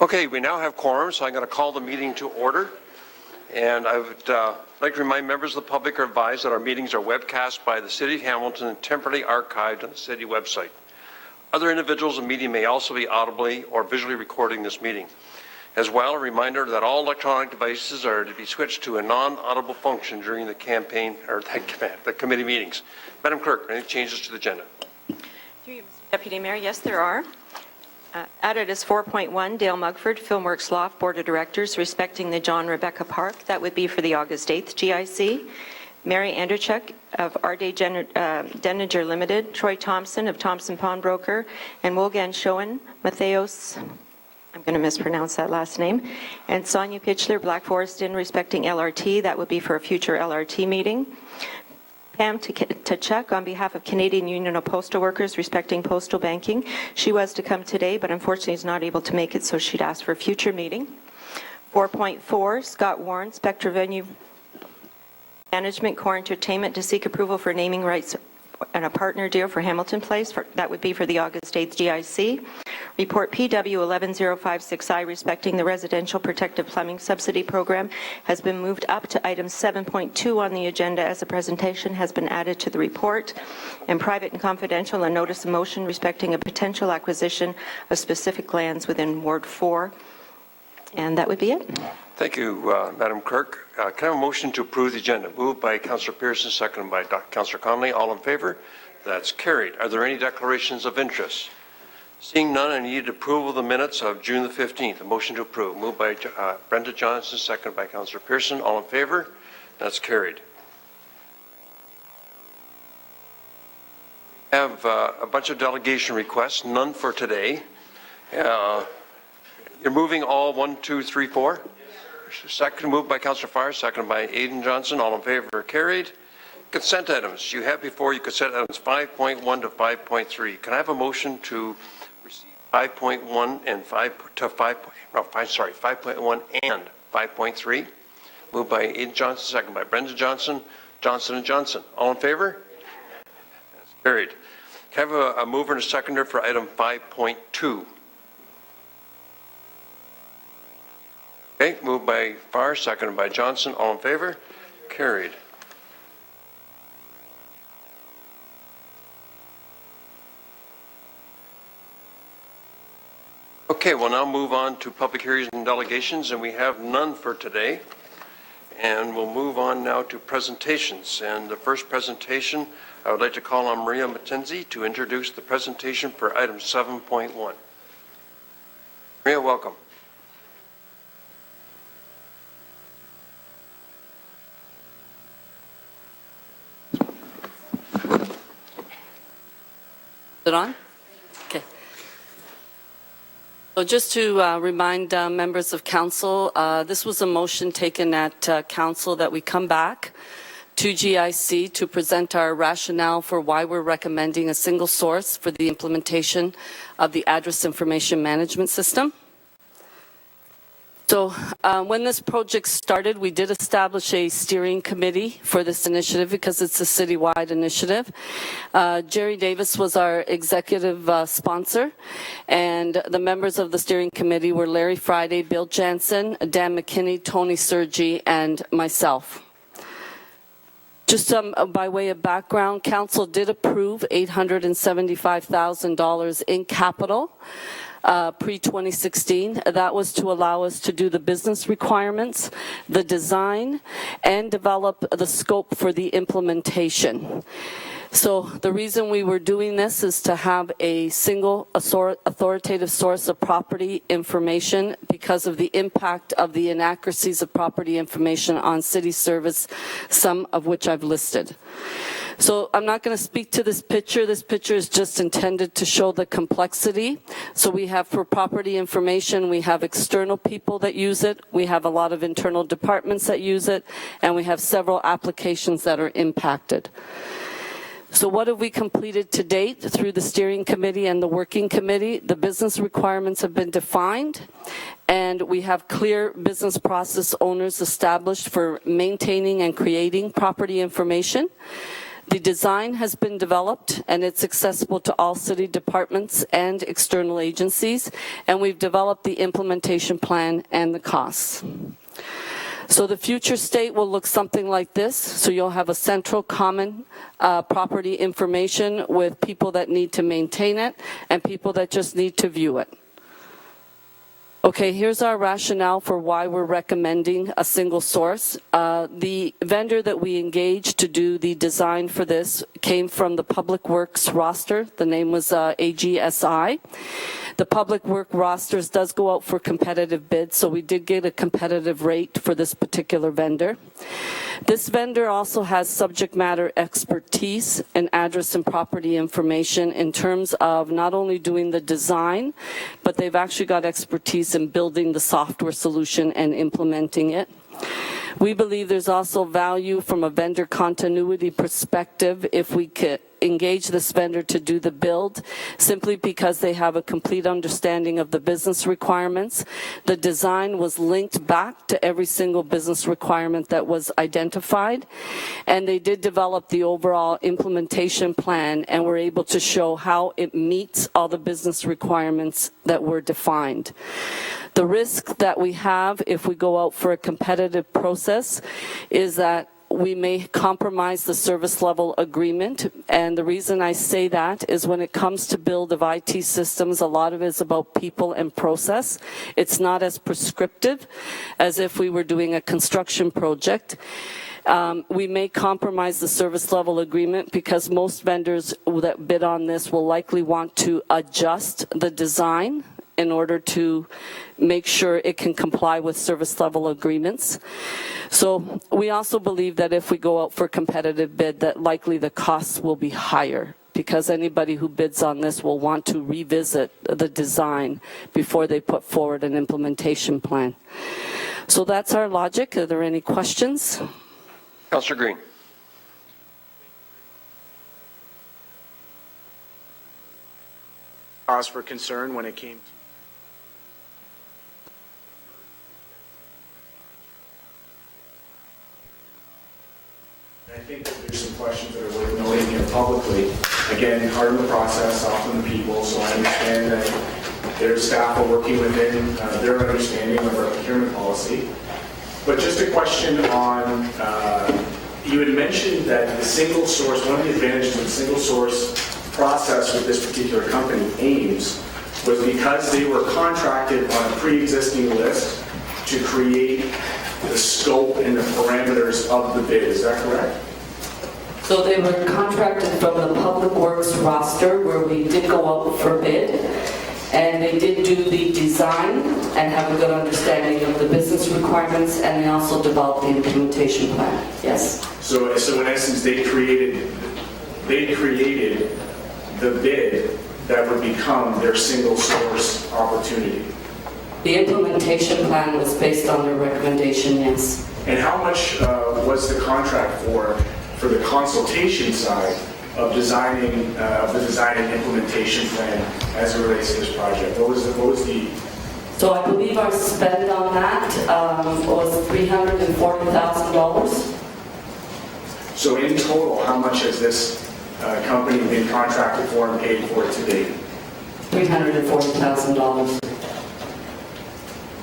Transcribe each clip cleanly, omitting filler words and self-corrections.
Okay, we now have quorum, so I'm going to call the meeting to order. And I would like to remind members of the public are advised that our meetings are webcast by the City of Hamilton and temporarily archived on the city website. Other individuals in the meeting may also be audibly or visually recording this meeting. As well, a reminder that all electronic devices are to be switched to a non-audible function during the campaign or the committee meetings. Madam Clerk, any changes to the agenda? Through you, Mr. Deputy Mayor, yes, there are. Added is 4.1, Dale Mugford, Filmworks Loft Board of Directors, respecting the John Rebecca Park. That would be for the August 8th GIC. Mary Anderchuk of Arday Denninger Limited, Troy Thompson of Thompson Pawnbroker, and Wolfgang Schoen, Matheos, I'm going to mispronounce that last name, and Sonia Pitchler, Black Forest Inn, respecting LRT. That would be for a future LRT meeting. Pam Tkachuk on behalf of Canadian Union of Postal Workers respecting postal banking. She was to come today, but unfortunately is not able to make it, so she'd asked for a future meeting. 4.4, Scott Warren, Spectra Venue Management Core Entertainment, to seek approval for naming rights and a partner deal for Hamilton Place. That would be for the August 8th GIC. Report PW 11056I respecting the Residential Protective Plumbing Subsidy Program has been moved up to item 7.2 on the agenda as a presentation has been added to the report. And private and confidential, a notice of motion respecting a potential acquisition of specific lands within Ward 4. And that would be it. Thank you, Madam Clerk. Can I have a motion to approve the agenda? Moved by Councillor Pearson, seconded by Councillor Connolly. All in favor? That's carried. Are there any declarations of interest? Seeing none, I need approval of the minutes of June the 15th. A motion to approve. Moved by Brenda Johnson, seconded by Councillor Pearson. All in favor? That's carried. We have a bunch of delegation requests, none for today. You're moving all 1, 2, 3, 4? Second, moved by Councillor Farr, seconded by Aidan Johnson. All in favor? Carried. Consent items. You have before you consent items 5.1 to 5.3. Can I have a motion to receive 5.1 and 5.1 and 5.3? Moved by Aidan Johnson, seconded by Brenda Johnson. Johnson & Johnson. All in favor? That's carried. Can I have a mover and a seconder for item 5.2? Okay, moved by Farr, seconded by Johnson. All in favor? Carried. Okay, we'll now move on to public hearings and delegations, and we have none for today. And we'll move on now to presentations. And the first presentation, I would like to call on Maria Matenzi to introduce the presentation for item 7.1. Maria, welcome. Is it on? Okay. So just to remind members of council, this was a motion taken at council that we come back to GIC to present our rationale for why we're recommending a single source for the implementation of the address information management system. So when this project started, we did establish a steering committee for this initiative because it's a citywide initiative. Jerry Davis was our executive sponsor, and the members of the steering committee were Larry Friday, Bill Jansen, Dan McKinney, Tony Sergi, and myself. Just by way of background, council did approve $875,000 in capital pre-2016. That was to allow us to do the business requirements, the design, and develop the scope for the implementation. So the reason we were doing this is to have a single authoritative source of property information because of the impact of the inaccuracies of property information on city service, some of which I've listed. So I'm not going to speak to this picture. This picture is just intended to show the complexity. So we have for property information, we have external people that use it. We have a lot of internal departments that use it, and we have several applications that are impacted. So what have we completed to date through the steering committee and the working committee? The business requirements have been defined, and we have clear business process owners established for maintaining and creating property information. The design has been developed and it's accessible to all city departments and external agencies, and we've developed the implementation plan and the costs. So the future state will look something like this. So you'll have a central common property information with people that need to maintain it and people that just need to view it. Okay, here's our rationale for why we're recommending a single source. The vendor that we engaged to do the design for this came from the Public Works roster. The name was AGSI. The Public Work rosters does go out for competitive bids, so we did get a competitive rate for this particular vendor. This vendor also has subject matter expertise in address and property information in terms of not only doing the design, but they've actually got expertise in building the software solution and implementing it. We believe there's also value from a vendor continuity perspective if we could engage this vendor to do the build, simply because they have a complete understanding of the business requirements. The design was linked back to every single business requirement that was identified, and they did develop the overall implementation plan and were able to show how it meets all the business requirements that were defined. The risk that we have if we go out for a competitive process is that we may compromise the service level agreement. And the reason I say that is when it comes to build of IT systems, a lot of it is about people and process. It's not as prescriptive as if we were doing a construction project. We may compromise the service level agreement because most vendors that bid on this will likely want to adjust the design in order to make sure it can comply with service level agreements. So we also believe that if we go out for competitive bid, that likely the costs will be higher, because anybody who bids on this will want to revisit the design before they put forward an implementation plan. So that's our logic. Are there any questions? Councillor Green. Cause for concern when it came to I think that there's some questions that are worth noting here publicly. Again, harden the process, soften the people, so I understand that their staff are working within their understanding of our procurement policy. But just a question on, you had mentioned that the single source, one of the advantages of the single source process with this particular company, Ames, was because they were contracted on a pre-existing list to create the scope and the parameters of the bid. Is that correct? So they were contracted from the Public Works roster, where we did go out for bid, and they did do the design and have a good understanding of the business requirements, and they also developed the implementation plan. Yes. So in essence, they created the bid that would become their single source opportunity. The implementation plan was based on their recommendation, yes. And how much was the contract for the consultation side of designing the design and implementation plan as it relates to this project? What was the? So I believe our spend on that was $340,000. So in total, how much has this company been contracted for and paid for to date? $340,000.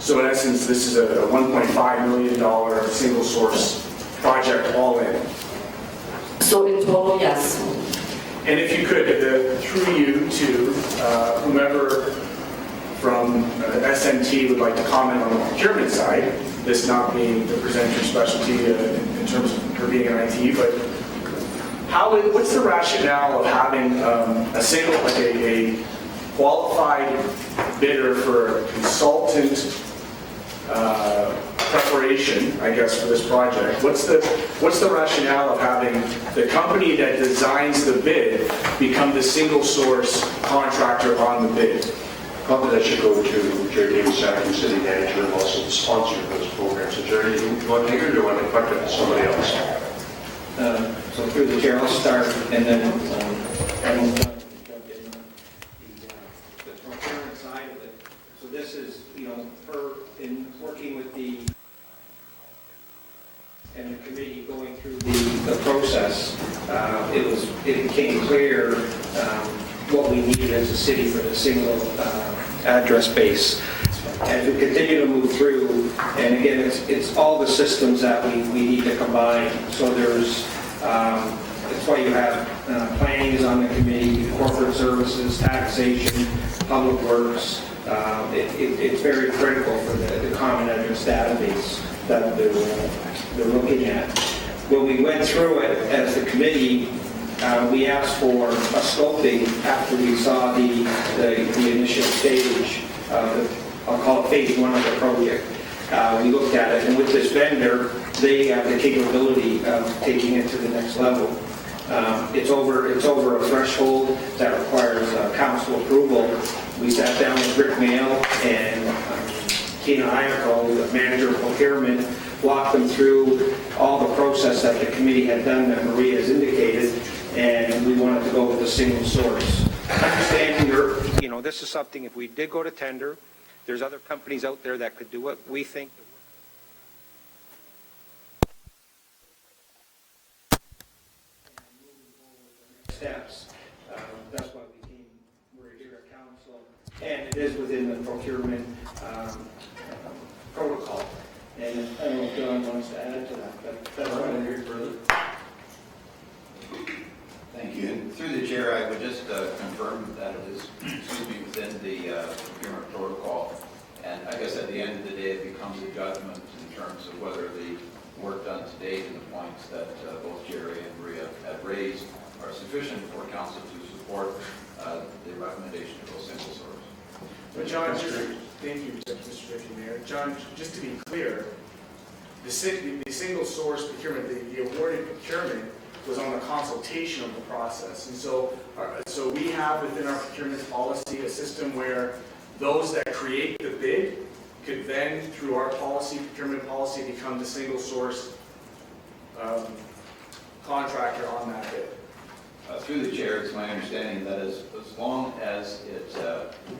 So in essence, this is a $1.5 million single source project all in. So in total, yes. And if you could, through you to whomever from SMT would like to comment on the procurement side, this not being the presenter's specialty in terms of her being an IT, but what's the rationale of having a single, like a qualified bidder for a consultant preparation, I guess, for this project? What's the rationale of having the company that designs the bid become the single source contractor on the bid? Probably that should go to Jerry Davis, acting city manager, and also the sponsor of this program. So Jerry, do you want to take it, or do you want to put it to somebody else? So through the chair, I'll start, and then I will jump in the procurement side of it. So this is, in working with and the committee committee going through the process, it became clear what we needed as a city for the single address base. As we continue to move through, and again, it's all the systems that we need to combine. So there's, that's why you have planning is on the committee, corporate services, taxation, public works. It's very critical for the common address database that they're looking at. When we went through it as the committee, we asked for a scoping after we saw the initial stage of I'll call it phase one of the project. We looked at it, and with this vendor, they have the capability of taking it to the next level. It's over a threshold that requires council approval. We sat down with Rick Mail and Tina Iacco, the manager of procurement, walked them through all the process that the committee had done that Maria has indicated, and we wanted to go with a single source. Understanding, this is something, if we did go to tender, there's other companies out there that could do it. We think steps. That's why we're here at council, and it is within the procurement protocol. And I don't know if John wants to add to that, but that's why I'm here further. Thank you. And through the chair, I would just confirm that it is within the procurement protocol. And I guess at the end of the day, it becomes a judgment in terms of whether the work done to date and the points that both Jerry and Maria have raised are sufficient for council to support the recommendation to go single source. But John, thank you, Mr. Deputy Mayor. John, just to be clear, the single source procurement, the awarded procurement was on the consultation of the process. And so we have within our procurement policy a system where those that create the bid could then, through our policy, procurement policy, become the single source contractor on that bid. Through the chair, it's my understanding that as long as it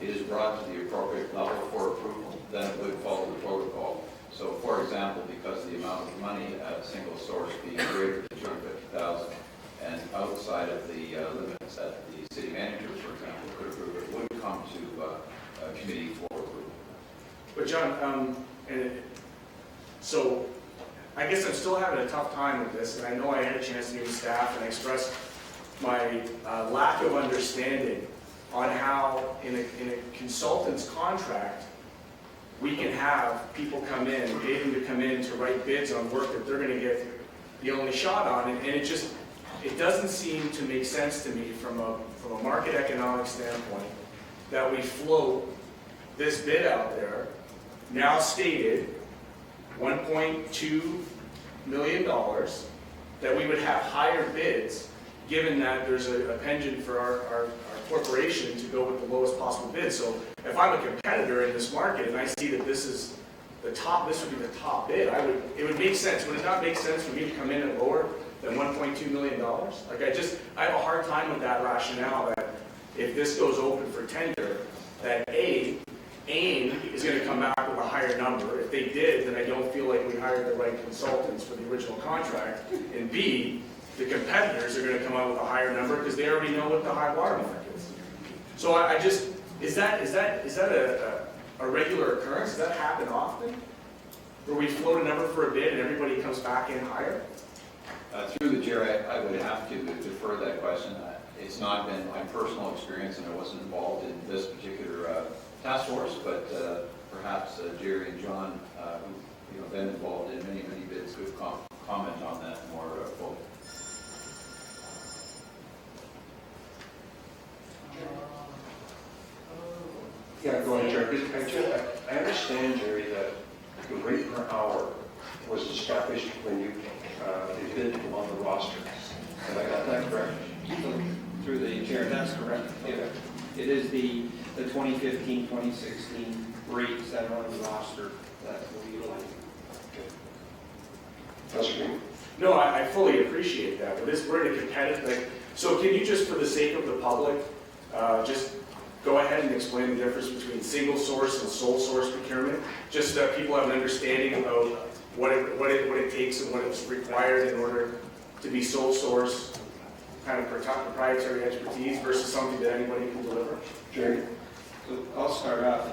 is brought to the appropriate level for approval, then it would follow the protocol. So, for example, because the amount of money at single source being greater than $250,000 and outside of the limits that the city manager, for example, could approve, it would come to a committee for approval. But John, so I guess I'm still having a tough time with this, and I know I had a chance to meet with staff and I expressed my lack of understanding on how in a consultant's contract we can have people come in, pay them to come in to write bids on work that they're going to get the only shot on, and it doesn't seem to make sense to me from a market economic standpoint that we float this bid out there, now stated $1.2 million, that we would have higher bids, given that there's a penchant for our corporation to go with the lowest possible bid. So if I'm a competitor in this market and I see that this is the top, this would be the top bid, it would make sense. Would it not make sense for me to come in at lower than $1.2 million? Like I have a hard time with that rationale that if this goes open for tender, that AIM is going to come back with a higher number. If they did, then I don't feel like we hired the right consultants for the original contract. And B, the competitors are going to come out with a higher number because they already know what the high water mark is. So is that a regular occurrence? Does that happen often? Where we float a number for a bid and everybody comes back in higher? Through the chair, I would have to defer that question. It's not been my personal experience, and I wasn't involved in this particular task force, but perhaps Jerry and John, who have been involved in many bids, could comment on that more fully. Yeah, go ahead, Jerry. I understand, Jerry, that the rate per hour was established when you bid on the roster. Have I got that correct? Through the chair, that's correct. It is the 2015, 2016 rates that are on the roster that we utilize. That's great. No, I fully appreciate that. But we're in a competitive thing. So can you just, for the sake of the public, just go ahead and explain the difference between single source and sole source procurement? Just so that people have an understanding about what it takes and what is required in order to be sole source, kind of proprietary expertise versus something that anybody can deliver? Jerry? So I'll start off.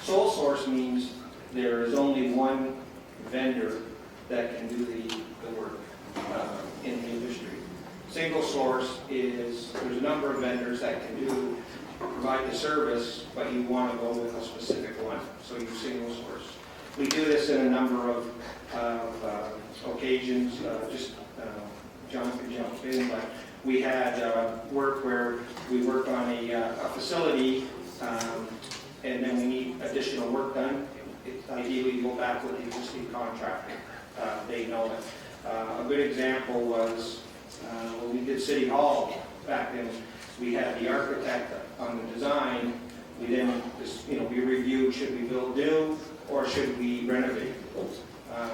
Sole source means there is only one vendor that can do the work in the industry. Single source is, there's a number of vendors that can provide the service, but you want to go with a specific one, so you single source. We do this in a number of occasions. John can jump in, but we had work where we work on a facility, and then we need additional work done. Ideally, you go back with the existing contractor. They know it. A good example was when we did City Hall back then. We had the architect on the design. We then, we reviewed, should we build new or should we renovate?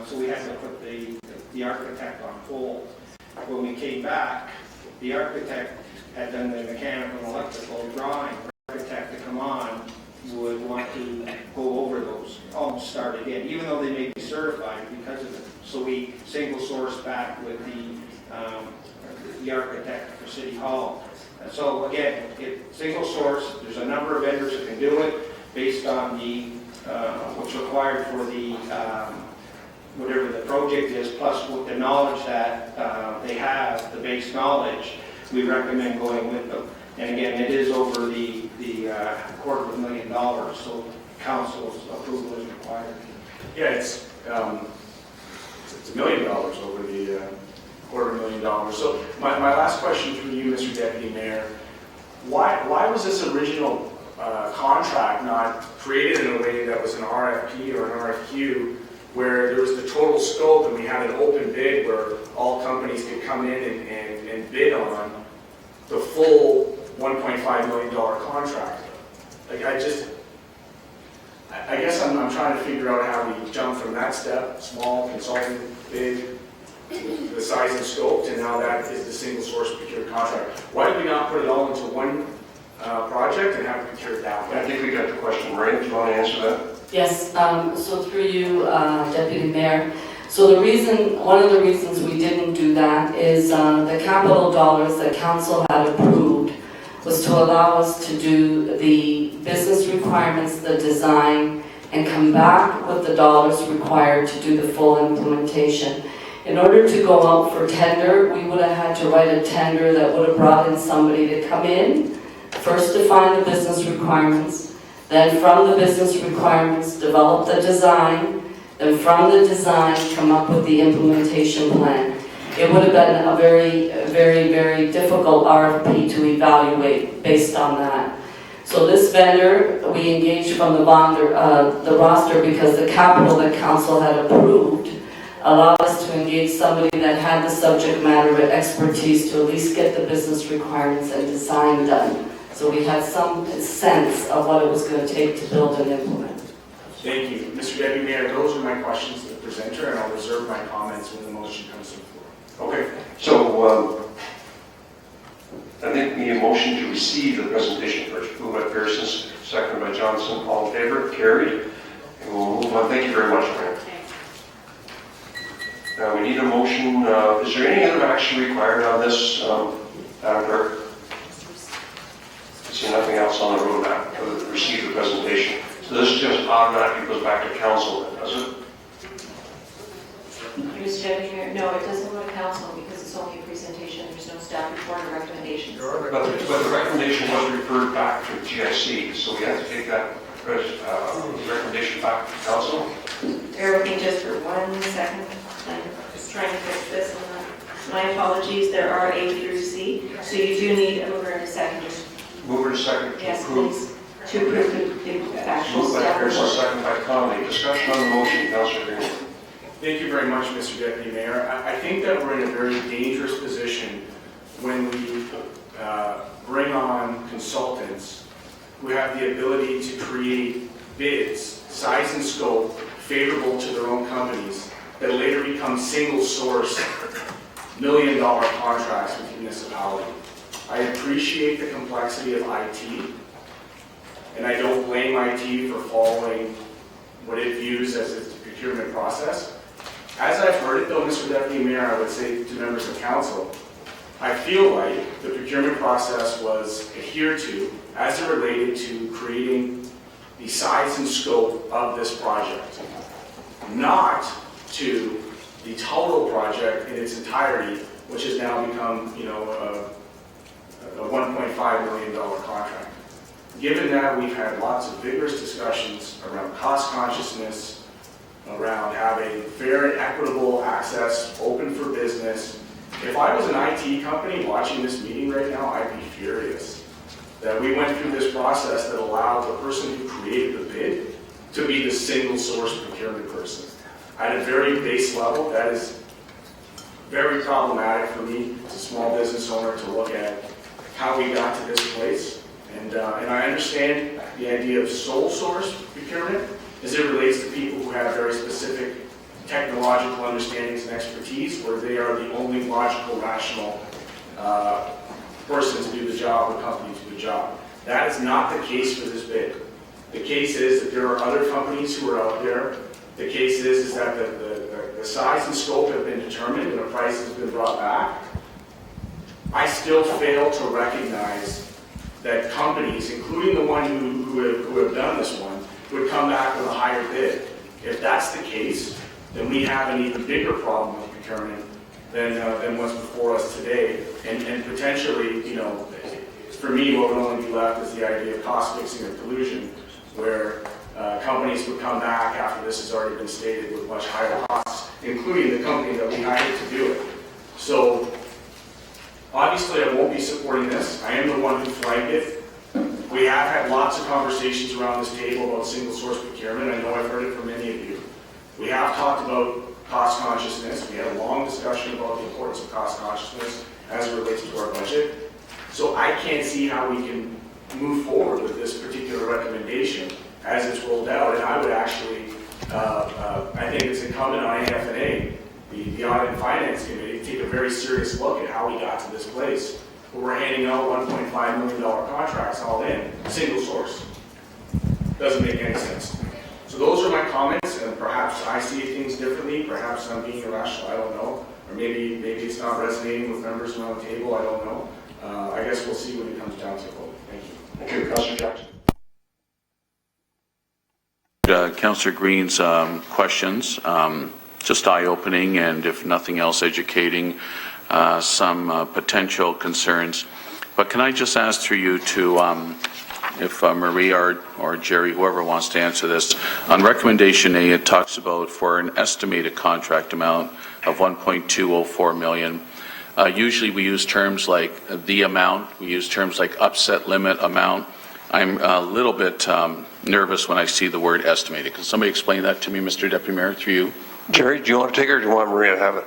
So we had to put the architect on hold. When we came back, the architect had done the mechanical and electrical drawing. The architect to come on would want to go over those, almost start again, even though they may be certified because of it. So we single source back with the architect for City Hall. So again, single source, there's a number of vendors that can do it based on what's required for whatever the project is, plus with the knowledge that they have, the base knowledge, we recommend going with them. And again, it is over the $250,000, so council's approval is required. Yeah, it's $1 million over the $250,000. So my last question for you, Mr. Deputy Mayor, why was this original contract not created in a way that was an RFP or an RFQ, where there was the total scope and we had an open bid where all companies could come in and bid on the full $1.5 million contract? Like, I guess I'm trying to figure out how we jump from that step, small, consulting, big, the size and scope, to now that is the single source procured contract. Why did we not put it all into one project and have it procured that way? I think we got the question. Maureen, do you want to answer that? Yes, so through you, Deputy Mayor. So one of the reasons we didn't do that is the capital dollars that council had approved was to allow us to do the business requirements, the design, and come back with the dollars required to do the full implementation. In order to go out for tender, we would have had to write a tender that would have brought in somebody to come in, first define the business requirements, then from the business requirements, develop the design, then from the design, come up with the implementation plan. It would have been a very, very, very difficult RFP to evaluate based on that. So this vendor, we engaged from the roster because the capital that council had approved allowed us to engage somebody that had the subject matter expertise to at least get the business requirements and design done. So we had some sense of what it was going to take to build and implement. Thank you. Mr. Deputy Mayor, those are my questions to the presenter, and I'll reserve my comments when the motion comes to the floor. Okay, so I think we need a motion to receive the presentation first. Moved by Pearson, seconded by Johnson. All in favor? Carried. And we'll move on. Thank you very much, Grant. Now we need a motion. Is there any other action required on this, Madam Clerk? I see nothing else on the roadmap to receive the presentation. So this just automatically goes back to council, then, does it? Mr. Deputy Mayor, no, it doesn't go to council because it's only a presentation. There's no staff report or recommendations. But the recommendation was referred back to GIC, so we have to take that recommendation back to council. Bear with me just for 1 second. I'm just trying to fix this. My apologies, there are A through C, so you do need a mover and a seconder. Mover to second to Yes, approve. please. To approve the actual Moved by staff Pearson, report. second by Conley. Discussion on the motion, Councilor Green. Thank you very much, Mr. Deputy Mayor. I think that we're in a very dangerous position when we bring on consultants who have the ability to create bids, size and scope, favorable to their own companies, that later become single-source million-dollar contracts with the municipality. I appreciate the complexity of IT, and I don't blame IT for following what it views as its procurement process. As I've heard it though, Mr. Deputy Mayor, I would say to members of council, I feel like the procurement process was adhered to as it related to creating the size and scope of this project, not to the total project in its entirety, which has now become, you know, a $1.5 million contract. Given that we've had lots of vigorous discussions around cost consciousness, around having fair and equitable access, open for business, if I was an IT company watching this meeting right now, I'd be furious that we went through this process that allowed the person who created the bid to be the single source procurement person. At a very base level, that is very problematic for me as a small business owner to look at how we got to this place. And I understand the idea of sole source procurement as it relates to people who have very specific technological understandings and expertise, where they are the only logical, rational person to do the job or company to do the job. That is not the case for this bid. The case is that there are other companies who are out there. The case is that the size and scope have been determined and the price has been brought back. I still fail to recognize that companies, including the one who have done this one, would come back with a higher bid. If that's the case, then we have an even bigger problem with procurement than what's before us today. And potentially, you know, for me, what would only be left is the idea of cost fixing or collusion, where companies would come back after this has already been stated with much higher costs, including the company that we hired to do it. So obviously I won't be supporting this. I am the one who flagged it. We have had lots of conversations around this table about single source procurement. I know I've heard it from many of you. We have talked about cost consciousness. We had a long discussion about the importance of cost consciousness as it relates to our budget. So I can't see how we can move forward with this particular recommendation as it's rolled out. And I would actually, I think it's incumbent on AFNA, the Audit and Finance Committee, to take a very serious look at how we got to this place, where we're handing out $1.5 million contracts all in, single source. Doesn't make any sense. So those are my comments, and perhaps I see things differently, perhaps I'm being irrational, I don't know. Or maybe it's not resonating with members around the table, I don't know. I guess we'll see when it comes down to it. Thank you. Thank you, Councillor Jackson. Councillor Green's questions, just eye-opening and, if nothing else, educating some potential concerns. But can I just ask through you to, if Marie or Jerry, whoever wants to answer this, on recommendation A, it talks about for an estimated contract amount of $1.204 million. Usually we use terms like the amount, we use terms like upset limit amount. I'm a little bit nervous when I see the word estimated. Can somebody explain that to me, Mr. Deputy Mayor, through you? Jerry, do you want to take it or do you want Maria to have it?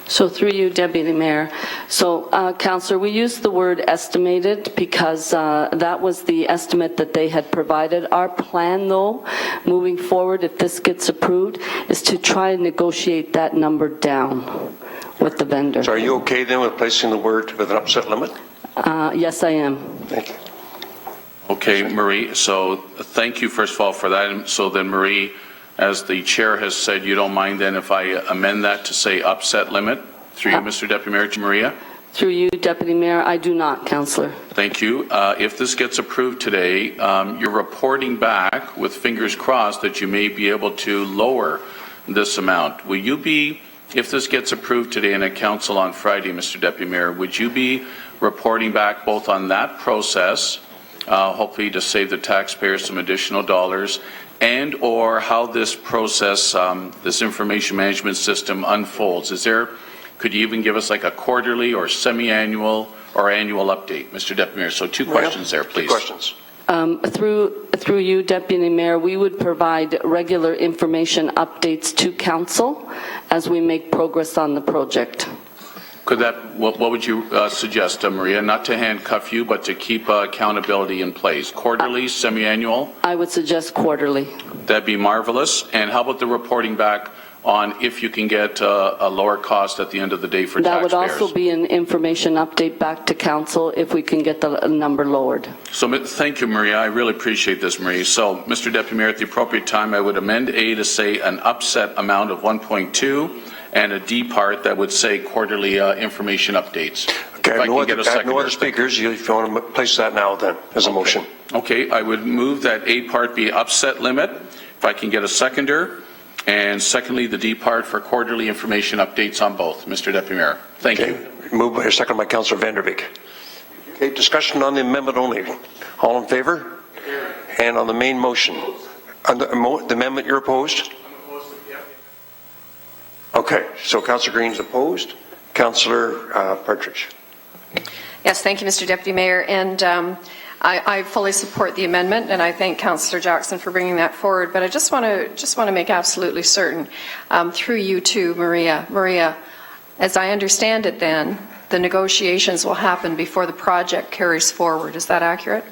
So through you, Deputy Mayor. So, Councillor, we used the word estimated because that was the estimate that they had provided. Our plan, though, moving forward, if this gets approved, is to try and negotiate that number down with the vendor. So are you okay then with placing the word with an upset limit? Yes, I am. Thank you. Okay, Marie, so thank you first of all for that. And so then, Marie, as the chair has said, you don't mind then if I amend that to say upset limit? Through you, Mr. Deputy Mayor, to Maria? Through you, Deputy Mayor, I do not, Councillor. Thank you. If this gets approved today, you're reporting back with fingers crossed that you may be able to lower this amount. Will you be, if this gets approved today in a council on Friday, Mr. Deputy Mayor, would you be reporting back both on that process, hopefully to save the taxpayers some additional dollars, and or how this process, this information management system unfolds? Could you even give us like a quarterly or semi-annual or annual update, Mr. Deputy Mayor? So two questions there, please. Two questions. Through you, Deputy Mayor, we would provide regular information updates to council as we make progress on the project. Could that, what would you suggest, Maria? Not to handcuff you, but to keep accountability in place. Quarterly, semi-annual? I would suggest quarterly. That'd be marvelous. And how about the reporting back on if you can get a lower cost at the end of the day for That would taxpayers. also be an information update back to council if we can get the number lowered. So thank you, Maria. I really appreciate this, Maria. So, Mr. Deputy Mayor, at the appropriate time, I would amend A to say an upset amount of 1.2 and a D part that would say quarterly information updates. Okay, I have no other seconder. speakers. If you want to place that now, then, as a motion. Okay, I would move that A part be upset limit, if I can get a seconder, and secondly, the D part for quarterly information updates on both. Mr. Deputy Mayor, thank you. Moved by, second by Councillor Vanderbeek. Okay, discussion on the amendment only. All in favor? And on the main motion? On the amendment, you're opposed? Okay, so Councillor Green's opposed. Councillor Partridge. Yes, thank you, Mr. Deputy Mayor. And I fully support the amendment, and I thank Councillor Jackson for bringing that forward. But I just want to make absolutely certain, through you too, Maria. Maria, as I understand it, then the negotiations will happen before the project carries forward. Is that accurate?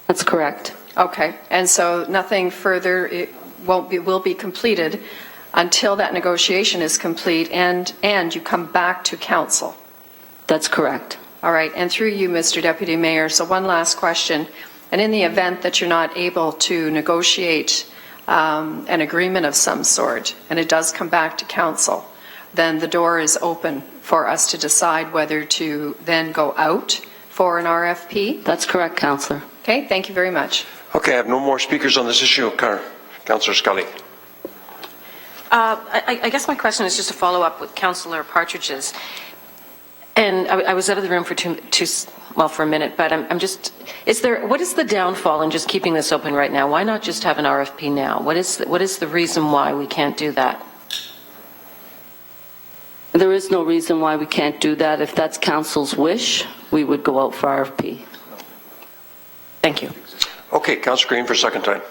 That's correct. Okay, and so nothing further will be completed until that negotiation is complete, and you come back to council. That's correct. All right, and through you, Mr. Deputy Mayor, so one last question. And in the event that you're not able to negotiate an agreement of some sort, and it does come back to council, then the door is open for us to decide whether to then go out for an RFP? That's correct, Councillor. Okay, thank you very much. Okay, I have no more speakers on this issue. Councillor Scully. I guess my question is just a follow-up with Councillor Partridge's. And I was out of the room for for a minute, but I'm just, what is the downfall in just keeping this open right now? Why not just have an RFP now? What is the reason why we can't do that? There is no reason why we can't do that. If that's council's wish, we would go out for RFP. Thank you. Okay, Councillor Green for a second time.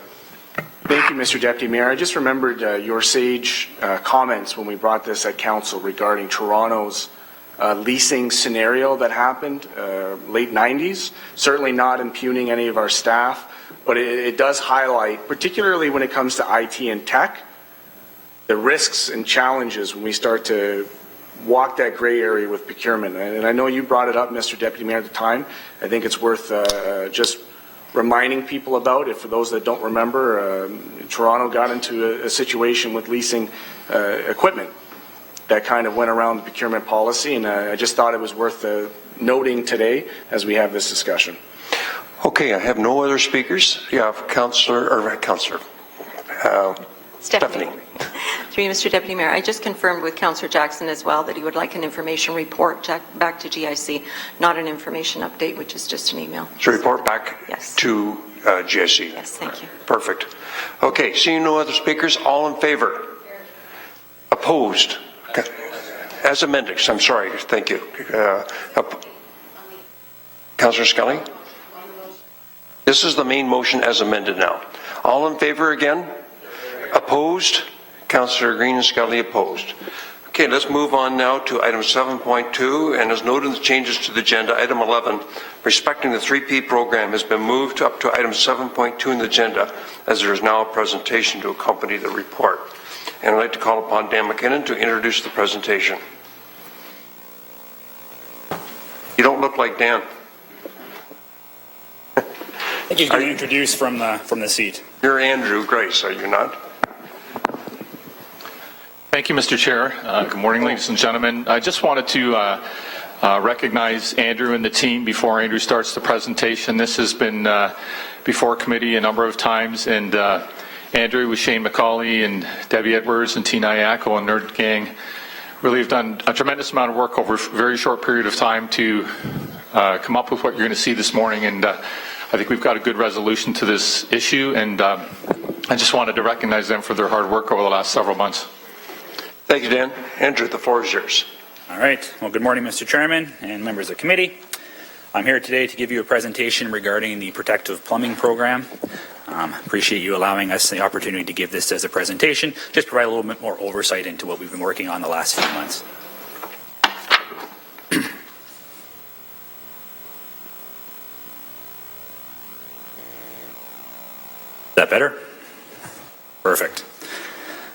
Thank you, Mr. Deputy Mayor. I just remembered your sage comments when we brought this at council regarding Toronto's leasing scenario that happened late 90s. Certainly not impugning any of our staff, but it does highlight, particularly when it comes to IT and tech, the risks and challenges when we start to walk that gray area with procurement. And I know you brought it up, Mr. Deputy Mayor, at the time. I think it's worth just reminding people about it. For those that don't remember, Toronto got into a situation with leasing equipment that kind of went around the procurement policy, and I just thought it was worth noting today as we have this discussion. Okay, I have no other speakers. You have Stephanie. Through you, Mr. Deputy Mayor, I just confirmed with Councillor Jackson as well that he would like an information report back to GIC, not an information update, which is just an email. So report back Yes. to GIC. Yes, thank you. Perfect. Okay, seeing no other speakers, all in favor? Opposed? As amended, I'm sorry, thank you. Councillor Scully? This is the main motion as amended now. All in favor again? Opposed? Councillor Green and Scully opposed. Okay, let's move on now to item 7.2, and as noted in the changes to the agenda, item 11, respecting the 3P program, has been moved up to item 7.2 in the agenda, as there is now a presentation to accompany the report. And I'd like to call upon Dan McKinnon to introduce the presentation. You don't look like Dan. I think he's going to introduce from the seat. You're Andrew Grace, are you not? Thank you, Mr. Chair. Good morning, ladies and gentlemen. I just wanted to recognize Andrew and the team before Andrew starts the presentation. This has been before committee a number of times, and Andrew with Shane McCauley and Debbie Edwards and Tina Iacco and Nerd Gang really have done a tremendous amount of work over a very short period of time to come up with what you're going to see this morning, and I think we've got a good resolution to this issue, and I just wanted to recognize them for their hard work over the last several months. Thank you, Dan. Andrew, the floor is yours. All right. Well, good morning, Mr. Chairman and members of the committee. I'm here today to give you a presentation regarding the protective plumbing program. Appreciate you allowing us the opportunity to give this as a presentation, just provide a little bit more oversight into what we've been working on the last few months. Is that better? Perfect.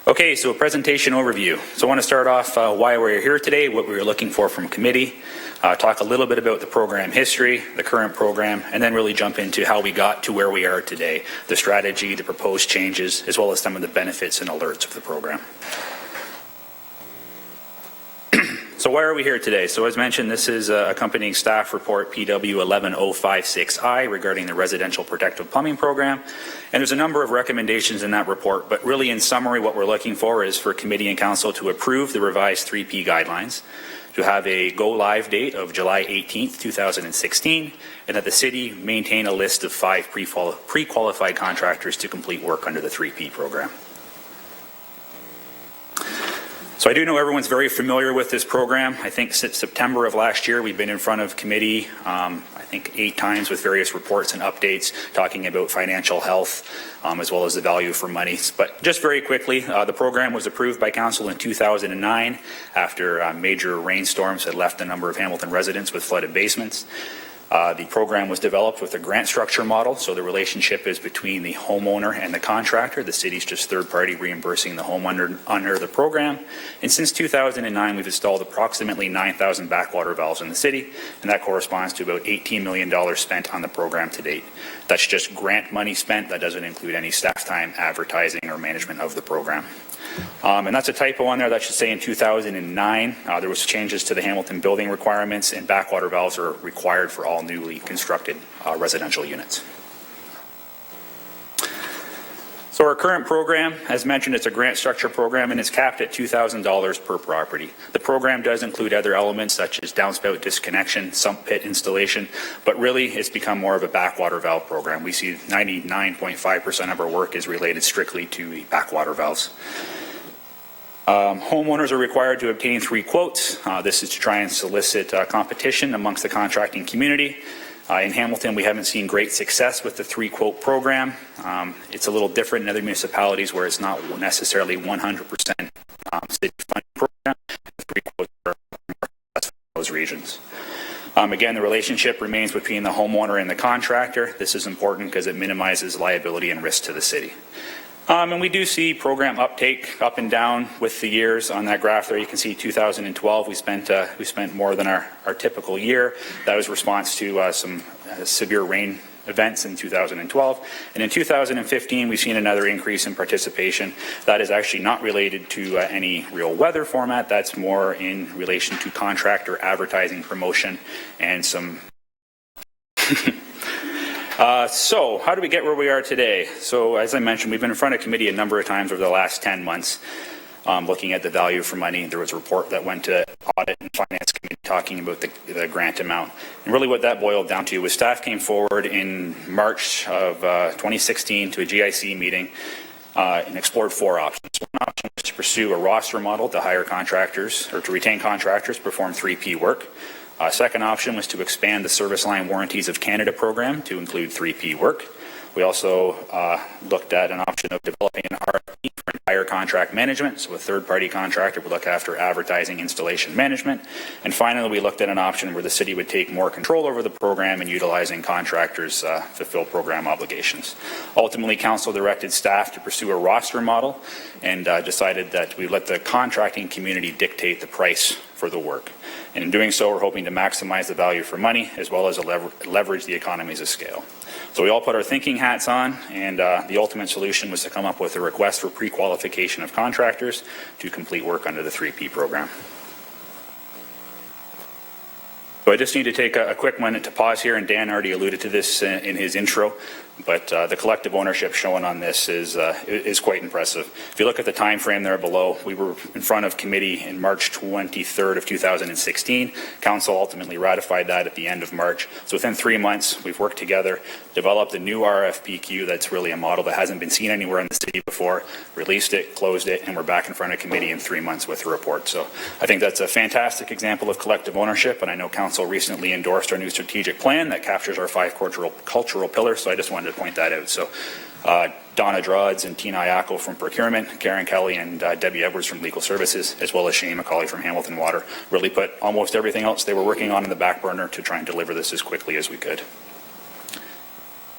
Okay, so a presentation overview. So I want to start off why we're here today, what we were looking for from committee, talk a little bit about the program history, the current program, and then really jump into how we got to where we are today, the strategy, the proposed changes, as well as some of the benefits and alerts of the program. So why are we here today? So as mentioned, this is accompanying staff report PW 11056I regarding the residential protective plumbing program. And there's a number of recommendations in that report, but really in summary what we're looking for is for committee and council to approve the revised 3P guidelines, to have a go-live date of July 18th, 2016, and that the city maintain a list of 5 pre-qualified contractors to complete work under the 3P program. So I do know everyone's very familiar with this program. I think since September of last year, we've been in front of committee, I think 8 times with various reports and updates talking about financial health, as well as the value for money. But just very quickly, the program was approved by council in 2009 after major rainstorms had left a number of Hamilton residents with flooded basements. The program was developed with a grant structure model, so the relationship is between the homeowner and the contractor. The city's just third-party reimbursing the homeowner under the program. And since 2009, we've installed approximately 9,000 backwater valves in the city, and that corresponds to about $18 million spent on the program to date. That's just grant money spent. That doesn't include any staff time, advertising, or management of the program. And that's a typo on there. That should say in 2009, there was changes to the Hamilton building requirements, and backwater valves are required for all newly constructed residential units. So our current program, as mentioned, it's a grant structure program and it's capped at $2,000 per property. The program does include other elements such as downspout disconnection, sump pit installation, but really it's become more of a backwater valve program. We see 99.5% of our work is related strictly to the backwater valves. Homeowners are required to obtain 3 quotes. This is to try and solicit competition amongst the contracting community. In Hamilton, we haven't seen great success with the 3-quote program. It's a little different in other municipalities where it's not necessarily 100% city funded program. 3 quotes are more successful in those regions. Again, the relationship remains between the homeowner and the contractor. This is important because it minimizes liability and risk to the city. And we do see program uptake up and down with the years. On that graph there, you can see 2012, we spent more than our typical year. That was response to some severe rain events in 2012. And in 2015, we've seen another increase in participation. That is actually not related to any real weather format. That's more in relation to contractor advertising, promotion, and some so how do we get where we are today? So as I mentioned, we've been in front of committee a number of times over the last 10 months looking at the value for money. There was a report that went to audit and finance committee talking about the grant amount. And really what that boiled down to was staff came forward in March of 2016 to a GIC meeting and explored 4 options. One option was to pursue a roster model to hire contractors or to retain contractors, perform 3P work. Second option was to expand the Service Line Warranties of Canada program to include 3P work. We also looked at an option of developing an RFP for entire contract management, so a third-party contractor would look after advertising, installation, management. And finally, we looked at an option where the city would take more control over the program and utilizing contractors fulfill program obligations. Ultimately, council directed staff to pursue a roster model and decided that we let the contracting community dictate the price for the work. And in doing so, we're hoping to maximize the value for money as well as leverage the economies of scale. So we all put our thinking hats on, and the ultimate solution was to come up with a request for pre-qualification of contractors to complete work under the 3P program. So I just need to take a quick minute to pause here, and Dan already alluded to this in his intro, but the collective ownership shown on this is quite impressive. If you look at the time frame there below, we were in front of committee in March 23rd of 2016. Council ultimately ratified that at the end of March. So within 3 months, we've worked together, developed a new RFPQ that's really a model that hasn't been seen anywhere in the city before, released it, closed it, and we're back in front of committee in 3 months with a report. So I think that's a fantastic example of collective ownership, and I know Council recently endorsed our new strategic plan that captures our 5 cultural pillars, so I just wanted to point that out. So Donna Drodds and Tina Iacco from procurement, Karen Kelly and Debbie Edwards from legal services, as well as Shane McCauley from Hamilton Water, really put almost everything else they were working on in the back burner to try and deliver this as quickly as we could.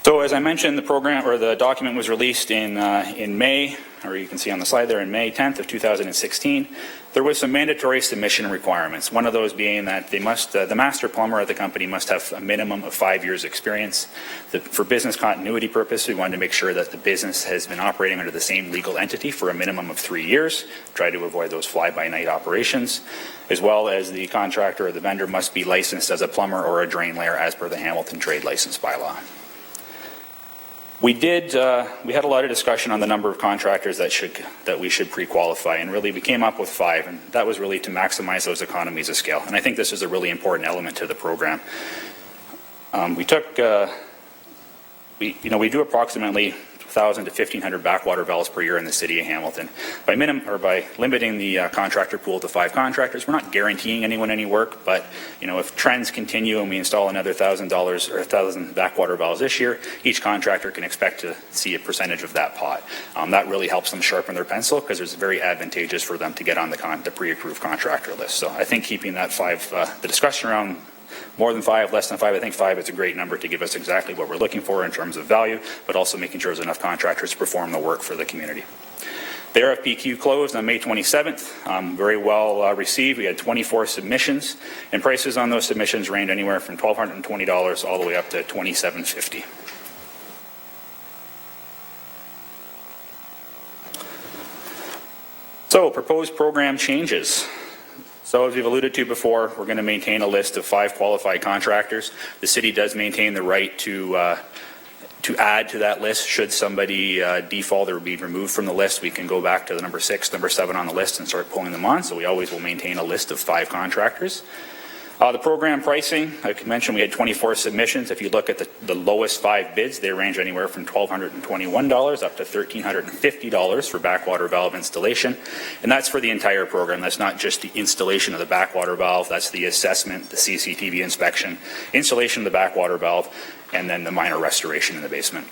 So as I mentioned, the program or the document was released in May. or you can see on the slide there, in May 10th of 2016, there was some mandatory submission requirements. One of those being that they must, the master plumber at the company must have a minimum of 5 years experience. For business continuity purposes, we wanted to make sure that the business has been operating under the same legal entity for a minimum of 3 years, try to avoid those fly-by-night operations, as well as the contractor or the vendor must be licensed as a plumber or a drain layer as per the Hamilton Trade License Bylaw. We had a lot of discussion on the number of contractors that we should pre-qualify, and really we came up with 5, and that was really to maximize those economies of scale. And I think this is a really important element to the program. We do approximately 1,000 to 1,500 backwater valves per year in the city of Hamilton. By limiting the contractor pool to 5 contractors, we're not guaranteeing anyone any work, but if trends continue and we install another $1,000 or 1,000 backwater valves this year, each contractor can expect to see a percentage of that pot. That really helps them sharpen their pencil because it's very advantageous for them to get on the pre-approved contractor list. So I think keeping that 5, the discussion around more than 5, less than 5, I think 5 is a great number to give us exactly what we're looking for in terms of value, but also making sure there's enough contractors to perform the work for the community. The RFPQ closed on May 27th, very well received. We had 24 submissions, and prices on those submissions ranged anywhere from $1,220 all the way up to $2,750. So, proposed program changes. So as we've alluded to before, we're going to maintain a list of 5 qualified contractors. The city does maintain the right to add to that list. Should somebody default or be removed from the list, we can go back to the number 6, number 7 on the list and start pulling them on. So we always will maintain a list of 5 contractors. The program pricing, like I mentioned, we had 24 submissions. If you look at the lowest 5 bids, they range anywhere from $1,221 up to $1,350 for backwater valve installation. And that's for the entire program. That's not just the installation of the backwater valve. That's the assessment, the CCTV inspection, installation of the backwater valve, and then the minor restoration in the basement.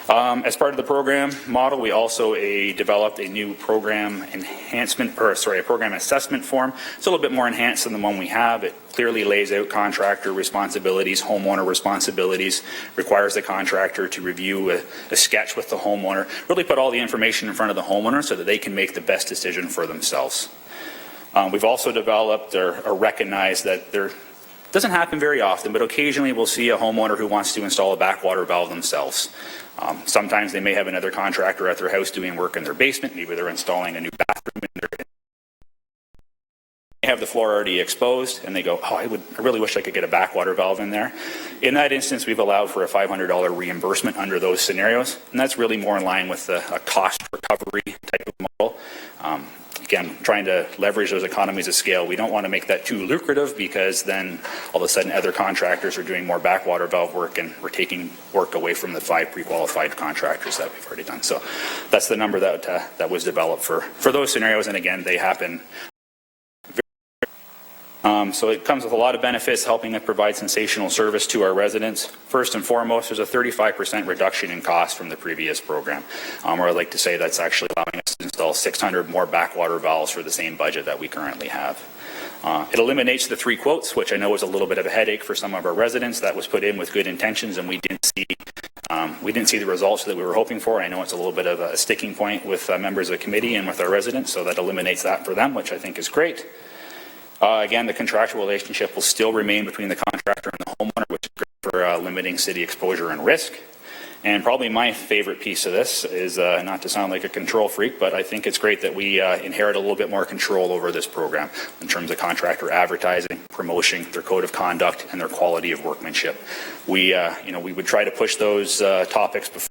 As part of the program model, we also developed a new program program assessment form. It's a little bit more enhanced than the one we have. It clearly lays out contractor responsibilities, homeowner responsibilities, requires the contractor to review a sketch with the homeowner, really put all the information in front of the homeowner so that they can make the best decision for themselves. We've also developed or recognized that there doesn't happen very often, but occasionally we'll see a homeowner who wants to install a backwater valve themselves. Sometimes they may have another contractor at their house doing work in their basement. Maybe they're installing a new bathroom they have the floor already exposed, and they go, I really wish I could get a backwater valve in there. In that instance, we've allowed for a $500 reimbursement under those scenarios, and that's really more in line with a cost recovery type of model. Again, trying to leverage those economies of scale. We don't want to make that too lucrative because then all of a sudden other contractors are doing more backwater valve work and we're taking work away from the 5 pre-qualified contractors that we've already done. So that's the number that was developed for those scenarios, and again, they happen. So it comes with a lot of benefits, helping it provide sensational service to our residents. First and foremost, there's a 35% reduction in cost from the previous program, or I'd like to say that's actually allowing us to install 600 more backwater valves for the same budget that we currently have. It eliminates the 3 quotes, which I know was a little bit of a headache for some of our residents. That was put in with good intentions, and we didn't see the results that we were hoping for. I know it's a little bit of a sticking point with members of the committee and with our residents, so that eliminates that for them, which I think is great. Again, the contractual relationship will still remain between the contractor and the homeowner, which is great for limiting city exposure and risk. And probably my favorite piece of this is, not to sound like a control freak, but I think it's great that we inherit a little bit more control over this program in terms of contractor advertising, promotion, their code of conduct, and their quality of workmanship. We would try to push those topics before.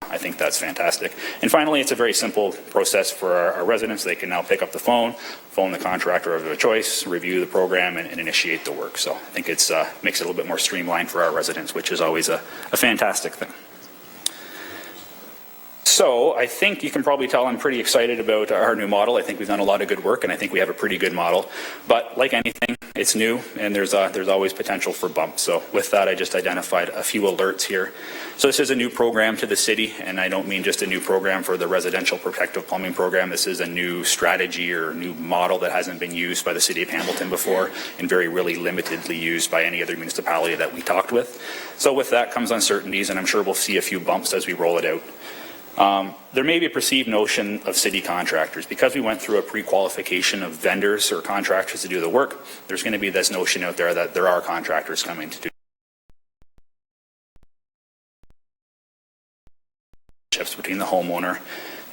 I think that's fantastic. And finally, it's a very simple process for our residents. They can now pick up the phone the contractor of their choice, review the program, and initiate the work. So I think it makes it a little bit more streamlined for our residents, which is always a fantastic thing. So I think you can probably tell I'm pretty excited about our new model. I think we've done a lot of good work, and I think we have a pretty good model. But like anything, it's new, and there's always potential for bumps. So with that, I just identified a few alerts here. So this is a new program to the city, and I don't mean just a new program for the residential protective plumbing program. This is a new strategy or new model that hasn't been used by the city of Hamilton before, and very really limitedly used by any other municipality that we talked with. So with that comes uncertainties, and I'm sure we'll see a few bumps as we roll it out. There may be a perceived notion of city contractors. Because we went through a pre-qualification of vendors or contractors to do the work, there's going to be this notion out there that there are contractors coming to do shifts between the homeowner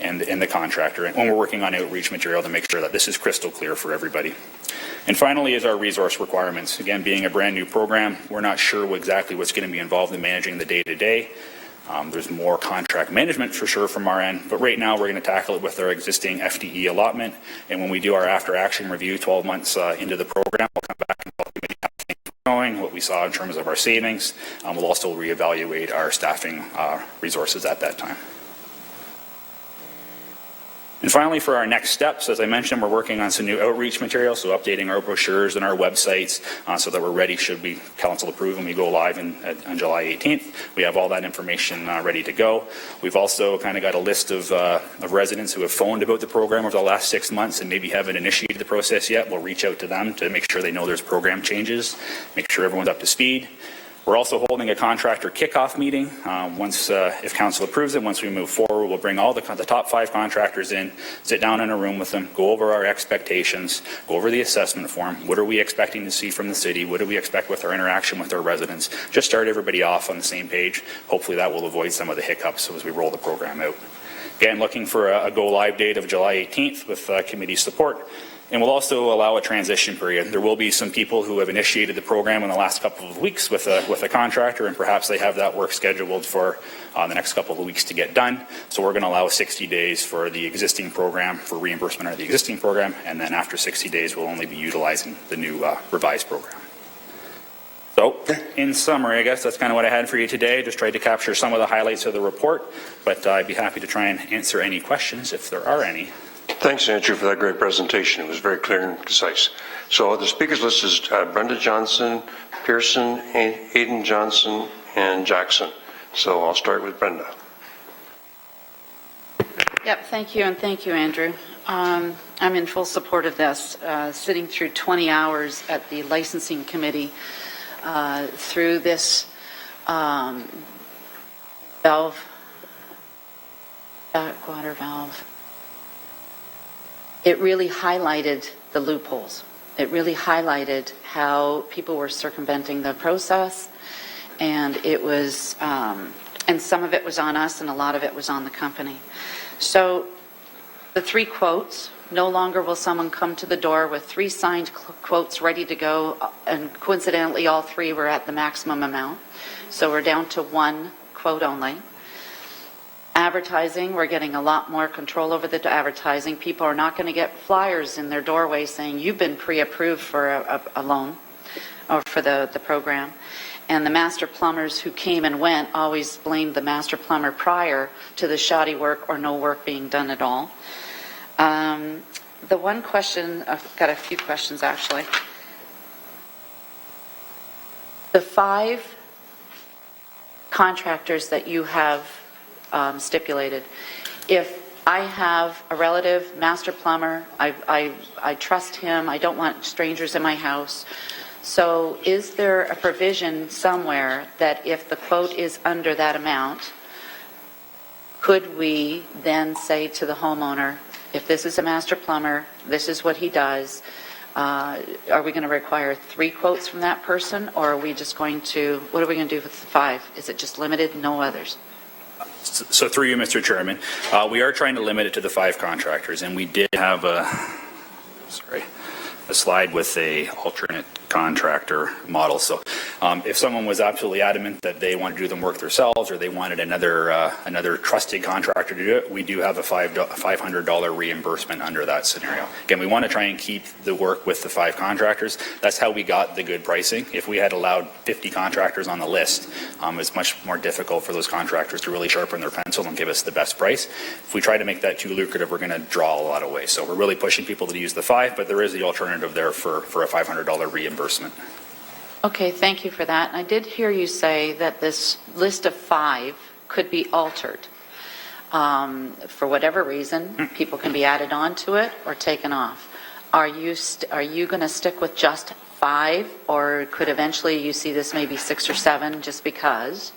and the contractor. And when we're working on outreach material to make sure that this is crystal clear for everybody. And finally is our resource requirements. Again, being a brand new program, we're not sure exactly what's going to be involved in managing the day-to-day. There's more contract management for sure from our end, but right now we're going to tackle it with our existing FTE allotment. And when we do our after-action review 12 months into the program, we'll come back and tell the committee how things are going, what we saw in terms of our savings. We'll also reevaluate our staffing resources at that time. And finally, for our next steps, as I mentioned, we're working on some new outreach material, so updating our brochures and our websites so that we're ready should we council approve and we go live on July 18th. We have all that information ready to go. We've also kind of got a list of residents who have phoned about the program over the last 6 months and maybe haven't initiated the process yet. We'll reach out to them to make sure they know there's program changes, make sure everyone's up to speed. We're also holding a contractor kickoff meeting. If council approves it, once we move forward, we'll bring all the top 5 contractors in, sit down in a room with them, go over our expectations, go over the assessment form. What are we expecting to see from the city? What do we expect with our interaction with our residents? Just start everybody off on the same page. Hopefully that will avoid some of the hiccups as we roll the program out. Again, looking for a go live date of July 18th with committee support. And we'll also allow a transition period. There will be some people who have initiated the program in the last couple of weeks with a contractor, and perhaps they have that work scheduled for the next couple of weeks to get done. So we're going to allow 60 days for the existing program, for reimbursement of the existing program, and then after 60 days we'll only be utilizing the new revised program. So, in summary, I guess that's kind of what I had for you today. Just tried to capture some of the highlights of the report, but I'd be happy to try and answer any questions if there are any. Thanks, Andrew, for that great presentation. It was very clear and concise. So the speakers list is Brenda Johnson, Pearson, Aidan Johnson, and Jackson. So I'll start with Brenda. Yep, thank you, and thank you, Andrew. I'm in full support of this. Sitting through 20 hours at the licensing committee through this backwater valve. It really highlighted the loopholes. It really highlighted how people were circumventing the process, and it was, and some of it was on us, and a lot of it was on the company. So, the 3 quotes. No longer will someone come to the door with 3 signed quotes ready to go, and coincidentally, all 3 were at the maximum amount. So we're down to 1 quote only. Advertising, we're getting a lot more control over the advertising. People are not going to get flyers in their doorway saying you've been pre-approved for a loan or for the program. And the master plumbers who came and went always blamed the master plumber prior to the shoddy work or no work being done at all. The one question, I've got a few questions actually. The 5 contractors that you have stipulated. If I have a relative, master plumber, I trust him, I don't want strangers in my house. So is there a provision somewhere that if the quote is under that amount, could we then say to the homeowner, if this is a master plumber, this is what he does, are we going to require 3 quotes from that person, or are we just going to, what are we going to do with the 5? Is it just limited, no others? So through you, Mr. Chairman, we are trying to limit it to the 5 contractors, and we did have a slide with a alternate contractor model. So if someone was absolutely adamant that they want to do the work themselves or they wanted another trusted contractor to do it, we do have a $500 reimbursement under that scenario. Again, we want to try and keep the work with the 5 contractors. That's how we got the good pricing. If we had allowed 50 contractors on the list, it's much more difficult for those contractors to really sharpen their pencil and give us the best price. If we try to make that too lucrative, we're going to draw a lot away. So we're really pushing people to use the 5, but there is the alternative there for a $500 reimbursement. Okay, thank you for that. And I did hear you say that this list of 5 could be altered. For whatever reason, people can be added onto it or taken off. Are you going to stick with just 5, or could eventually you see this maybe 6 or 7 just because?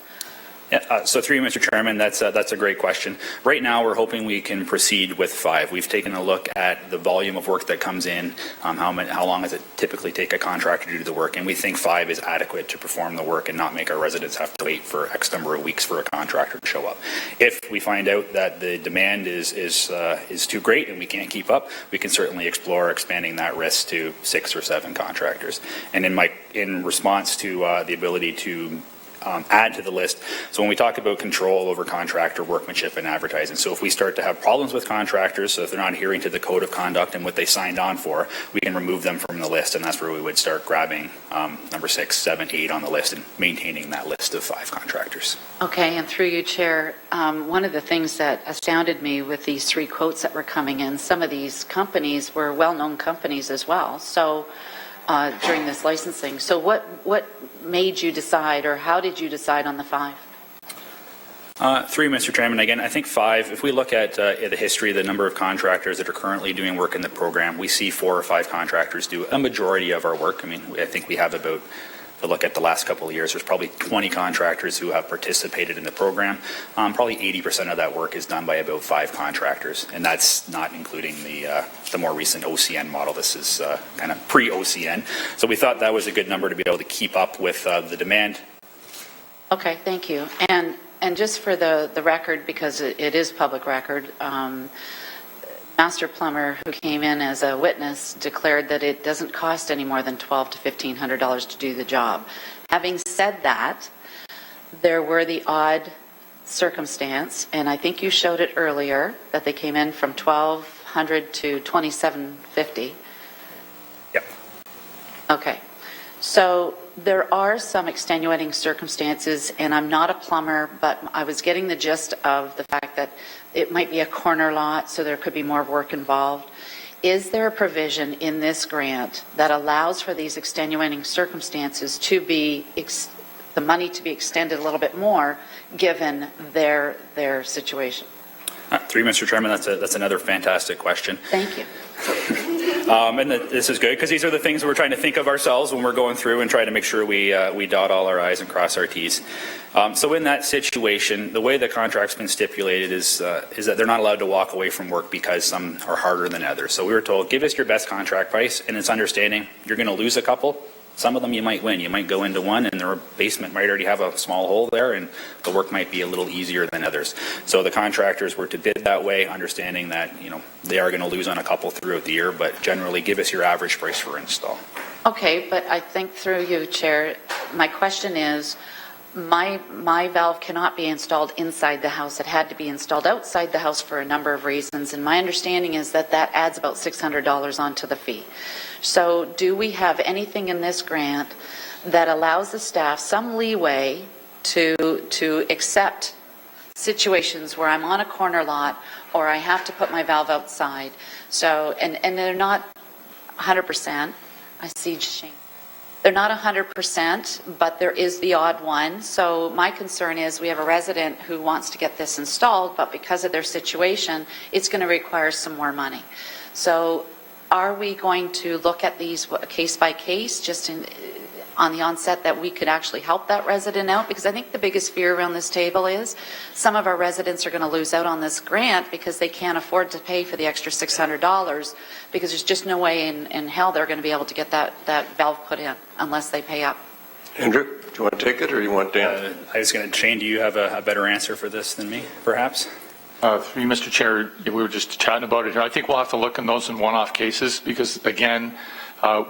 Yeah, so through you, Mr. Chairman, that's a great question. Right now, we're hoping we can proceed with 5. We've taken a look at the volume of work that comes in, how long does it typically take a contractor to do the work, and we think 5 is adequate to perform the work and not make our residents have to wait for X number of weeks for a contractor to show up. If we find out that the demand is too great and we can't keep up, we can certainly explore expanding that risk to 6 or 7 contractors. And in response to the ability to add to the list. So when we talk about control over contractor workmanship and advertising, so if we start to have problems with contractors, so if they're not adhering to the code of conduct and what they signed on for, we can remove them from the list, and that's where we would start grabbing number 6, 7, 8 on the list and maintaining that list of 5 contractors. Okay, and through you, Chair, one of the things that astounded me with these 3 quotes that were coming in, some of these companies were well-known companies as well. So during this licensing. So what made you decide, or how did you decide on the 5? 3, Mr. Chairman. Again, I think 5, if we look at the history, the number of contractors that are currently doing work in the program, we see 4 or 5 contractors do a majority of our work. I mean, I think we have about, if you look at the last couple of years, there's probably 20 contractors who have participated in the program. Probably 80% of that work is done by about 5 contractors, and that's not including the more recent OCN model. This is kind of pre-OCN. So we thought that was a good number to be able to keep up with the demand. Okay, thank you. And just for the record, because it is public record, Master Plumber, who came in as a witness, declared that it doesn't cost any more than $1,200 to $1,500 to do the job. Having said that, there were the odd circumstance, and I think you showed it earlier, that they came in from $1,200 to $2,750. Yep. Okay. So there are some extenuating circumstances, and I'm not a plumber, but I was getting the gist of the fact that it might be a corner lot, so there could be more work involved. Is there a provision in this grant that allows for these extenuating circumstances to be, the money to be extended a little bit more, given their situation? Through Mr. Chairman, that's another fantastic question. Thank you. And this is good, because these are the things we're trying to think of ourselves when we're going through and trying to make sure we dot all our I's and cross our T's. So in that situation, the way the contract's been stipulated is that they're not allowed to walk away from work because some are harder than others. So we were told, give us your best contract price, and it's understanding you're going to lose a couple. Some of them you might win. You might go into one and their basement might already have a small hole there, and the work might be a little easier than others. So the contractors were to bid that way, understanding that they are going to lose on a couple throughout the year, but generally give us your average price for install. Okay, but I think through you, Chair, my question is, my valve cannot be installed inside the house. It had to be installed outside the house for a number of reasons, and my understanding is that adds about $600 onto the fee. So do we have anything in this grant that allows the staff some leeway to accept situations where I'm on a corner lot or I have to put my valve outside? So, and they're not 100%. I see Shane. They're not 100%, but there is the odd one. So my concern is we have a resident who wants to get this installed, but because of their situation, it's going to require some more money. So are we going to look at these case by case, just on the onset, that we could actually help that resident out? Because I think the biggest fear around this table is some of our residents are going to lose out on this grant because they can't afford to pay for the extra $600, because there's just no way in hell they're going to be able to get that valve put in unless they pay up. Andrew, do you want to take it, or do you want Dan? I was going to, Shane, do you have a better answer for this than me, perhaps? Through you, Mr. Chair, we were just chatting about it here. I think we'll have to look in those in one-off cases because, again,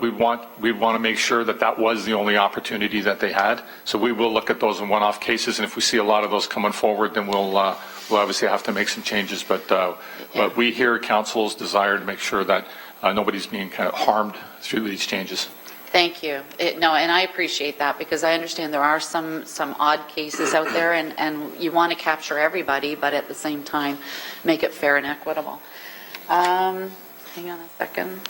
we want to make sure that that was the only opportunity that they had. So we will look at those in one-off cases, and if we see a lot of those coming forward, then we'll obviously have to make some changes. But we hear council's desire to make sure that nobody's being kind of harmed through these changes. Thank you. No, and I appreciate that because I understand there are some odd cases out there, and you want to capture everybody, but at the same time, make it fair and equitable. Hang on a second.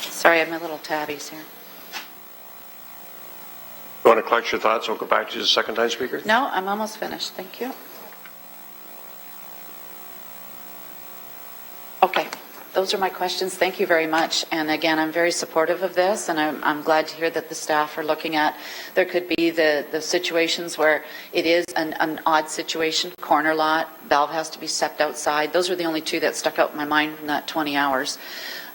Sorry, I have my little tabbies here. You want to collect your thoughts? We'll go back to the second time speaker. No, I'm almost finished. Thank you. Okay, those are my questions. Thank you very much. And again, I'm very supportive of this, and I'm glad to hear that the staff are looking at, there could be the situations where it is an odd situation, corner lot, valve has to be stepped outside. Those are the only two that stuck out in my mind from that 20 hours.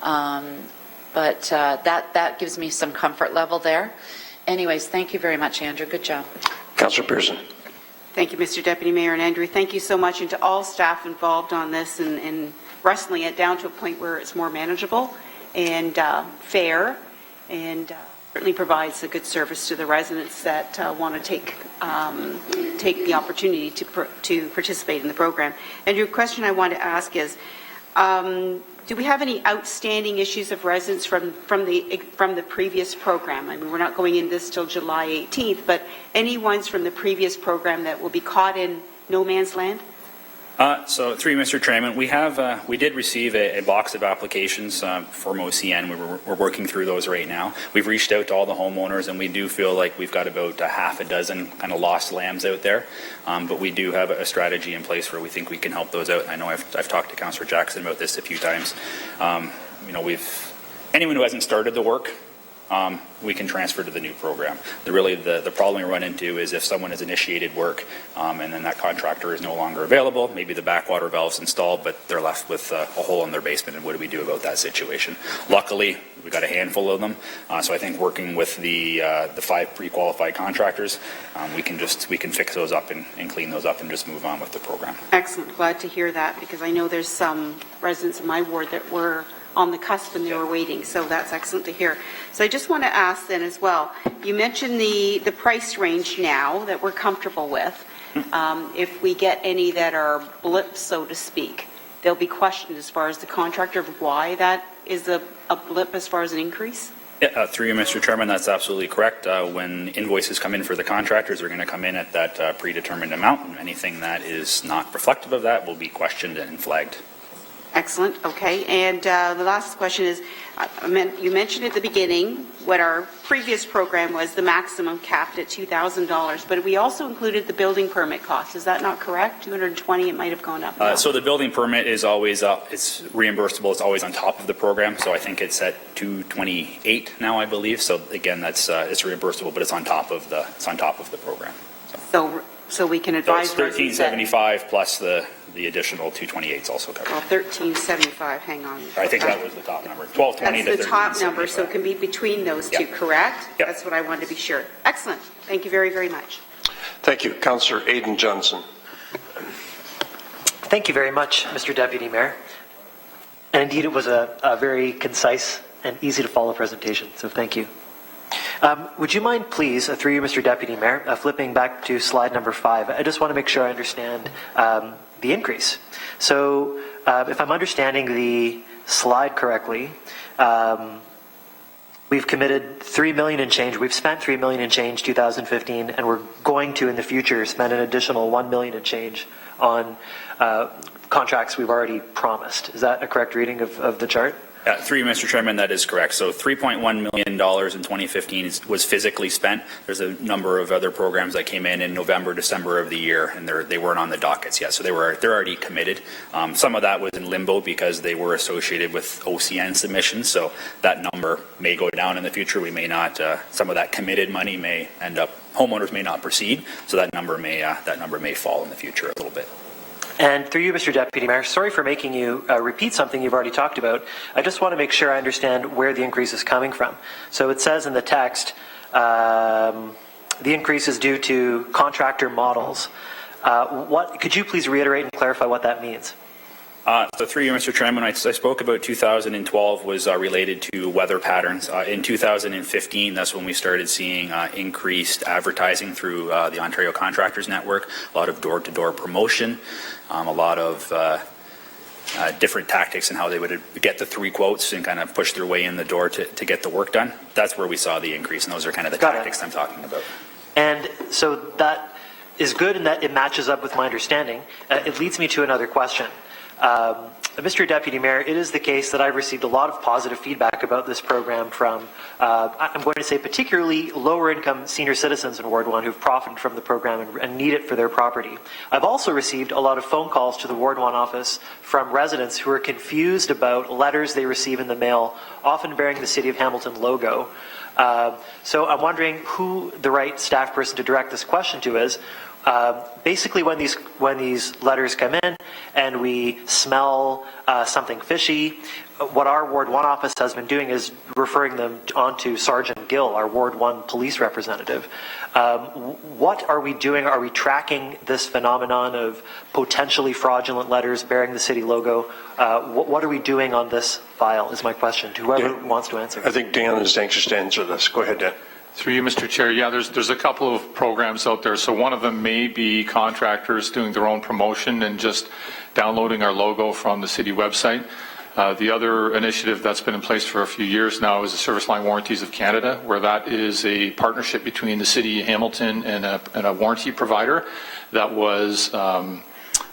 But that gives me some comfort level there. Anyways, thank you very much, Andrew. Good job. Councillor Pearson. Thank you, Mr. Deputy Mayor and Andrew. Thank you so much, and to all staff involved on this and wrestling it down to a point where it's more manageable and fair, and certainly provides a good service to the residents that want to take the opportunity to participate in the program. And your question I want to ask is, do we have any outstanding issues of residents from the previous program? I mean, we're not going in this till July 18th, but any ones from the previous program that will be caught in no man's land? So through you, Mr. Chairman, we did receive a box of applications from OCN. We're working through those right now. We've reached out to all the homeowners, and we do feel like we've got about a half a dozen kind of lost lambs out there. But we do have a strategy in place where we think we can help those out. I know I've talked to Councillor Jackson about this a few times. Anyone who hasn't started the work, we can transfer to the new program. The problem we run into is if someone has initiated work and then that contractor is no longer available, maybe the backwater valve's installed, but they're left with a hole in their basement, and what do we do about that situation? Luckily, we've got a handful of them, so I think working with the 5 pre-qualified contractors, we can fix those up and clean those up and just move on with the program. Excellent. Glad to hear that, because I know there's some residents in my ward that were on the cusp and they were waiting, so that's excellent to hear. So I just want to ask then as well, you mentioned the price range now that we're comfortable with. If we get any that are blips, so to speak, there'll be questioned as far as the contractor of why that is a blip as far as an increase? Yeah, through you, Mr. Chairman, that's absolutely correct. When invoices come in for the contractors, they're going to come in at that predetermined amount, and anything that is not reflective of that will be questioned and flagged. Excellent. Okay. And the last question is, you mentioned at the beginning what our previous program was, the maximum capped at $2,000, but we also included the building permit cost. Is that not correct? $220, it might have gone up. So the building permit is always it's reimbursable. It's always on top of the program. So I think it's at $228 now, I believe. So again, that's it's reimbursable, but it's on top of the program. So we can advise. So it's $1,375 plus the additional 228 is also covered. Well, 1375, hang on. I think that was the top number. 1220 That's the top number, so it can be between those two, correct? Yep. That's what I wanted to be sure. Excellent. Thank you very, very much. Thank you. Councillor Aidan Johnson. Thank you very much, Mr. Deputy Mayor. And indeed, it was a very concise and easy to follow presentation, so thank you. Would you mind, please, through you, Mr. Deputy Mayor, flipping back to slide number 5? I just want to make sure I understand the increase. So if I'm understanding the slide correctly, we've committed $3 million and change. We've spent $3 million and change 2015, and we're going to, in the future, spend an additional $1 million and change on contracts we've already promised. Is that a correct reading of the chart? Through you, Mr. Chairman, that is correct. So $3.1 million in 2015 was physically spent. There's a number of other programs that came in November, December of the year, and they weren't on the dockets yet. So they're already committed. Some of that was in limbo because they were associated with OCN submissions. So that number may go down in the future. We may not. Some of that committed money may end up. Homeowners may not proceed. So that number may fall in the future a little bit. And through you, Mr. Deputy Mayor, sorry for making you repeat something you've already talked about. I just want to make sure I understand where the increase is coming from. So it says in the text, the increase is due to contractor models. Could you please reiterate and clarify what that means? So through you, Mr. Chairman, I spoke about 2012 was related to weather patterns. In 2015, that's when we started seeing increased advertising through the Ontario Contractors Network, a lot of door-to-door promotion, a lot of different tactics and how they would get the 3 quotes and kind of push their way in the door to get the work done. That's where we saw the increase, and those are kind of the tactics I'm talking about. And so that is good and that it matches up with my understanding. It leads me to another question. Mr. Deputy Mayor, it is the case that I've received a lot of positive feedback about this program from, I'm going to say particularly lower income senior citizens in Ward 1 who've profited from the program and need it for their property. I've also received a lot of phone calls to the Ward 1 office from residents who are confused about letters they receive in the mail, often bearing the City of Hamilton logo. So I'm wondering who the right staff person to direct this question to is. Basically, when these letters come in and we smell something fishy, what our Ward 1 office has been doing is referring them on to Sergeant Gill, our Ward 1 police representative. What are we doing? Are we tracking this phenomenon of potentially fraudulent letters bearing the city logo? What are we doing on this file is my question to whoever wants to answer. I think Dan is anxious to answer this. Go ahead, Dan. Through you, Mr. Chair. Yeah, there's a couple of programs out there. So one of them may be contractors doing their own promotion and just downloading our logo from the city website. The other initiative that's been in place for a few years now is the Service Line Warranties of Canada, where that is a partnership between the City of Hamilton and a warranty provider that was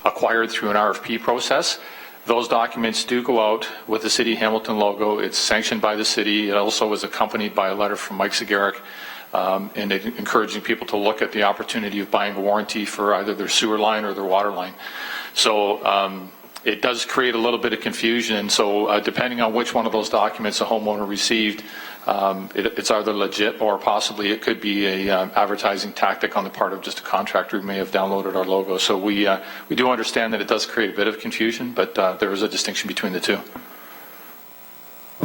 acquired through an RFP process. Those documents do go out with the City of Hamilton logo. It's sanctioned by the city. It also was accompanied by a letter from Mike Zagaric, and encouraging people to look at the opportunity of buying a warranty for either their sewer line or their water line. So it does create a little bit of confusion. So depending on which one of those documents a homeowner received, it's either legit or possibly it could be a advertising tactic on the part of just a contractor who may have downloaded our logo. So we do understand that it does create a bit of confusion, but there is a distinction between the two.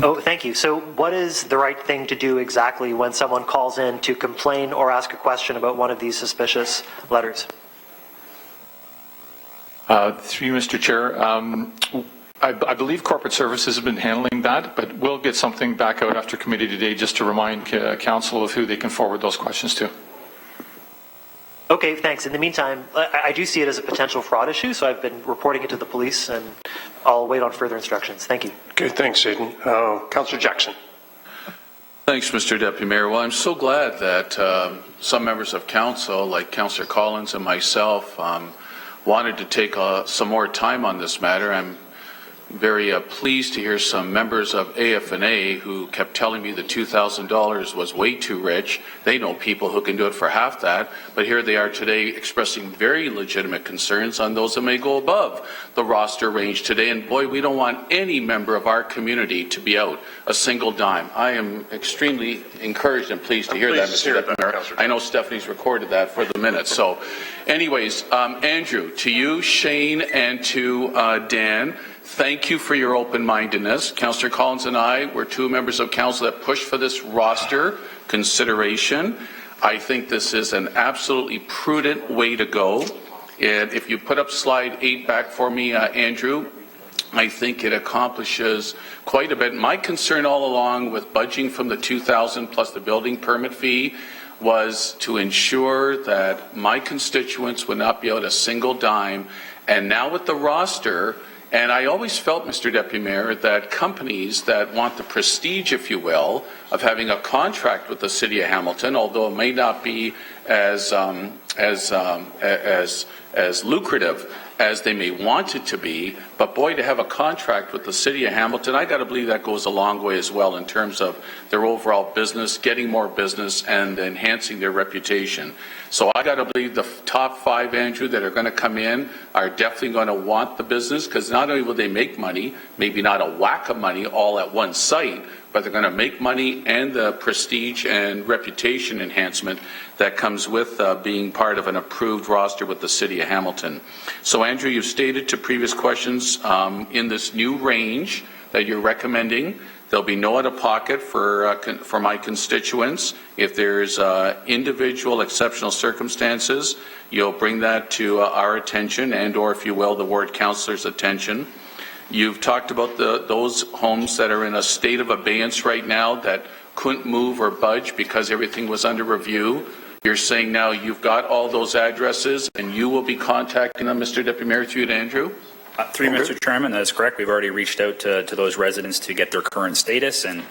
Oh, thank you. So what is the right thing to do exactly when someone calls in to complain or ask a question about one of these suspicious letters? Through you, Mr. Chair, I believe corporate services have been handling that, but we'll get something back out after committee today just to remind council of who they can forward those questions to. Okay, thanks. In the meantime, I do see it as a potential fraud issue, so I've been reporting it to the police, and I'll wait on further instructions. Thank you. Okay, thanks, Aidan. Councillor Jackson. Thanks, Mr. Deputy Mayor. Well, I'm so glad that some members of council, like Councillor Collins and myself, wanted to take some more time on this matter. I'm very pleased to hear some members of AFNA who kept telling me the $2,000 was way too rich. They know people who can do it for half that, but here they are today expressing very legitimate concerns on those that may go above the roster range today. And boy, we don't want any member of our community to be out a single dime. I am extremely encouraged and pleased to hear that, Mr. Deputy Mayor. I know Stephanie's recorded that for the minutes. So anyways, Andrew, to you, Shane, and to Dan, thank you for your open-mindedness. Councillor Collins and I were two members of council that pushed for this roster consideration. I think this is an absolutely prudent way to go. And if you put up slide 8 back for me, Andrew, I think it accomplishes quite a bit. My concern all along with budging from the $2,000 plus the building permit fee was to ensure that my constituents would not be out a single dime. And now with the roster, and I always felt, Mr. Deputy Mayor, that companies that want the prestige, if you will, of having a contract with the City of Hamilton, although it may not be as lucrative as they may want it to be, but boy, to have a contract with the City of Hamilton, I got to believe that goes a long way as well in terms of their overall business, getting more business, and enhancing their reputation. So I got to believe the top 5, Andrew, that are going to come in are definitely going to want the business, because not only will they make money, maybe not a whack of money all at one site, but they're going to make money and the prestige and reputation enhancement that comes with being part of an approved roster with the City of Hamilton. So, Andrew, you've stated to previous questions in this new range that you're recommending There'll be no out-of-pocket for my constituents. If there's individual exceptional circumstances, you'll bring that to our attention and/or, if you will, the ward councillor's attention. You've talked about those homes that are in a state of abeyance right now that couldn't move or budge because everything was under review. You're saying now you've got all those addresses and you will be contacting them, Mr. Deputy Mayor, through you to Andrew? Through you, Mr. Chairman, that is correct. We've already reached out to those residents to get their current status, and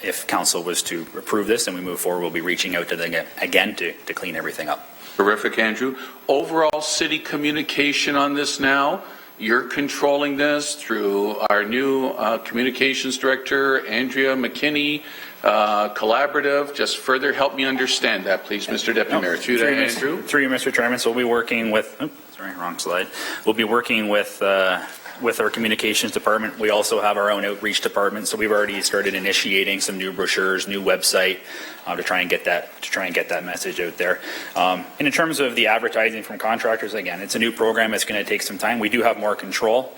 if council was to approve this and we move forward, we'll be reaching out to them again to clean everything up. Terrific, Andrew. Overall city communication on this now, you're controlling this through our new communications director, Andrea McKinney, collaborative. Just further help me understand that, please, Mr. Deputy Mayor. Through that, Andrew. Through you, Mr. Chairman. So we'll be working with, sorry, wrong slide. We'll be working with our communications department. We also have our own outreach department. So we've already started initiating some new brochures, new website to try and get that message out there. And in terms of the advertising from contractors, again, it's a new program. It's going to take some time. We do have more control.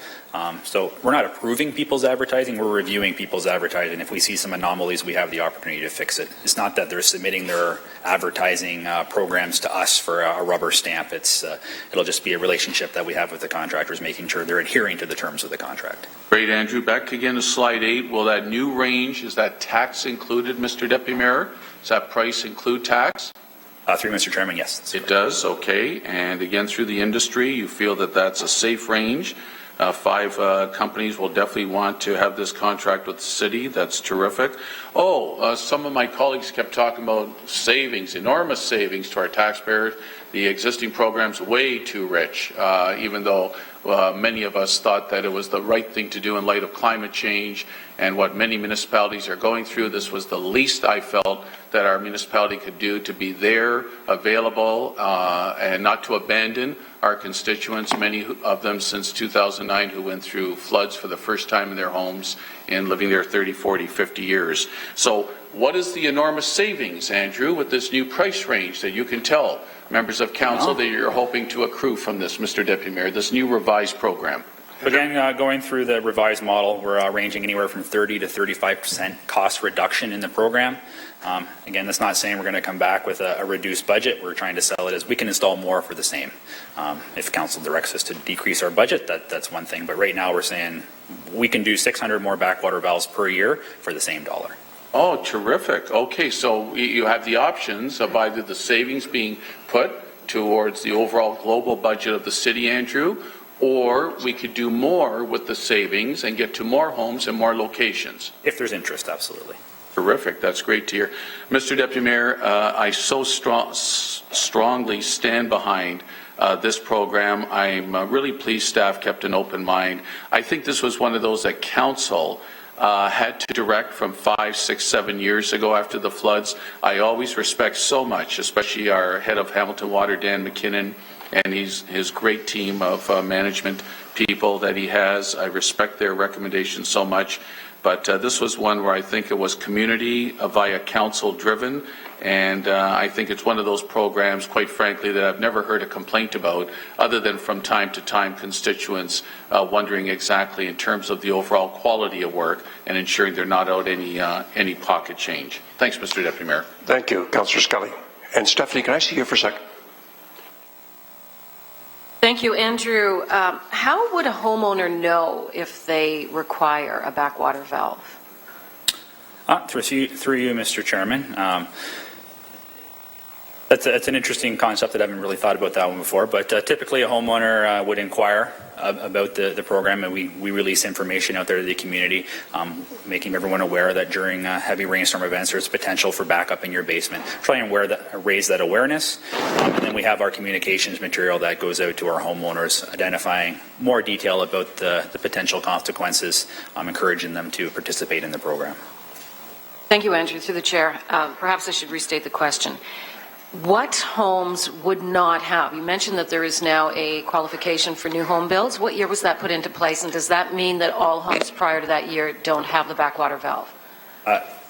So we're not approving people's advertising. We're reviewing people's advertising. If we see some anomalies, we have the opportunity to fix it. It's not that they're submitting their advertising programs to us for a rubber stamp. It'll just be a relationship that we have with the contractors, making sure they're adhering to the terms of the contract. Great, Andrew. Back again to slide 8. Will that new range, is that tax included, Mr. Deputy Mayor? Does that price include tax? Through Mr. Chairman, yes. It does, okay. And again, through the industry, you feel that that's a safe range. 5 companies will definitely want to have this contract with the city. That's terrific. Some of my colleagues kept talking about savings, enormous savings to our taxpayers. The existing program's way too rich, even though many of us thought that it was the right thing to do in light of climate change and what many municipalities are going through. This was the least I felt that our municipality could do, to be there, available, and not to abandon our constituents, many of them since 2009 who went through floods for the first time in their homes and living there 30, 40, 50 years. So what is the enormous savings, Andrew, with this new price range that you can tell members of council that you're hoping to accrue from this, Mr. Deputy Mayor, this new revised program? Again, going through the revised model, we're ranging anywhere from 30 to 35% cost reduction in the program. Again, that's not saying we're going to come back with a reduced budget. We're trying to sell it as we can install more for the same. If council directs us to decrease our budget, that's one thing. But right now we're saying we can do 600 more backwater valves per year for the same dollar. Oh, terrific. Okay, so you have the options of either the savings being put towards the overall global budget of the city, Andrew, or we could do more with the savings and get to more homes and more locations. If there's interest, absolutely. Terrific. That's great to hear. Mr. Deputy Mayor, I so strongly stand behind this program. I'm really pleased staff kept an open mind. I think this was one of those that council had to direct from 5, 6, 7 years ago after the floods. I always respect so much, especially our head of Hamilton Water, Dan McKinnon, and his great team of management people that he has. I respect their recommendations so much. But this was one where I think it was community via council driven, and I think it's one of those programs, quite frankly, that I've never heard a complaint about, other than from time to time constituents wondering exactly in terms of the overall quality of work and ensuring they're not out any pocket change. Thanks, Mr. Deputy Mayor. Thank you, Councillor Scully. And Stephanie, can I see you for a second? Thank you, Andrew. How would a homeowner know if they require a backwater valve? Through you, Mr. Chairman. That's an interesting concept that I haven't really thought about that one before, but typically a homeowner would inquire about the program, and we release information out there to the community, making everyone aware that during heavy rainstorm events there's potential for backup in your basement. Try and raise that awareness, and then we have our communications material that goes out to our homeowners, identifying more detail about the potential consequences, encouraging them to participate in the program. Thank you, Andrew. Through the chair, perhaps I should restate the question. What homes would not have? You mentioned that there is now a qualification for new home builds. What year was that put into place, and does that mean that all homes prior to that year don't have the backwater valve?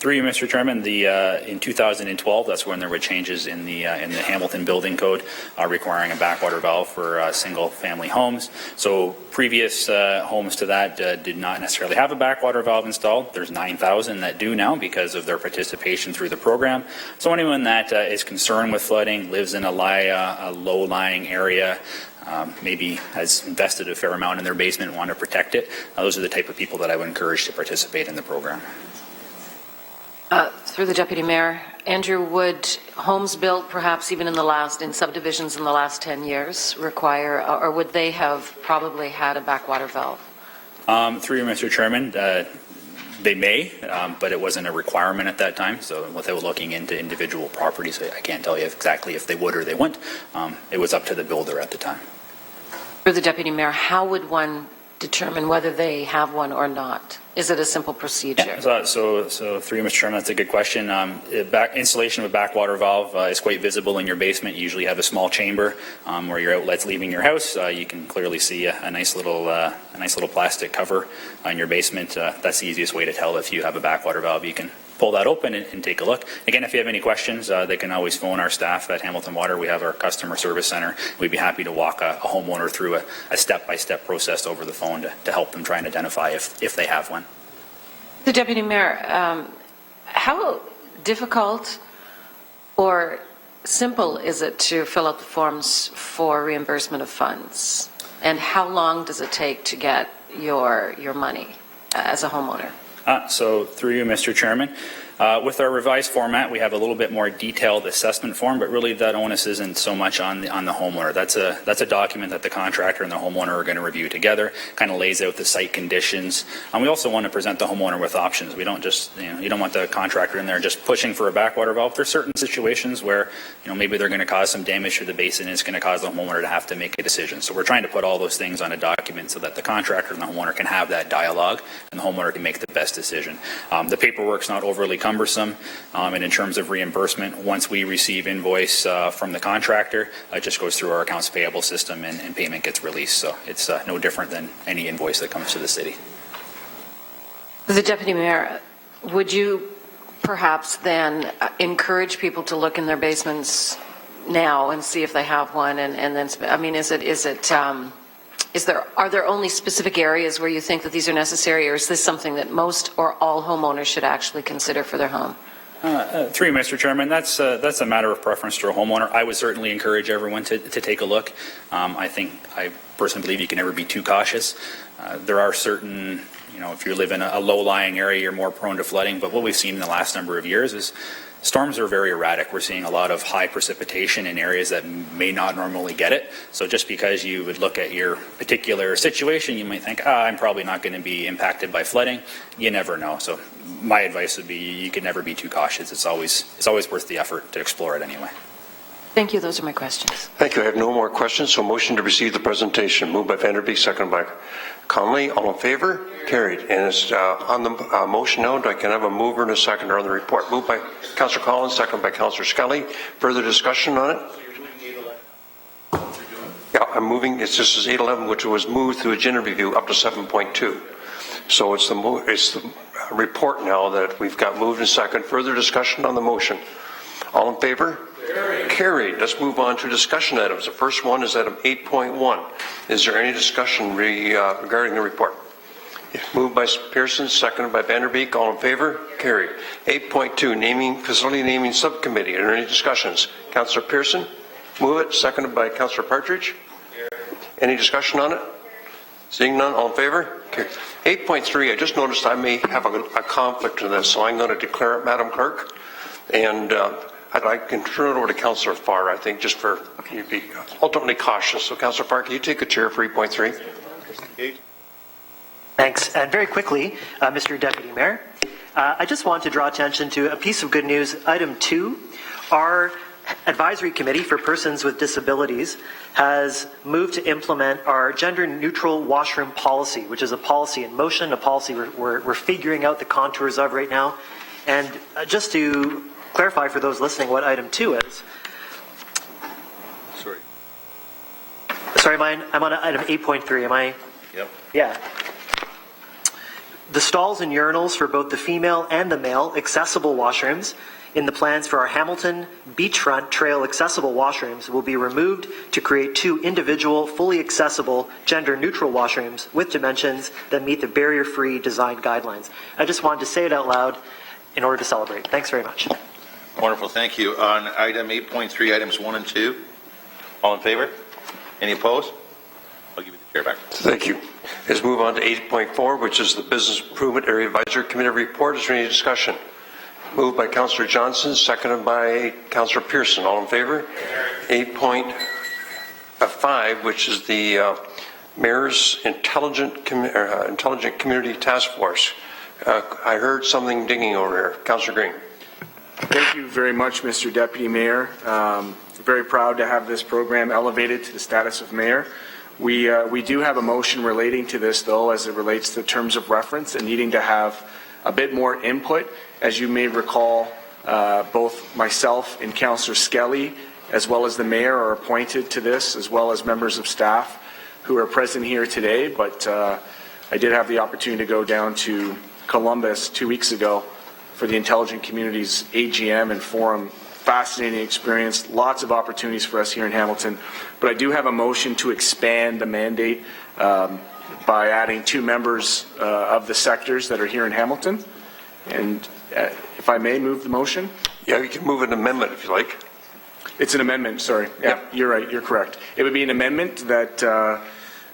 Through you, Mr. Chairman, in 2012, that's when there were changes in the Hamilton Building Code requiring a backwater valve for single-family homes. So previous homes to that did not necessarily have a backwater valve installed. There's 9,000 that do now because of their participation through the program. So anyone that is concerned with flooding, lives in a low-lying area, maybe has invested a fair amount in their basement and want to protect it, those are the type of people that I would encourage to participate in the program. Through the Deputy Mayor, Andrew, would homes built perhaps even in subdivisions in the last 10 years require, or would they have probably had a backwater valve? Through you, Mr. Chairman, they may, but it wasn't a requirement at that time. So without looking into individual properties, I can't tell you exactly if they would or they wouldn't. It was up to the builder at the time. Through the Deputy Mayor, how would one determine whether they have one or not? Is it a simple procedure? Yeah, so through you, Mr. Chairman, that's a good question. Installation of a backwater valve is quite visible in your basement. You usually have a small chamber where your outlet's leaving your house. You can clearly see a nice little plastic cover on your basement. That's the easiest way to tell if you have a backwater valve. You can pull that open and take a look. Again, if you have any questions, they can always phone our staff at Hamilton Water. We have our customer service center. We'd be happy to walk a homeowner through a step-by-step process over the phone to help them try and identify if they have one. The Deputy Mayor, how difficult or simple is it to fill out the forms for reimbursement of funds? And how long does it take to get your money as a homeowner? So through you, Mr. Chairman, with our revised format, we have a little bit more detailed assessment form, but really that onus isn't so much on the homeowner. That's a document that the contractor and the homeowner are going to review together, kind of lays out the site conditions. And we also want to present the homeowner with options. We don't just, you don't want the contractor in there just pushing for a backwater valve. There's certain situations where, maybe they're going to cause some damage to the basin and it's going to cause the homeowner to have to make a decision. So we're trying to put all those things on a document so that the contractor and the homeowner can have that dialogue and the homeowner can make the best decision. The paperwork's not overly cumbersome, and in terms of reimbursement, once we receive invoice from the contractor, it just goes through our accounts payable system and payment gets released. So it's no different than any invoice that comes to the city. The Deputy Mayor, would you perhaps then encourage people to look in their basements now and see if they have one, and then, I mean, are there only specific areas where you think that these are necessary, or is this something that most or all homeowners should actually consider for their home? Through you, Mr. Chairman, that's a matter of preference to a homeowner. I would certainly encourage everyone to take a look. I personally believe you can never be too cautious. There are certain, if you live in a low-lying area, you're more prone to flooding. But what we've seen in the last number of years is storms are very erratic. We're seeing a lot of high precipitation in areas that may not normally get it. So just because you would look at your particular situation, you might think, I'm probably not going to be impacted by flooding. You never know. So my advice would be you can never be too cautious. It's always worth the effort to explore it anyway. Thank you. Those are my questions. Thank you. I have no more questions, so motion to receive the presentation. Moved by Vanderbeek, seconded by Connolly. All in favor? Carried. And it's on the motion now. I can have a mover and a seconder on the report. Moved by Councillor Collins, seconded by Councillor Scully. Further discussion on it? Yeah, I'm moving. This is 811, which was moved through agenda review up to 7.2. So it's the report now that we've got moved and second. Further discussion on the motion. All in favor? Carried. Let's move on to discussion items. The first one is item 8.1. Is there any discussion regarding the report? Moved by Pearson, seconded by Vanderbeek. All in favor? Carried. 8.2, facility naming subcommittee. Are there any discussions? Councillor Pearson, move it. Seconded by Councillor Partridge. Any discussion on it? Seeing none, all in favor? Carried. 8.3, I just noticed I may have a conflict in this, so I'm going to declare it, Madam Clerk. And I can turn it over to Councillor Farr, I think, just for you to be ultimately cautious. So, Councillor Farr, can you take a chair for 8.3? Thanks. And very quickly, Mr. Deputy Mayor, I just want to draw attention to a piece of good news. Item 2, our Advisory Committee for Persons with Disabilities has moved to implement our gender-neutral washroom policy, which is a policy in motion, a policy we're figuring out the contours of right now. And just to clarify for those listening what item 2 is. Sorry, I'm on item 8.3. Am I? Yep. Yeah. The stalls and urinals for both the female and the male accessible washrooms in the plans for our Hamilton beachfront trail accessible washrooms will be removed to create 2 individual, fully accessible, gender-neutral washrooms with dimensions that meet the barrier-free design guidelines. I just wanted to say it out loud in order to celebrate. Thanks very much. Wonderful, thank you. On item 8.3, items 1 and 2, all in favor? Any opposed? I'll give you the chair back. Thank you. Let's move on to 8.4, which is the Business Improvement Area Advisory Committee report. Is there any discussion? Moved by Councillor Johnson, seconded by Councillor Pearson. All in favor? 8.5, which is the Mayor's Intelligent Community Task Force. I heard something dinging over here. Councillor Green. Thank you very much, Mr. Deputy Mayor. Very proud to have this program elevated to the status of mayor. We do have a motion relating to this, though, as it relates to terms of reference and needing to have a bit more input. As you may recall, both myself and Councillor Skelly, as well as the mayor, are appointed to this, as well as members of staff who are present here today. But I did have the opportunity to go down to Columbus 2 weeks ago for the Intelligent Communities AGM and Forum. Fascinating experience, lots of opportunities for us here in Hamilton. But I do have a motion to expand the mandate by adding 2 members of the sectors that are here in Hamilton. And if I may move the motion? Yeah, you can move an amendment if you like. It's an amendment, sorry. Yeah, you're right, you're correct. It would be an amendment that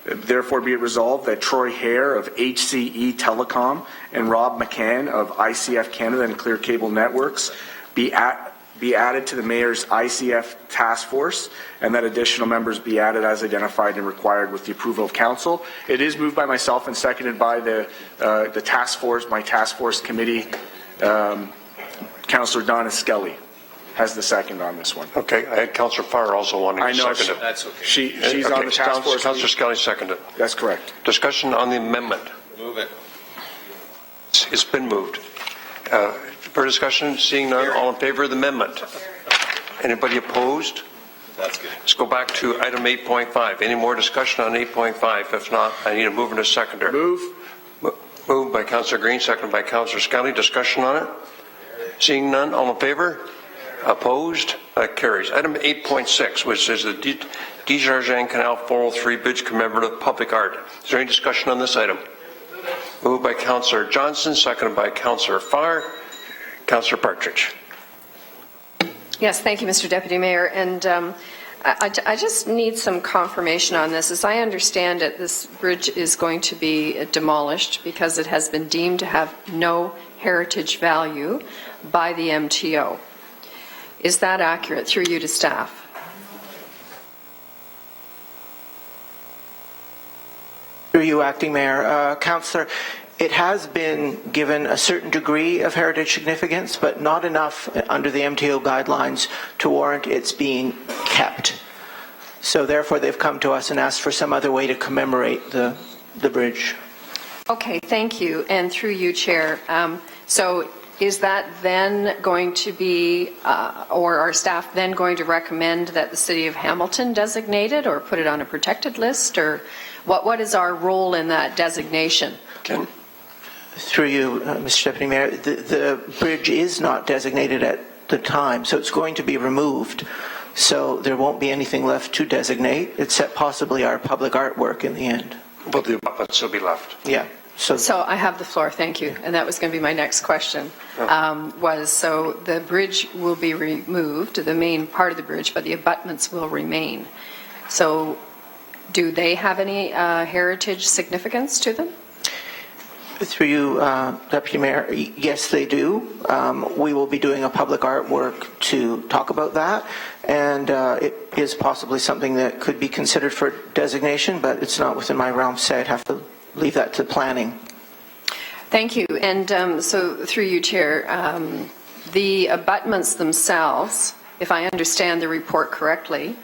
therefore be it resolved that Troy Hare of HCE Telecom and Rob McCann of ICF Canada and Clear Cable Networks be added to the Mayor's ICF task force, and that additional members be added as identified and required with the approval of council. It is moved by myself and seconded by the task force, my task force committee. Councillor Donna Skelly has the second on this one. Okay, I had Councillor Farr also wanting to second it. That's okay. She's on the task force. Councillor Skelly seconded it. That's correct. Discussion on the amendment. Move it. It's been moved. For discussion, seeing none, all in favor of the amendment? Anybody opposed? That's good. Let's go back to item 8.5. Any more discussion on 8.5? If not, I need a mover and a seconder. Move. Moved by Councillor Green, seconded by Councillor Skelly. Discussion on it? Seeing none, all in favor? Opposed? That carries. Item 8.6, which is the Desjardins Canal 403 Bridge Commemorative Public Art. Is there any discussion on this item? Moved by Councillor Johnson, seconded by Councillor Farr. Councillor Partridge. Yes, thank you, Mr. Deputy Mayor. And I just need some confirmation on this. As I understand it, this bridge is going to be demolished because it has been deemed to have no heritage value by the MTO. Is that accurate? Through you to staff. Through you, Acting Mayor. Councillor, it has been given a certain degree of heritage significance, but not enough under the MTO guidelines to warrant its being kept. So therefore, they've come to us and asked for some other way to commemorate the bridge. Okay, thank you. And through you, Chair. So is that then going to be, or are staff then going to recommend that the City of Hamilton designate it or put it on a protected list? Or what is our role in that designation? Ken? Through you, Mr. Deputy Mayor, the bridge is not designated at the time, so it's going to be removed. So there won't be anything left to designate, except possibly our public artwork in the end. But the abutments will be left. Yeah. So I have the floor, thank you. And that was going to be my next question, so the bridge will be removed, the main part of the bridge, but the abutments will remain. So do they have any heritage significance to them? Through you, Deputy Mayor, yes, they do. We will be doing a public artwork to talk about that, and it is possibly something that could be considered for designation, but it's not within my realm, so I'd have to leave that to planning. Thank you. And so through you, Chair, the abutments themselves, if I understand the report correctly,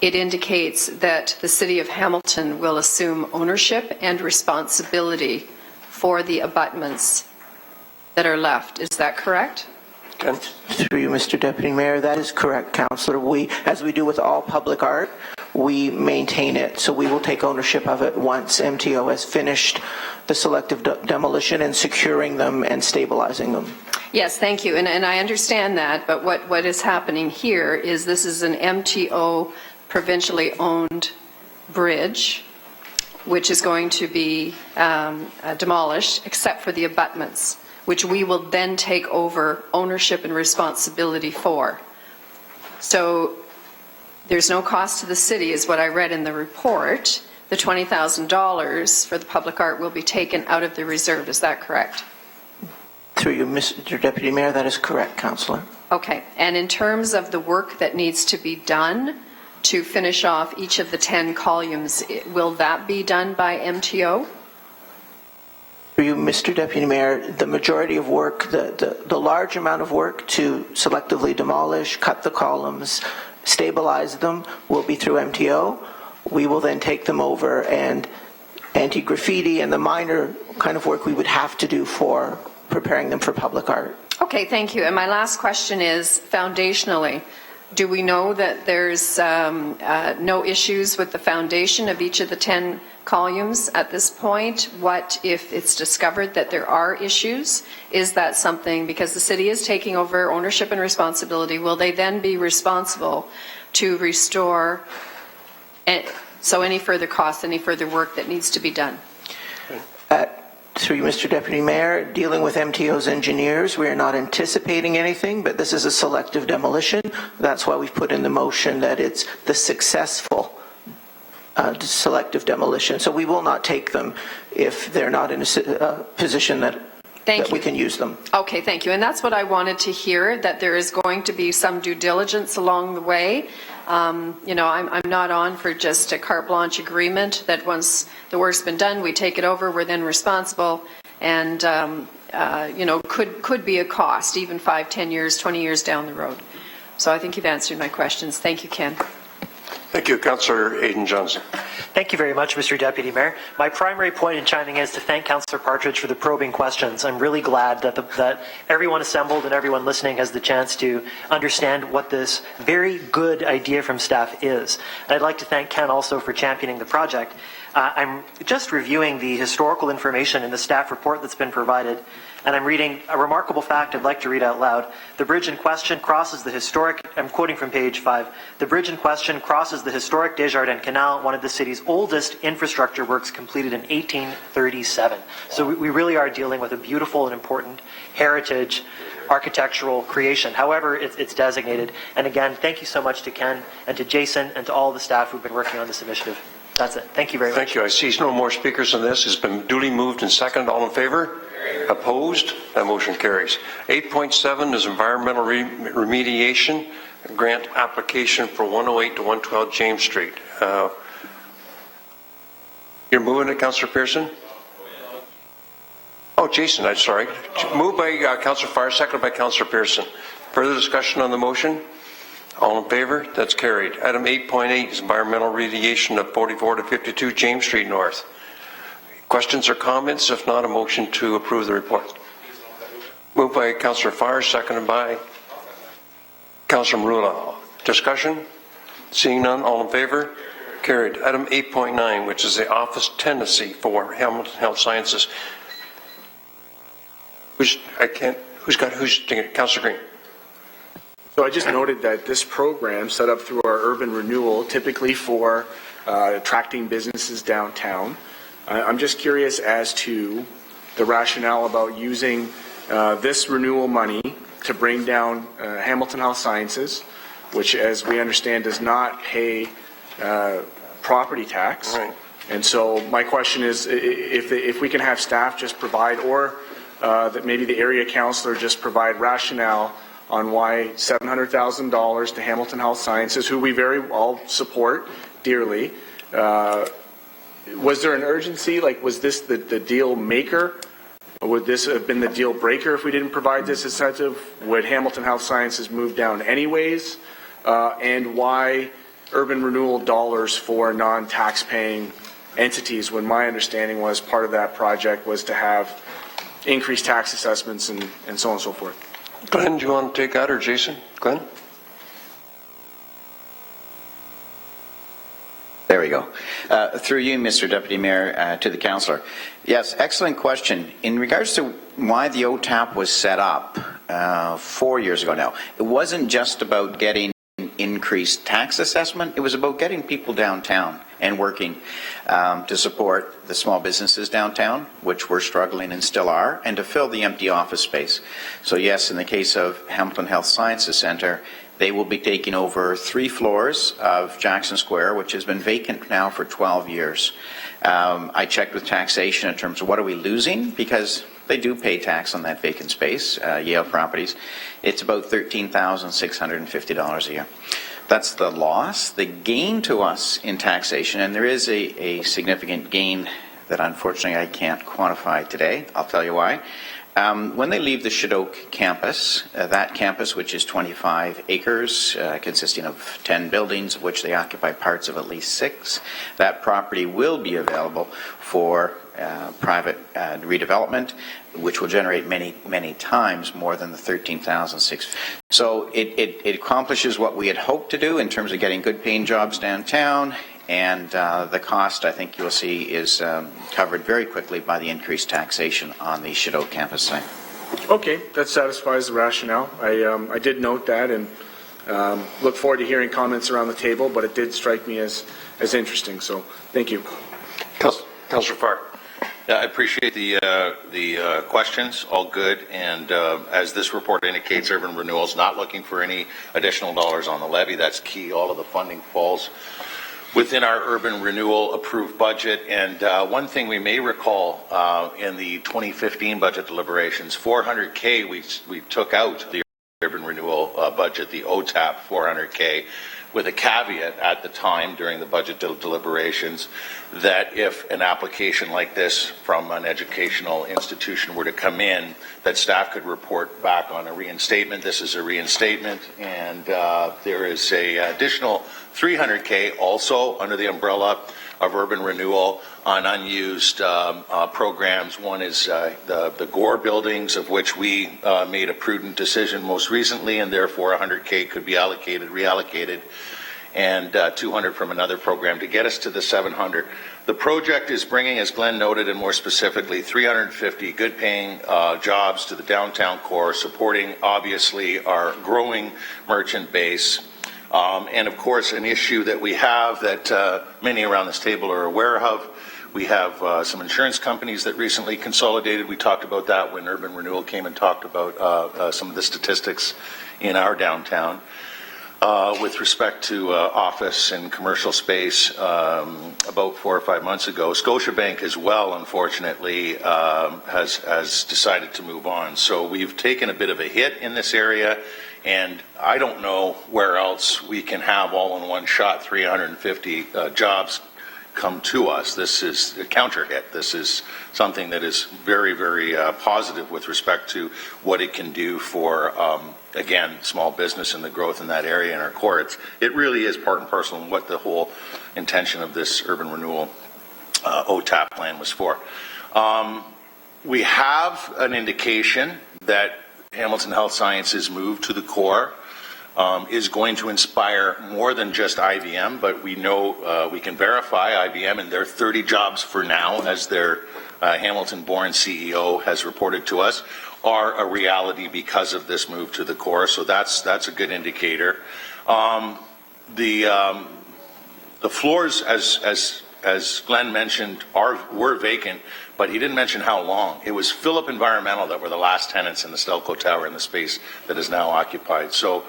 it indicates that the City of Hamilton will assume ownership and responsibility for the abutments that are left. Is that correct? Ken? Through you, Mr. Deputy Mayor, that is correct, Councillor. We, as we do with all public art, we maintain it, so we will take ownership of it once MTO has finished the selective demolition and securing them and stabilizing them. Yes, thank you. And I understand that, but what is happening here is this is an MTO provincially owned bridge, which is going to be demolished, except for the abutments, which we will then take over ownership and responsibility for. So there's no cost to the city, is what I read in the report. The $20,000 for the public art will be taken out of the reserve. Is that correct? Through you, Mr. Deputy Mayor, that is correct, Councillor. Okay. And in terms of the work that needs to be done to finish off each of the 10 columns, will that be done by MTO? Through you, Mr. Deputy Mayor, the majority of work, the large amount of work to selectively demolish, cut the columns, stabilize them will be through MTO. We will then take them over, and anti-graffiti and the minor kind of work we would have to do for preparing them for public art. Okay, thank you. And my last question is, foundationally, do we know that there's no issues with the foundation of each of the 10 columns at this point? What if it's discovered that there are issues? Is that something, because the city is taking over ownership and responsibility, will they then be responsible to restore, so any further costs, any further work that needs to be done? Through you, Mr. Deputy Mayor, dealing with MTO's engineers, we are not anticipating anything, but this is a selective demolition. That's why we've put in the motion that it's the successful selective demolition. So we will not take them if they're not in a position that we can use them. Okay, thank you. And that's what I wanted to hear, that there is going to be some due diligence along the way. You know, I'm not on for just a carte blanche agreement that once the work's been done, we take it over, we're then responsible, and, you know, could be a cost, even 5, 10 years, 20 years down the road. So I think you've answered my questions. Thank you, Ken. Thank you. Councillor Aidan Johnson. Thank you very much, Mr. Deputy Mayor. My primary point in chiming in is to thank Councillor Partridge for the probing questions. I'm really glad that everyone assembled and everyone listening has the chance to understand what this very good idea from staff is. And I'd like to thank Ken also for championing the project. I'm just reviewing the historical information in the staff report that's been provided, and I'm reading a remarkable fact I'd like to read out loud. The bridge in question crosses the historic, I'm quoting from page 5, the bridge in question crosses the historic Desjardins Canal, one of the city's oldest infrastructure works completed in 1837. So we really are dealing with a beautiful and important heritage architectural creation, however it's designated. And again, thank you so much to Ken and to Jason and to all the staff who've been working on this initiative. That's it. Thank you very much. Thank you. I see no more speakers on this. It's been duly moved and seconded. All in favor? Opposed? That motion carries. 8.7 is environmental remediation grant application for 108 to 112 James Street. You're moving it, Councillor Pearson? Oh, Jason, I'm sorry. Moved by Councillor Farr, seconded by Councillor Pearson. Further discussion on the motion? All in favor? That's carried. Item 8.8 is environmental remediation of 44 to 52 James Street North. Questions or comments? If not, a motion to approve the report. Moved by Councillor Farr, seconded by Councillor Marula. Discussion? Seeing none, all in favor? Carried. Item 8.9, which is the office tenancy for Hamilton Health Sciences. Who's doing it? Councillor Green. So I just noted that this program set up through our urban renewal, typically for attracting businesses downtown. I'm just curious as to the rationale about using this renewal money to bring down Hamilton Health Sciences, which, as we understand, does not pay property tax. Right. And so my question is, if we can have staff just provide, or that maybe the area councillor just provide rationale on why $700,000 to Hamilton Health Sciences, who we very well support dearly. Was there an urgency? Like, was this the deal maker? Or would this have been the deal breaker if we didn't provide this incentive? Would Hamilton Health Sciences move down anyways? And why urban renewal dollars for non-tax-paying entities, when my understanding was part of that project was to have increased tax assessments and so on and so forth? Glenn, do you want to take that, or Jason? Glenn? There we go. Through you, Mr. Deputy Mayor, to the councillor. Yes, excellent question. In regards to why the OTAP was set up 4 years ago now, it wasn't just about getting increased tax assessment. It was about getting people downtown and working to support the small businesses downtown, which were struggling and still are, and to fill the empty office space. So yes, in the case of Hamilton Health Sciences Centre, they will be taking over 3 floors of Jackson Square, which has been vacant now for 12 years. I checked with taxation in terms of what are we losing, because they do pay tax on that vacant space, Yale Properties. It's about $13,650 a year. That's the loss. The gain to us in taxation, and there is a significant gain that unfortunately I can't quantify today. I'll tell you why. When they leave the Shadoke campus, that campus, which is 25 acres, consisting of 10 buildings, of which they occupy parts of at least 6, that property will be available for private redevelopment, which will generate many times more than the $13,600. So it accomplishes what we had hoped to do in terms of getting good paying jobs downtown, and the cost, I think you'll see, is covered very quickly by the increased taxation on the Shadoke campus site. Okay, that satisfies the rationale. I did note that and look forward to hearing comments around the table, but it did strike me as interesting, so thank you. Councillor Farr. Yeah, I appreciate the questions, all good, and as this report indicates, Urban Renewal is not looking for any additional dollars on the levy. That's key. All of the funding falls within our Urban Renewal approved budget. And one thing we may recall in the 2015 budget deliberations, $400K we took out the Urban Renewal budget, the OTAP $400K, with a caveat at the time during the budget deliberations that if an application like this from an educational institution were to come in, that staff could report back on a reinstatement. This is a reinstatement, and there is a additional $300K also under the umbrella of Urban Renewal on unused programs. One is the Gore buildings, of which we made a prudent decision most recently, and therefore $100K could be reallocated, and $200 from another program to get us to the $700. The project is bringing, as Glenn noted, and more specifically, 350 good-paying jobs to the downtown core, supporting obviously our growing merchant base. And of course, an issue that we have that many around this table are aware of. We have some insurance companies that recently consolidated. We talked about that when Urban Renewal came and talked about some of the statistics in our downtown with respect to office and commercial space about 4 or 5 months ago. Scotiabank as well, unfortunately, has decided to move on. So we've taken a bit of a hit in this area. And I don't know where else we can have all in one shot 350 jobs come to us. This is a counter hit. This is something that is very, very positive with respect to what it can do for, again, small business and the growth in that area in our core. It really is part and parcel in what the whole intention of this Urban Renewal OTAP plan was for. We have an indication that Hamilton Health Sciences move to the core is going to inspire more than just IBM, but we know we can verify IBM and their 30 jobs for now, as their Hamilton-born CEO has reported to us, are a reality because of this move to the core. So that's a good indicator. The floors, as Glenn mentioned, were vacant, but he didn't mention how long. It was Phillip Environmental that were the last tenants in the Stelco Tower in the space that is now occupied. So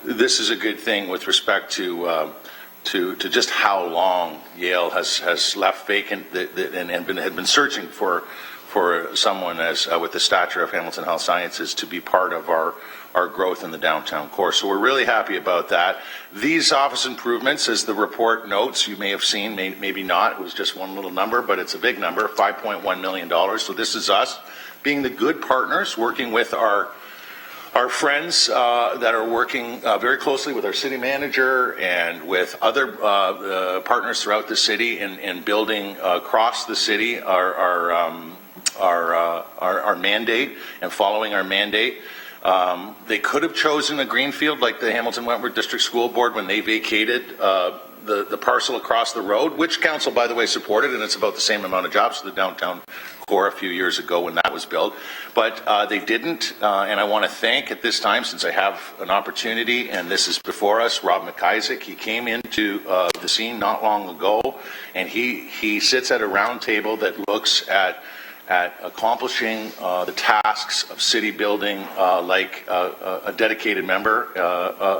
this is a good thing with respect to just how long Yale has left vacant and had been searching for someone as with the stature of Hamilton Health Sciences to be part of our growth in the downtown core. So we're really happy about that. These office improvements, as the report notes, you may have seen, maybe not, it was just one little number, but it's a big number, $5.1 million. So this is us being the good partners, working with our friends that are working very closely with our city manager and with other partners throughout the city in building across the city our mandate and following our mandate. They could have chosen a greenfield like the Hamilton Wentworth District School Board when they vacated the parcel across the road, which council, by the way, supported, and it's about the same amount of jobs to the downtown core a few years ago when that was built. But they didn't, and I want to thank at this time, since I have an opportunity, and this is before us, Rob McIsaac. He came into the scene not long ago, and he sits at a round table that looks at accomplishing the tasks of city building like a dedicated member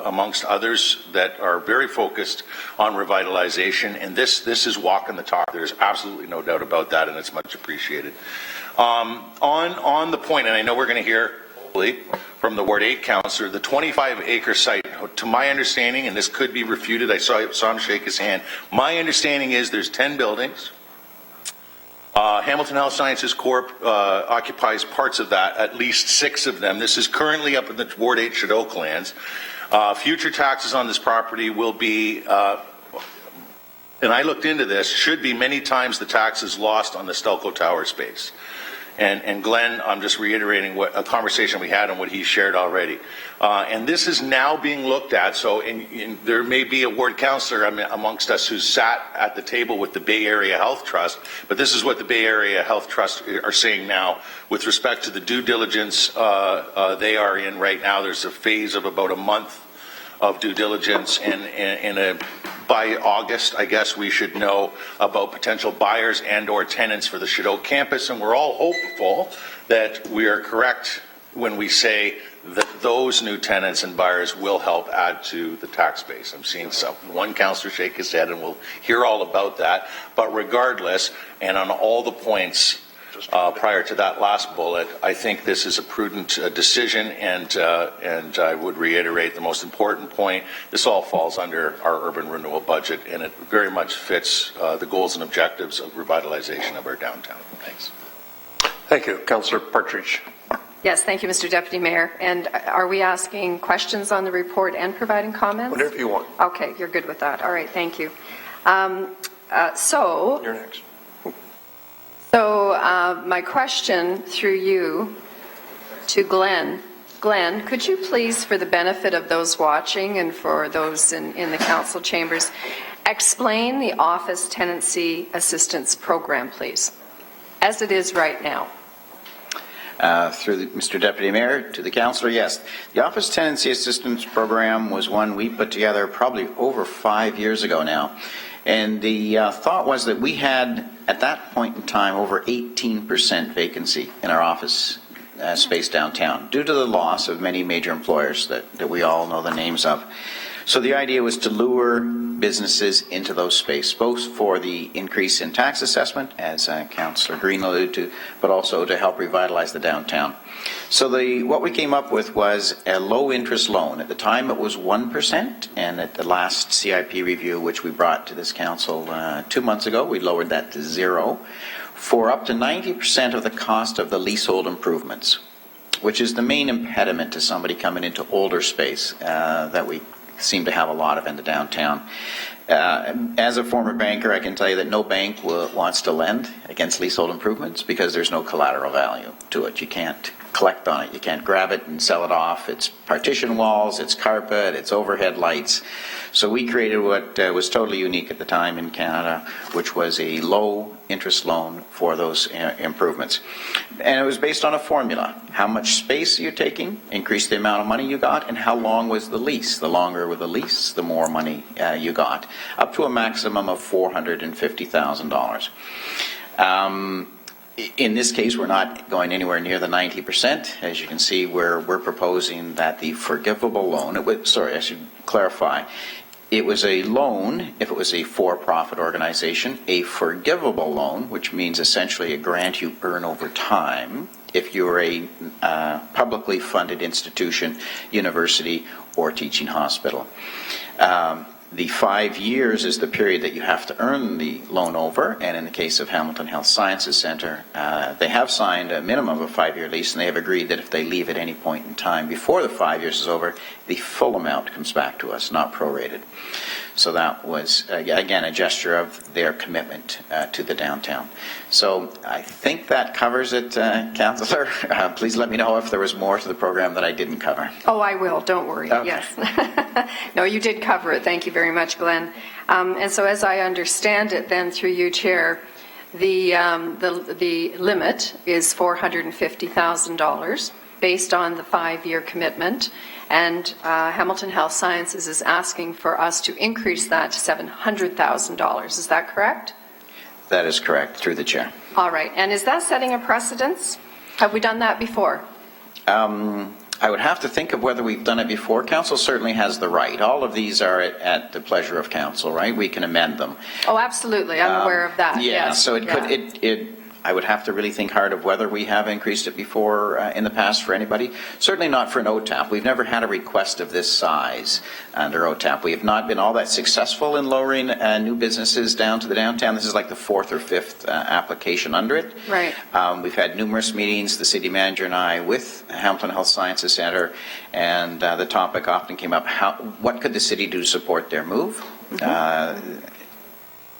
amongst others that are very focused on revitalization, and this is walking the talk. There's absolutely no doubt about that, and it's much appreciated. On the point, and I know we're going to hear hopefully from the Ward 8 councillor, the 25-acre site, to my understanding, and this could be refuted, I saw him shake his hand, my understanding is there's 10 buildings. Hamilton Health Sciences Corp. Occupies parts of that, at least 6 of them. This is currently up in the Ward 8 Shadoke lands. Future taxes on this property will be, and I looked into this, should be many times the taxes lost on the Stelco Tower space. And Glenn, I'm just reiterating a conversation we had and what he shared already. And this is now being looked at, so and there may be a ward councillor amongst us who's sat at the table with the Bay Area Health Trust, but this is what the Bay Area Health Trust are saying now with respect to the due diligence they are in right now. There's a phase of about a month of due diligence, and by August, I guess we should know about potential buyers and or tenants for the Shadoke campus, and we're all hopeful that we are correct when we say that those new tenants and buyers will help add to the tax base. I'm seeing one councillor shake his head, and we'll hear all about that, but regardless, and on all the points prior to that last bullet, I think this is a prudent decision, and I would reiterate the most important point. This all falls under our urban renewal budget, and it very much fits the goals and objectives of revitalization of our downtown. Thanks. Thank you. Councillor Partridge. Yes, thank you, Mr. Deputy Mayor. And are we asking questions on the report and providing comments? Whatever you want. Okay, you're good with that. All right, thank you. You're next. So my question through you to Glenn. Glenn, could you please, for the benefit of those watching and for those in the council chambers, explain the Office Tenancy Assistance Program, please, as it is right now? Through Mr. Deputy Mayor, to the councillor, yes. The Office Tenancy Assistance Program was one we put together probably over 5 years ago now. And the thought was that we had, at that point in time, over 18% vacancy in our office space downtown due to the loss of many major employers that we all know the names of. So the idea was to lure businesses into those spaces, both for the increase in tax assessment, as Councillor Green alluded to, but also to help revitalize the downtown. So what we came up with was a low-interest loan. At the time, it was 1%, and at the last CIP review, which we brought to this council 2 months ago, we lowered that to 0 for up to 90% of the cost of the leasehold improvements, which is the main impediment to somebody coming into older space that we seem to have a lot of in the downtown. As a former banker, I can tell you that no bank wants to lend against leasehold improvements because there's no collateral value to it. You can't collect on it. You can't grab it and sell it off. It's partition walls, it's carpet, it's overhead lights. So we created what was totally unique at the time in Canada, which was a low interest loan for those improvements. And it was based on a formula. How much space you're taking, increase the amount of money you got, and how long was the lease. The longer with the lease, the more money you got, up to a maximum of $450,000. In this case, we're not going anywhere near the 90%. As you can see, we're proposing that the forgivable loan, I should clarify, it was a loan if it was a for-profit organization, a forgivable loan, which means essentially a grant you earn over time if you're a publicly funded institution, university, or teaching hospital. The 5 years is the period that you have to earn the loan over, and in the case of Hamilton Health Sciences Centre, they have signed a minimum of a 5-year lease, and they have agreed that if they leave at any point in time before the 5 years is over, the full amount comes back to us, not prorated. So that was, again, a gesture of their commitment to the downtown. So I think that covers it, Councillor. Please let me know if there was more to the program that I didn't cover. Oh, I will, don't worry, Okay. yes. No, you did cover it, thank you very much, Glenn. And so as I understand it then through you, Chair, the limit is $450,000 based on the 5-year commitment, and Hamilton Health Sciences is asking for us to increase that to $700,000. Is that correct? That is correct, through the chair. All right, and is that setting a precedence? Have we done that before? I would have to think of whether we've done it before. Council certainly has the right. All of these are at the pleasure of council, right? We can amend them. Oh, absolutely, I'm aware of that. Yeah, yes. so it could, I would have to really think hard of whether we have increased it before in the past for anybody. Certainly not for an OTAP. We've never had a request of this size under OTAP. We have not been all that successful in lowering new businesses down to the downtown. This is like the 4th or 5th application under it. Right. We've had numerous meetings, the city manager and I, with Hamilton Health Sciences Centre, and the topic often came up, what could the city do to support their move?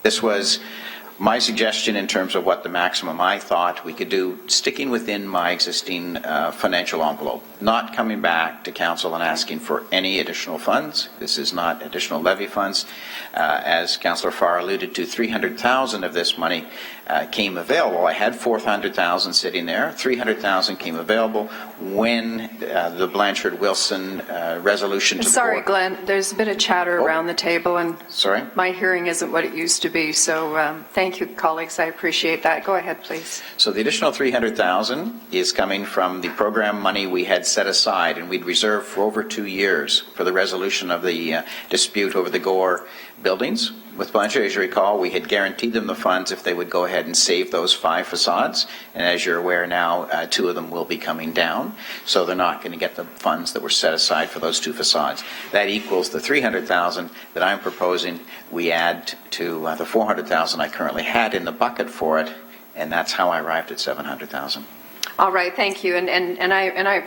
This was my suggestion in terms of what the maximum I thought we could do, sticking within my existing financial envelope, not coming back to council and asking for any additional funds. This is not additional levy funds. As Councillor Farr alluded to, 300,000 of this money came available. I had 400,000 sitting there. 300,000 came available when the Blanchard-Wilson resolution to the Sorry, board. Glenn, there's a bit of chatter around the table, and Sorry? my hearing isn't what it used to be, so thank you, colleagues, I appreciate that. Go ahead, please. So the additional 300,000 is coming from the program money we had set aside and we'd reserved for over 2 years for the resolution of the dispute over the Gore buildings. With Blanchard, as you recall, we had guaranteed them the funds if they would go ahead and save those 5 facades. And as you're aware now, 2 of them will be coming down. So they're not going to get the funds that were set aside for those 2 facades. That equals the 300,000 that I'm proposing we add to the 400,000 I currently had in the bucket for it. And that's how I arrived at 700,000. All right, thank you. And I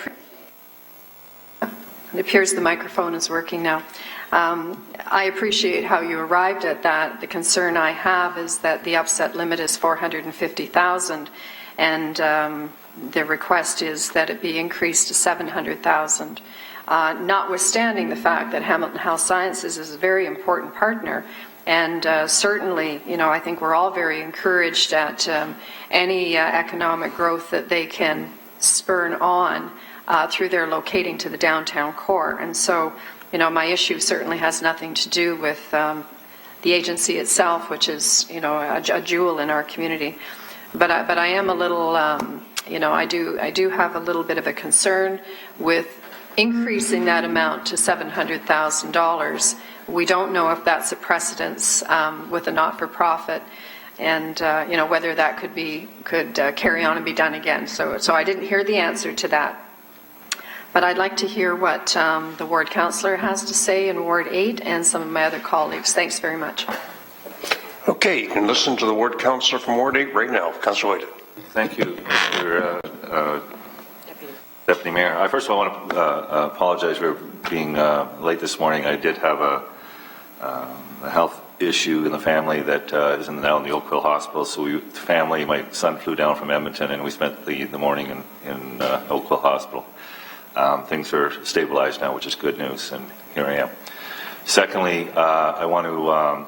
it appears the microphone is working now. I appreciate how you arrived at that. The concern I have is that the upset limit is 450,000, and the request is that it be increased to 700,000. Notwithstanding the fact that Hamilton Health Sciences is a very important partner, and certainly, you know, I think we're all very encouraged at any economic growth that they can spurn on through their locating to the downtown core. And so, you know, my issue certainly has nothing to do with the agency itself, which is, you know, a jewel in our community. But I am a little, you know, I do have a little bit of a concern with increasing that amount to $700,000. We don't know if that's a precedence with a not-for-profit, and you know, whether that could carry on and be done again. So I didn't hear the answer to that. But I'd like to hear what the ward councillor has to say in Ward 8 and some of my other colleagues. Thanks very much. Okay, you can listen to the ward councillor from Ward 8 right now. Councillor White. Thank you, Mr. Deputy Mayor. I first of all want to apologize for being late this morning. I did have a health issue in the family that is now in the Oakville Hospital. So my son flew down from Edmonton, and we spent the morning in Oakville Hospital. Things are stabilized now, which is good news, and here I am. Secondly, I want to,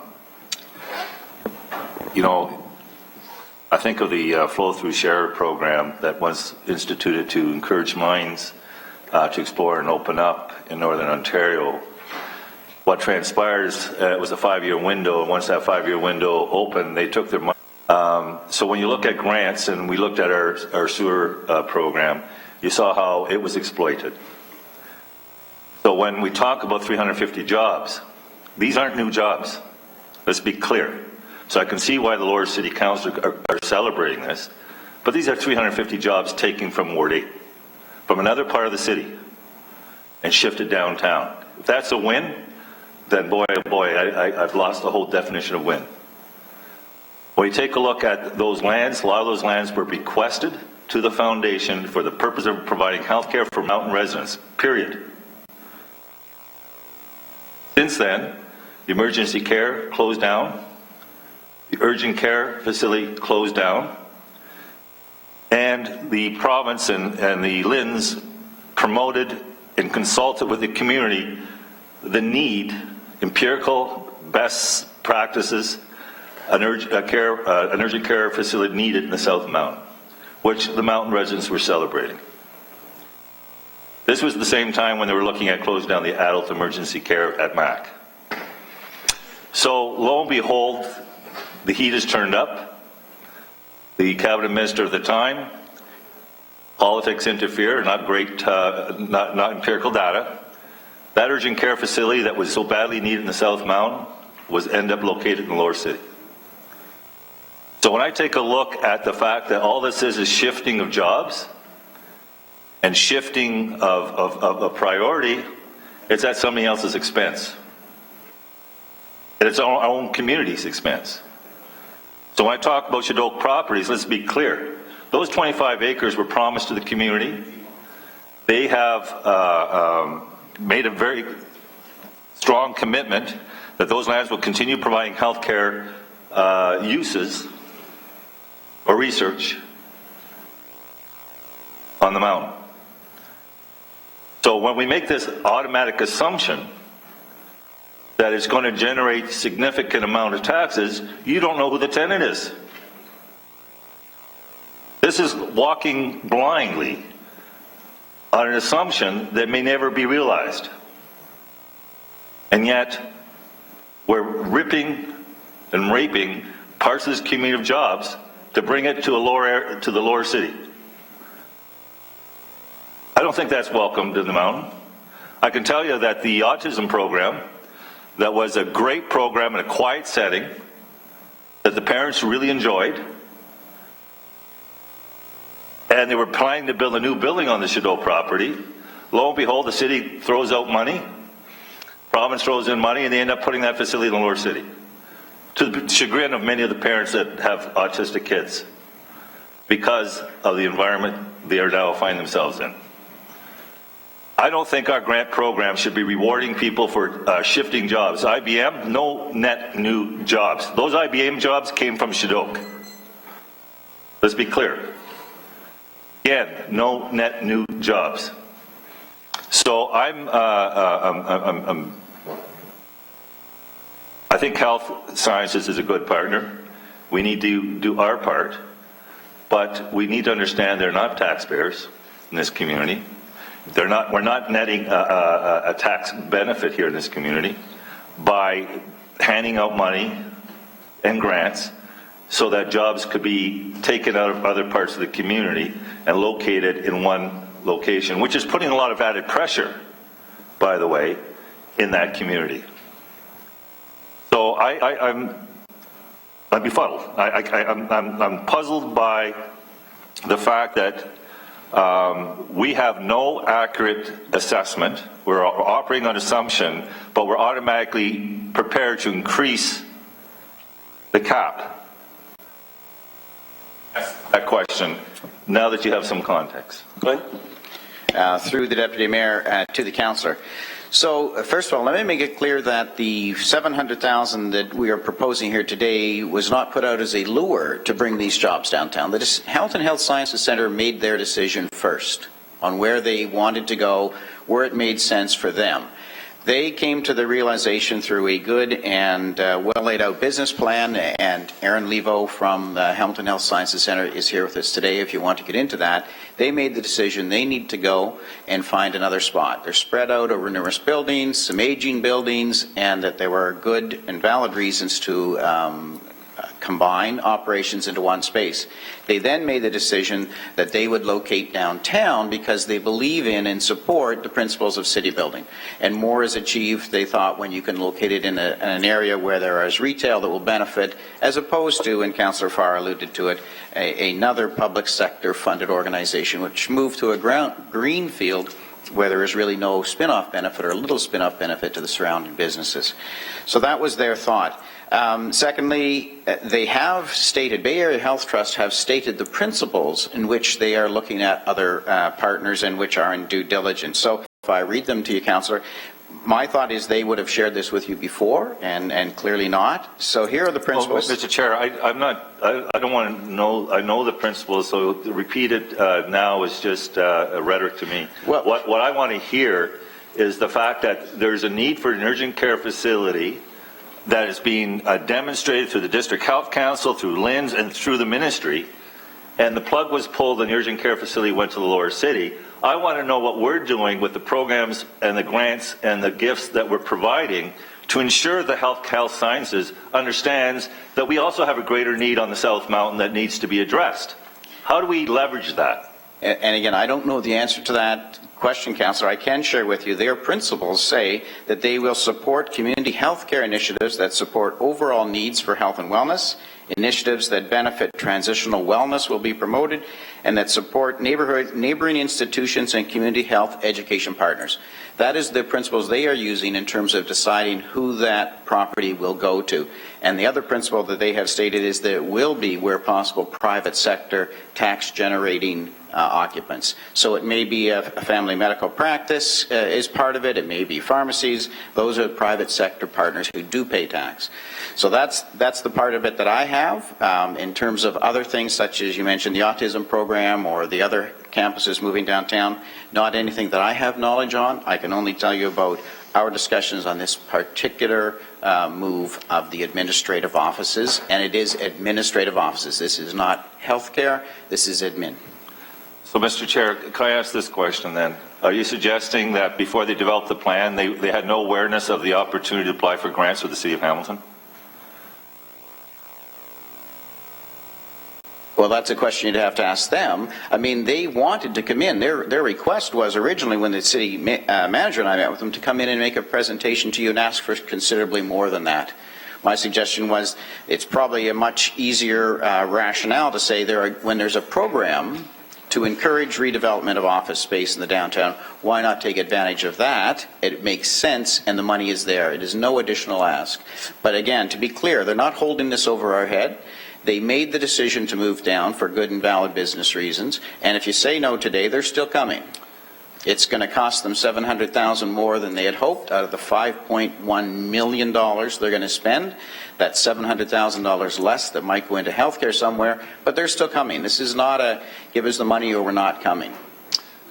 you know, I think of the flow-through share program that was instituted to encourage mines to explore and open up in Northern Ontario. What transpires, it was a 5-year window, and once that 5-year window opened, they took their money. So when you look at grants, and we looked at our sewer program, you saw how it was exploited. So when we talk about 350 jobs, these aren't new jobs. Let's be clear. So I can see why the Lower City Council are celebrating this, but these are 350 jobs taken from Ward 8, from another part of the city, and shifted downtown. If that's a win, then boy, oh boy, I've lost the whole definition of win. When you take a look at those lands, a lot of those lands were bequested to the foundation for the purpose of providing health care for mountain residents, period. Since then, the emergency care closed down, the urgent care facility closed down, and the province and the LHINs promoted and consulted with the community the need, empirical best practices, an urgent care facility needed in the South Mountain, which the mountain residents were celebrating. This was the same time when they were looking at closing down the adult emergency care at MAC. So lo and behold, the heat has turned up. The cabinet minister at the time, politics interfere, not great, not empirical data. That urgent care facility that was so badly needed in the South Mountain was end up located in the Lower City. So when I take a look at the fact that all this is shifting of jobs and shifting of priority, it's at somebody else's expense. And it's our own community's expense. So when I talk about Shadok properties, let's be clear. Those 25 acres were promised to the community. They have made a very strong commitment that those lands will continue providing health care uses or research on the mountain. So when we make this automatic assumption that it's going to generate significant amount of taxes, you don't know who the tenant is. This is walking blindly on an assumption that may never be realized. And yet, we're ripping and raping parts of this community of jobs to bring it to the lower city. I don't think that's welcomed in the mountain. I can tell you that the autism program, that was a great program in a quiet setting, that the parents really enjoyed, and they were planning to build a new building on the Shadok property. Lo and behold, the city throws out money, province throws in money, and they end up putting that facility in the lower city, to the chagrin of many of the parents that have autistic kids, because of the environment they are now find themselves in. I don't think our grant program should be rewarding people for shifting jobs. IBM, no net new jobs. Those IBM jobs came from Shadok. Let's be clear. Again, no net new jobs. So I think health sciences is a good partner. We need to do our part, but we need to understand they're not taxpayers in this community. We're not netting a tax benefit here in this community by handing out money and grants so that jobs could be taken out of other parts of the community and located in one location, which is putting a lot of added pressure, by the way, in that community. So I'm befuddled. I'm puzzled by the fact that we have no accurate assessment. We're operating on assumption, but we're automatically prepared to increase the cap. Ask that question now that you have some context. Go ahead. Through the Deputy Mayor to the Councillor. So, first of all, let me make it clear that the $700,000 that we are proposing here today was not put out as a lure to bring these jobs downtown. The Health and Health Sciences Centre made their decision first on where they wanted to go, where it made sense for them. They came to the realization through a good and well laid out business plan, and Aaron Levo from the Hamilton Health Sciences Centre is here with us today if you want to get into that. They made the decision they need to go and find another spot. They're spread out over numerous buildings, some aging buildings, and that there were good and valid reasons to combine operations into one space. They then made the decision that they would locate downtown because they believe in and support the principles of city building. And more is achieved, they thought, when you can locate it in an area where there is retail that will benefit, as opposed to, and Councillor Farr alluded to it, another public sector funded organization which moved to a green field where there is really no spin-off benefit or little spin-off benefit to the surrounding businesses. So that was their thought. Secondly, they have stated, Bay Area Health Trust have stated the principles in which they are looking at other partners and which are in due diligence. So if I read them to you, Councillor, My thought is they would have shared this with you before, and clearly not. So here are the principles. Mr. Chair, I don't want to know, I know the principles, so to repeat it now is just a rhetoric to me. Well, what I want to hear is the fact that there's a need for an urgent care facility that is being demonstrated through the District Health Council, through LINS, and through the ministry, and the plug was pulled and the urgent care facility went to the lower city. I want to know what we're doing with the programs and the grants and the gifts that we're providing to ensure the health sciences understands that we also have a greater need on the South Mountain that needs to be addressed. How do we leverage that? And again, I don't know the answer to that question, Councillor. I can share with you their principles say that they will support community health care initiatives that support overall needs for health and wellness. Initiatives that benefit transitional wellness will be promoted, and that support neighboring institutions and community health education partners. That is the principles they are using in terms of deciding who that property will go to. And the other principle that they have stated is that it will be, where possible, private sector tax generating occupants. So it may be a family medical practice is part of it. It may be pharmacies. Those are private sector partners who do pay tax. So that's the part of it that I have. In terms of other things, such as you mentioned the autism program or the other campuses moving downtown, not anything that I have knowledge on. I can only tell you about our discussions on this particular move of the administrative offices, and it is administrative offices. This is not healthcare. This is admin. So, Mr. Chair, can I ask this question then? Are you suggesting that before they developed the plan, they had no awareness of the opportunity to apply for grants with the City of Hamilton? Well, that's a question you'd have to ask them. I mean, they wanted to come in. Their request was originally, when the city manager and I met with them, to come in and make a presentation to you and ask for considerably more than that. My suggestion was it's probably a much easier rationale to say when there's a program to encourage redevelopment of office space in the downtown, why not take advantage of that? It makes sense, and the money is there. It is no additional ask. But again, to be clear, they're not holding this over our head. They made the decision to move down for good and valid business reasons, and if you say no today, they're still coming. It's going to cost them $700,000 more than they had hoped out of the $5.1 million they're going to spend. That's $700,000 less that might go into healthcare somewhere, but they're still coming. This is not a give us the money or we're not coming.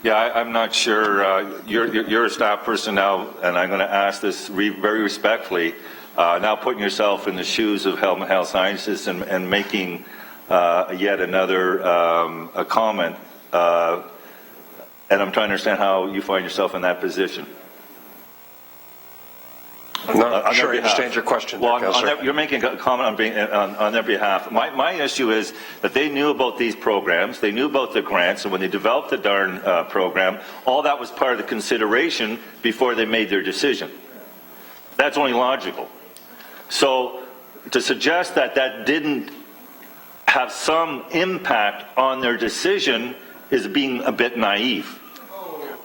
Yeah, I'm not sure. You're a staff person now, and I'm going to ask this very respectfully. Now putting yourself in the shoes of health and health sciences and making yet another a comment, and I'm trying to understand how you find yourself in that position. I'm not sure I understand your question. Well, you're making a comment on their behalf. My issue is that they knew about these programs, they knew about the grants, and when they developed the darn program, all that was part of the consideration before they made their decision. That's only logical. So to suggest that that didn't have some impact on their decision is being a bit naive.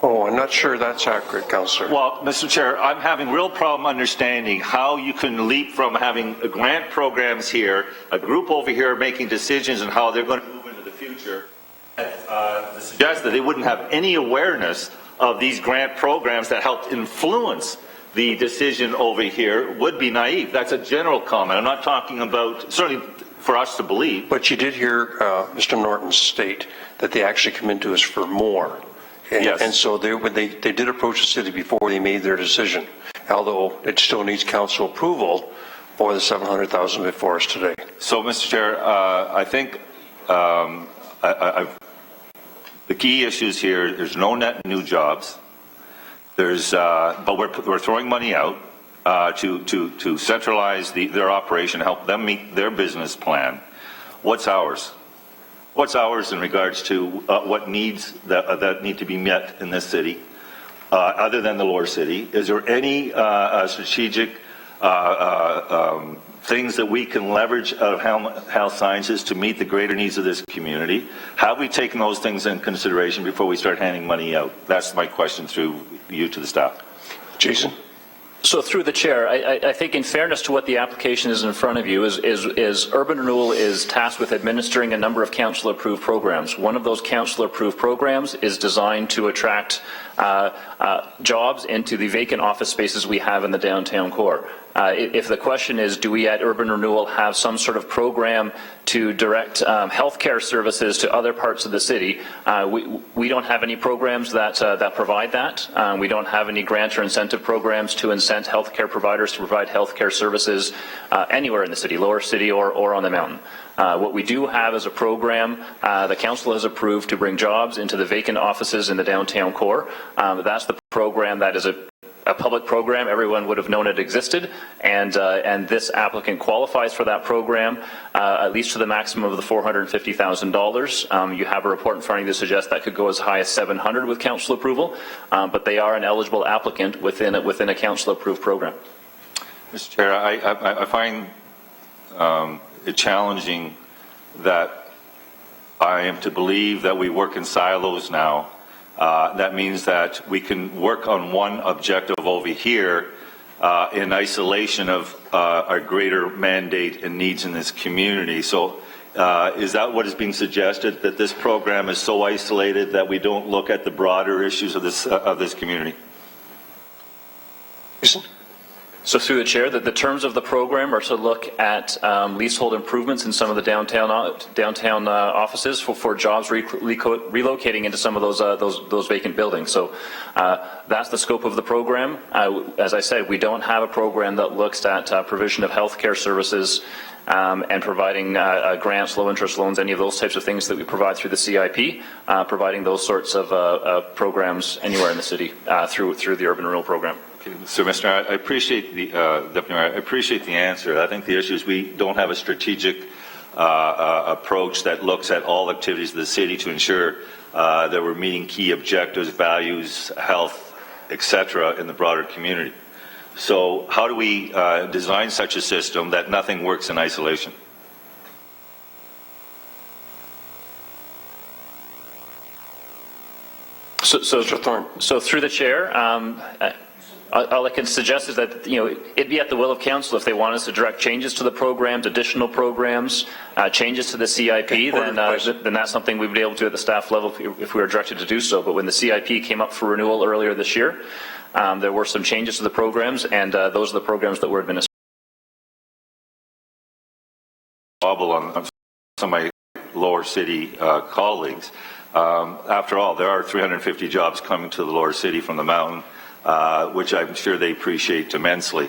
Oh, I'm not sure that's accurate, Councillor. Well, Mr. Chair, I'm having real problem understanding how you can leap from having grant programs here, a group over here making decisions on how they're going to move into the future, to suggest that they wouldn't have any awareness of these grant programs that helped influence the decision over here would be naive. That's a general comment. I'm not talking about, certainly for us to believe. But you did hear Mr. Norton state that they actually come into us for more. And, yes. And so they did approach the city before they made their decision, although it still needs council approval for the $700,000 before us today. So, Mr. Chair, I think the key issues here, there's no net new jobs. But we're throwing money out to centralize their operation, help them meet their business plan. What's ours? What's ours in regards to what needs that need to be met in this city, other than the lower city? Is there any strategic things that we can leverage out of health sciences to meet the greater needs of this community? Have we taken those things in consideration before we start handing money out? That's my question through you to the staff. Jason? So through the chair, I think in fairness to what the application is in front of you, is Urban Renewal is tasked with administering a number of council-approved programs. One of those council-approved programs is designed to attract jobs into the vacant office spaces we have in the downtown core. If the question is, do we at Urban Renewal have some sort of program to direct healthcare services to other parts of the city, we don't have any programs that provide that. We don't have any grant or incentive programs to incent healthcare providers to provide healthcare services anywhere in the city, Lower City or on the mountain. What we do have is a program the council has approved to bring jobs into the vacant offices in the downtown core. That's the program that is a public program. Everyone would have known it existed, and this applicant qualifies for that program, at least to the maximum of the $450,000. You have a report in front of you that suggests that could go as high as $700,000 with council approval, but they are an eligible applicant within a council-approved program. Mr. Chair, I find it challenging that I am to believe that we work in silos now. That means that we can work on one objective over here in isolation of our greater mandate and needs in this community. So is that what is being suggested, that this program is so isolated that we don't look at the broader issues of this community? So through the chair, the terms of the program are to look at leasehold improvements in some of the downtown offices for jobs relocating into some of those vacant buildings. So that's the scope of the program. As I said, we don't have a program that looks at provision of healthcare services and providing grants, low-interest loans, any of those types of things that we provide through the CIP, providing those sorts of programs anywhere in the city through the Urban Renewal program. So, Mr. Mayor, I appreciate the Deputy Mayor, I appreciate the answer. I think the issue is we don't have a strategic approach that looks at all activities of the city to ensure that we're meeting key objectives, values, health, etc., in the broader community. So, how do we design such a system that nothing works in isolation? So through the chair, all I can suggest is that, it'd be at the will of council if they want us to direct changes to the programs, additional programs, changes to the CIP, then that's something we would be able to do at the staff level if we were directed to do so. But when the CIP came up for renewal earlier this year, there were some changes to the programs, and those are the programs that were administered. On some of my lower city colleagues. After all, there are 350 jobs coming to the lower city from the mountain, which I'm sure they appreciate immensely.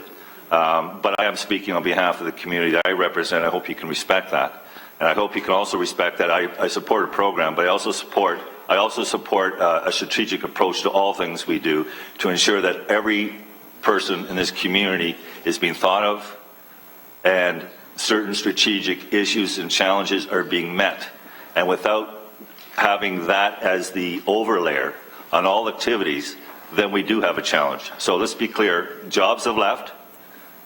But I am speaking on behalf of the community that I represent. I hope you can respect that. And I hope you can also respect that I support a program, but I also support a strategic approach to all things we do to ensure that every person in this community is being thought of and certain strategic issues and challenges are being met. And without having that as the overlayer on all activities, then we do have a challenge. So let's be clear, jobs have left,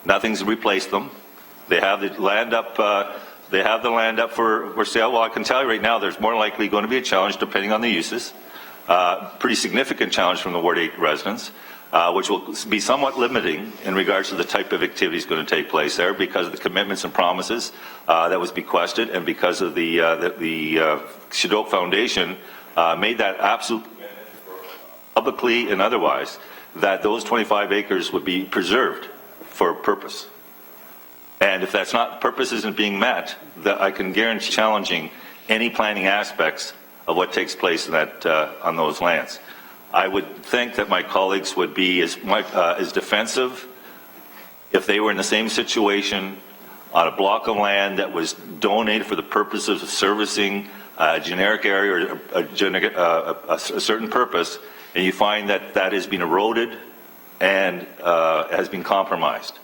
nothing's replaced them. They have the land up for sale. Well, I can tell you right now there's more likely going to be a challenge depending on the uses. Pretty significant challenge from the Ward 8 residents, which will be somewhat limiting in regards to the type of activities going to take place there because of the commitments and promises that was bequested, and because of the Shadok Foundation made that absolute publicly and otherwise that those 25 acres would be preserved for a purpose. And if that's not, purpose isn't being met, that I can guarantee challenging any planning aspects of what takes place in that on those lands. I would think that my colleagues would be as defensive if they were in the same situation on a block of land that was donated for the purposes of servicing a generic area or a certain purpose, and you find that that has been eroded and has been compromised.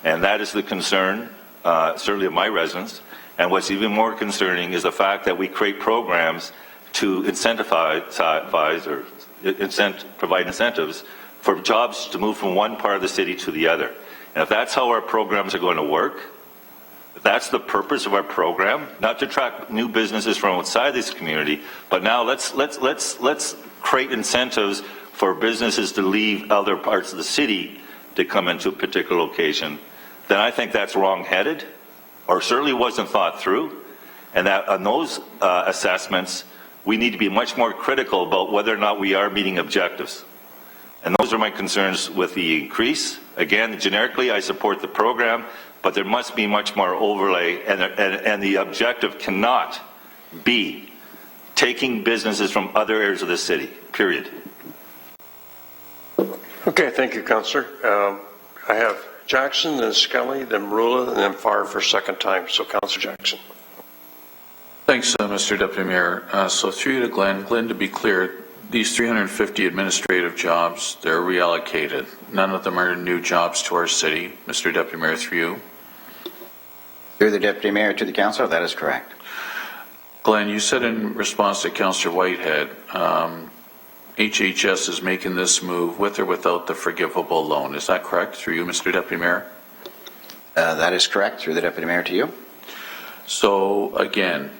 And that is the concern, certainly of my residents. And what's even more concerning is the fact that we create programs to incentivize or provide incentives for jobs to move from one part of the city to the other. And if that's how our programs are going to work, if that's the purpose of our program, not to attract new businesses from outside this community, but now let's create incentives for businesses to leave other parts of the city to come into a particular location, then I think that's wrong-headed, or certainly wasn't thought through, and that on those assessments, we need to be much more critical about whether or not we are meeting objectives. And those are my concerns with the increase. Again, generically, I support the program, but there must be much more overlay, and the objective cannot be taking businesses from other areas of the city, period. Okay, thank you, Councillor. I have Jackson, then Scully, then Marula, and then Farr for a second time. So, Councillor Jackson. Thanks, Mr. Deputy Mayor. So through you to Glenn. Glenn, to be clear, these 350 administrative jobs, they're reallocated. None of them are new jobs to our city. Mr. Deputy Mayor, through you. Through the Deputy Mayor to the Council, that is correct. Glenn, you said in response to Councillor Whitehead, HHS is making this move with or without the forgivable loan. Is that correct? Through you, Mr. Deputy Mayor? That is correct. Through the Deputy Mayor to you. So again,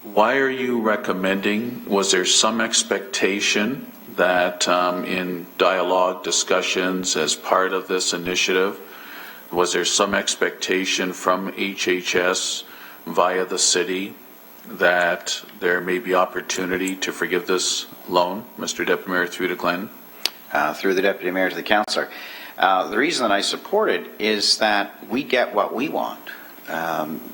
why are you recommending, was there some expectation that in dialogue discussions as part of this initiative, was there some expectation from HHS via the city that there may be opportunity to forgive this loan? Mr. Deputy Mayor, through to Glenn. Through the Deputy Mayor to the Councillor. The reason that I support it is that we get what we want.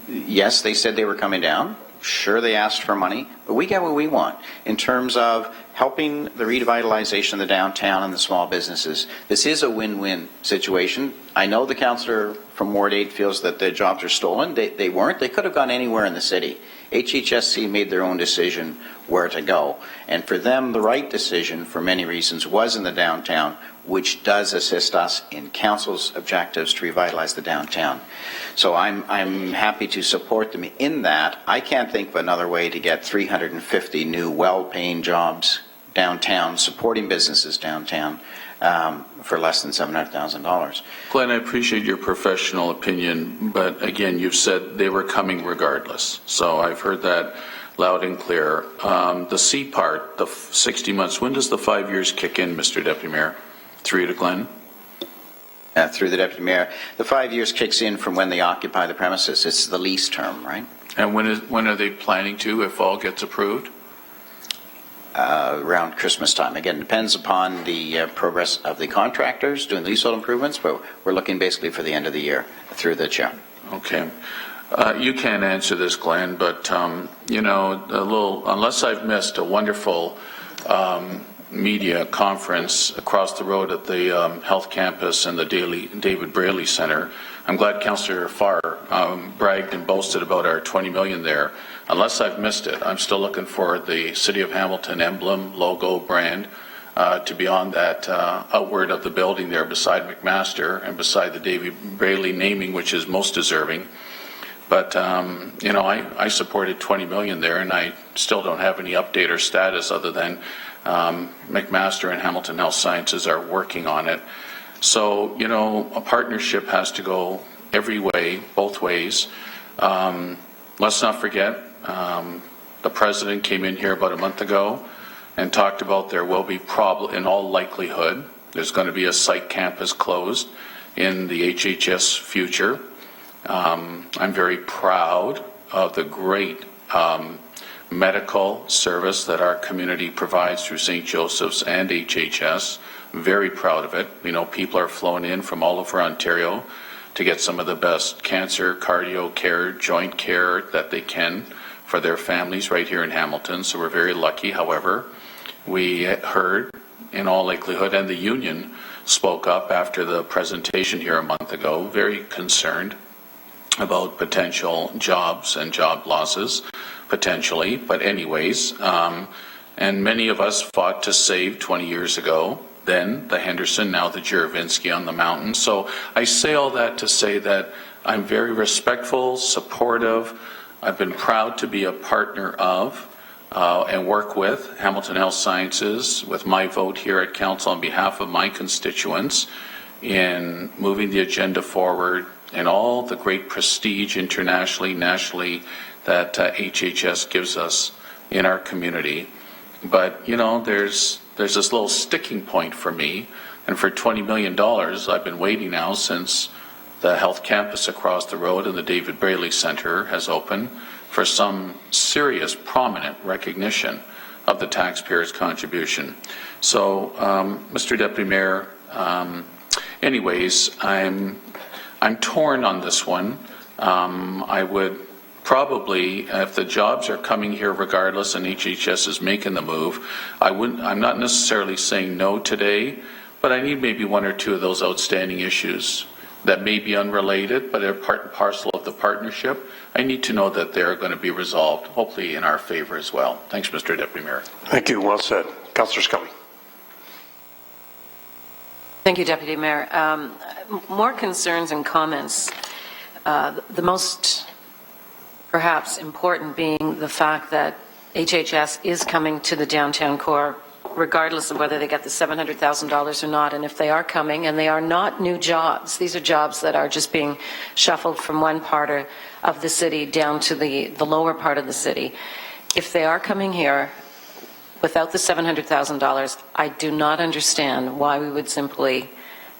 Yes, they said they were coming down. Sure, they asked for money, but we get what we want in terms of helping the revitalization of the downtown and the small businesses. This is a win-win situation. I know the councillor from Ward 8 feels that the jobs are stolen. They weren't. They could have gone anywhere in the city. HHSC made their own decision where to go. And for them, the right decision, for many reasons, was in the downtown, which does assist us in council's objectives to revitalize the downtown. So I'm happy to support them in that. I can't think of another way to get 350 new well-paying jobs downtown, supporting businesses downtown, for less than $700,000. Glenn, I appreciate your professional opinion, but again, you've said they were coming regardless. So I've heard that loud and clear. The C part, the 60 months, when does the 5 years kick in, Mr. Deputy Mayor? Through you to Glenn. Through the Deputy Mayor. The 5 years kicks in from when they occupy the premises. It's the lease term, right? And when are they planning to, if all gets approved? Around Christmas time. Again, depends upon the progress of the contractors doing leasehold improvements, but we're looking basically for the end of the year through the chair. Okay. You can't answer this, Glenn, but, you know, unless I've missed a wonderful media conference across the road at the Health Campus and the David Braley Center, I'm glad Councillor Farr bragged and boasted about our $20 million there. Unless I've missed it, I'm still looking for the City of Hamilton emblem, logo, brand to be on that outward of the building there beside McMaster and beside the David Braley naming, which is most deserving. But, you know, I supported $20 million there, and I still don't have any update or status other than McMaster and Hamilton Health Sciences are working on it. So, you know, a partnership has to go every way, both ways. Let's not forget, the President came in here about a month ago and talked about there will be in all likelihood, there's going to be a site campus closed in the HHS future. I'm very proud of the great medical service that our community provides through St. Joseph's and HHS. Very proud of it. You know, people are flowing in from all over Ontario to get some of the best cancer, cardio care, joint care that they can for their families right here in Hamilton. So we're very lucky. However, we heard in all likelihood, and the union spoke up after the presentation here a month ago, very concerned about potential jobs and job losses, potentially. But anyways, and many of us fought to save 20 years ago, then the Henderson, now the Juravinsky on the mountain. So I say all that to say that I'm very respectful, supportive. I've been proud to be a partner of and work with Hamilton Health Sciences with my vote here at Council on behalf of my constituents in moving the agenda forward and all the great prestige internationally, nationally that HHS gives us in our community. But, you know, there's this little sticking point for me And for $20 million, I've been waiting now since the health campus across the road and the David Braley Center has opened for some serious prominent recognition of the taxpayers' contribution. So, Mr. Deputy Mayor, anyways, I'm torn on this one. I would probably, if the jobs are coming here regardless and HHS is making the move, I'm not necessarily saying no today, but I need maybe one or two of those outstanding issues that may be unrelated, but are part and parcel of the partnership. I need to know that they're going to be resolved, hopefully in our favor as well. Thanks, Mr. Deputy Mayor. Thank you. Well said. Councillor Scully. Thank you, Deputy Mayor. More concerns and comments. The most perhaps important being the fact that HHS is coming to the downtown core regardless of whether they get the $700,000 or not. And if they are coming, and they are not new jobs, these are jobs that are just being shuffled from one part of the city down to the lower part of the city. If they are coming here without the $700,000, I do not understand why we would simply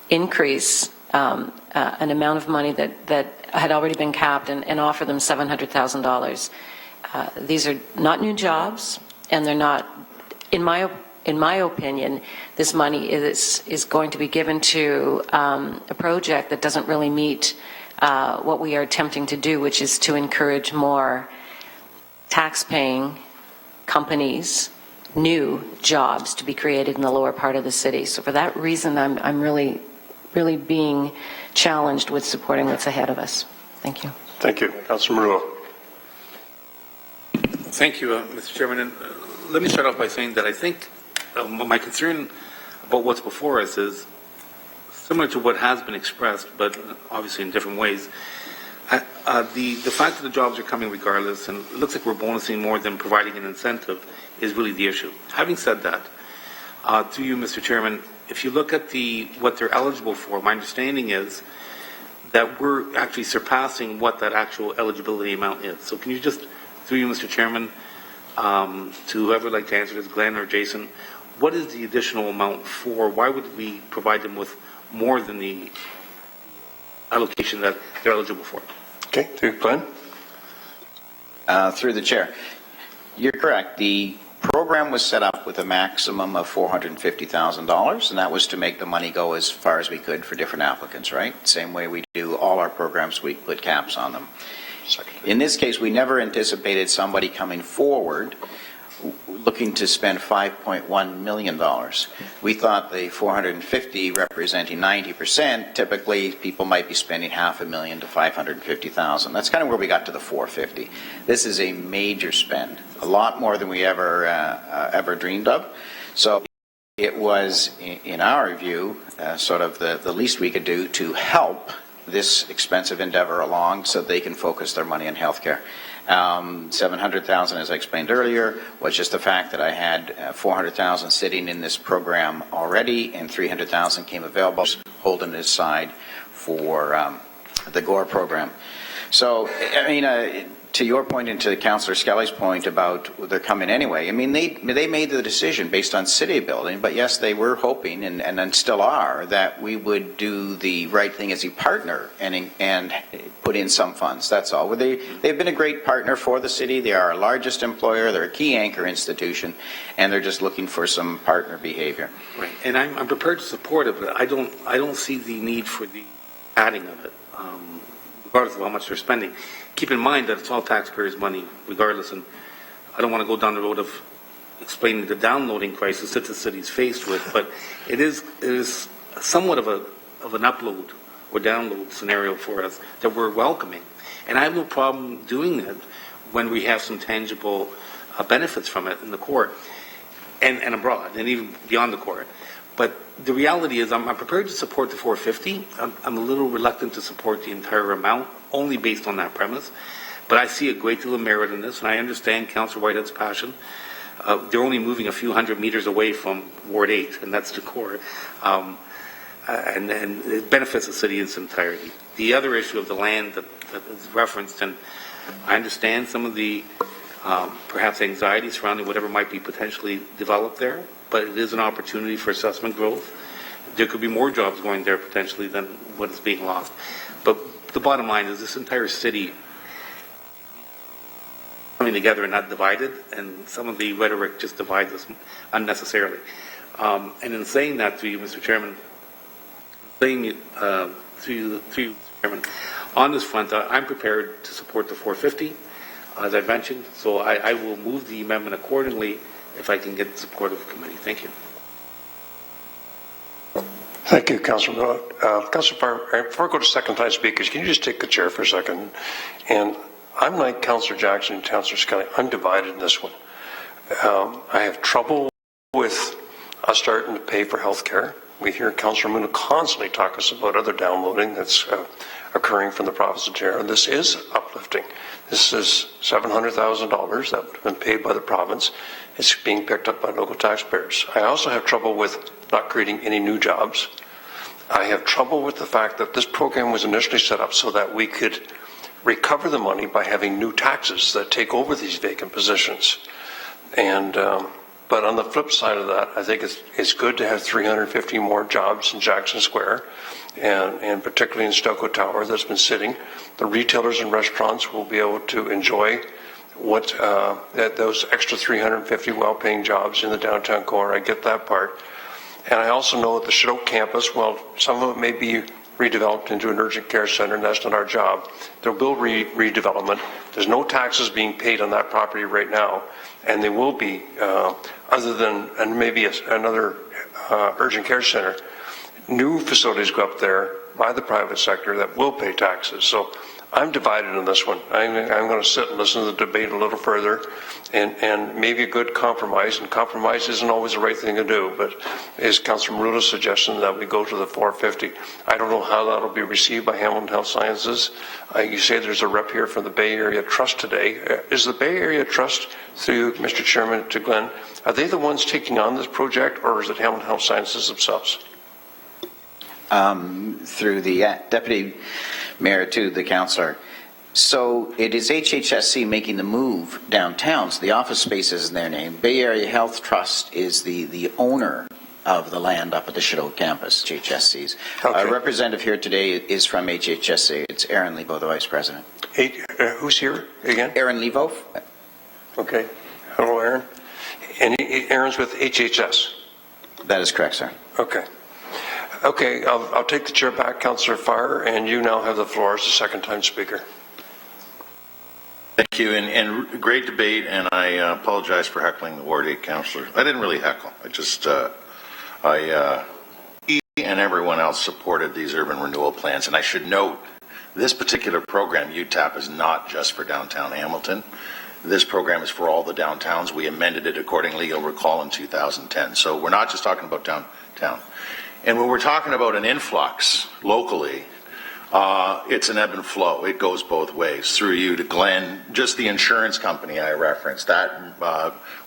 increase an amount of money that had already been capped and offer them $700,000. These are not new jobs, and they're not, in my opinion, this money is going to be given to a project that doesn't really meet what we are attempting to do, which is to encourage more tax-paying companies, new jobs to be created in the lower part of the city. So for that reason, I'm really being challenged with supporting what's ahead of us. Thank you. Thank you. Councillor Maruo. Thank you, Mr. Chairman. And let me start off by saying that I think my concern about what's before us is similar to what has been expressed, but obviously in different ways. The fact that the jobs are coming regardless, and it looks like we're bonusing more than providing an incentive, is really the issue. Having said that, through you, Mr. Chairman, if you look at what they're eligible for, my understanding is that we're actually surpassing what that actual eligibility amount is. So can you just, through you, Mr. Chairman, to whoever would like to answer this, Glenn or Jason, what is the additional amount for? Why would we provide them with more than the allocation that they're eligible for? Okay, to Glenn. Through the chair. You're correct. The program was set up with a maximum of $450,000, and that was to make the money go as far as we could for different applicants, right? Same way we do all our programs, we put caps on them. In this case, we never anticipated somebody coming forward looking to spend $5.1 million. We thought the 450 representing 90%, typically people might be spending $500,000 to $550,000. That's kind of where we got to the 450. This is a major spend, a lot more than we ever dreamed of. So it was, in our view, sort of the least we could do to help this expensive endeavor along so they can focus their money on healthcare. $700,000, as I explained earlier, was just the fact that I had $400,000 sitting in this program already, and $300,000 came available, holding it aside for the GORE program. So, I mean, to your point and to Councillor Skelly's point about they're coming anyway, I mean, they made the decision based on city building, but yes, they were hoping, and still are, that we would do the right thing as a partner and put in some funds. That's all. They've been a great partner for the city. They are our largest employer. They're a key anchor institution, and they're just looking for some partner behavior. Right, and I'm prepared to support it, but I don't see the need for the adding of it, regardless of how much they're spending. Keep in mind that it's all taxpayers' money, regardless, and I don't want to go down the road of explaining the downloading crisis that the city's faced with, but it is somewhat of an upload or download scenario for us that we're welcoming. And I have no problem doing that when we have some tangible benefits from it in the court and abroad, and even beyond the court. But the reality is I'm prepared to support the 450. I'm a little reluctant to support the entire amount, only based on that premise. But I see a great deal of merit in this, and I understand Councillor Whitehead's passion. They're only moving a few hundred meters away from Ward 8, and that's the core. And it benefits the city in its entirety. The other issue of the land that is referenced, and I understand some of the perhaps anxiety surrounding whatever might be potentially developed there, but it is an opportunity for assessment growth. There could be more jobs going there potentially than what is being lost. But the bottom line is this entire city coming together and not divided, and some of the rhetoric just divides us unnecessarily. And in saying that to you, Mr. Chairman, saying it to you, Mr. Chairman, on this front, I'm prepared to support the 450, as I mentioned, so I will move the amendment accordingly if I can get the support of the committee. Thank you. Thank you, Councilor Miller. Councilor Farr, before I go to second-time speakers, can you just take the chair for a second? And I'm like Councilor Jackson and Councilor Scully. I'm divided in this one. I have trouble with us starting to pay for health care. We hear Councilor Moon constantly talk us about other downloading that's occurring from the province of Ontario. This is uplifting. This is $700,000 that would have been paid by the province. It's being picked up by local taxpayers. I also have trouble with not creating any new jobs. I have trouble with the fact that this program was initially set up so that we could recover the money by having new taxes that take over these vacant positions. And but on the flip side of that, I think it's good to have 350 more jobs in Jackson Square, and particularly in Stoco Tower that's been sitting. The retailers and restaurants will be able to enjoy what those extra 350 well-paying jobs in the downtown core. I get that part. And I also know that the Chinook campus, well, some of it may be redeveloped into an urgent care center, and that's not our job. There will be redevelopment. There's no taxes being paid on that property right now, and there will be, other than and maybe another urgent care center, new facilities go up there by the private sector that will pay taxes. So I'm divided on this one. I'm going to sit and listen to the debate a little further, and maybe a good compromise. And compromise isn't always the right thing to do, but is Councilor Marula's suggestion that we go to the 450? I don't know how that will be received by Hamilton Health Sciences. You say there's a rep here from the Bay Area Trust today. Is the Bay Area Trust, through Mr. Chairman to Glenn, are they the ones taking on this project, or is it Hamilton Health Sciences themselves? Through the Deputy Mayor to the Councillor. So it is HHSC making the move downtown, so the office space is in their name. Bay Area Health Trust is the owner of the land up at the Chinook campus, HHSC's. Okay. A representative here today is from HHSC. It's Aaron Levo, the Vice President. Who's here again? Aaron Levo. Okay. Hello, Aaron. And Aaron's with HHS? That is correct, sir. Okay. Okay, I'll take the chair back, Councillor Farr, and you now have the floor as the second-time speaker. Thank you, and great debate, and I apologize for heckling the Ward 8 councillor. I didn't really heckle. I just, he and everyone else supported these urban renewal plans, and I should note, this particular program, UTAP, is not just for downtown Hamilton. This program is for all the downtowns. We amended it accordingly, you'll recall, in 2010. So we're not just talking about downtown. And when we're talking about an influx locally, it's an ebb and flow. It goes both ways. Through you to Glenn, just the insurance company I referenced, that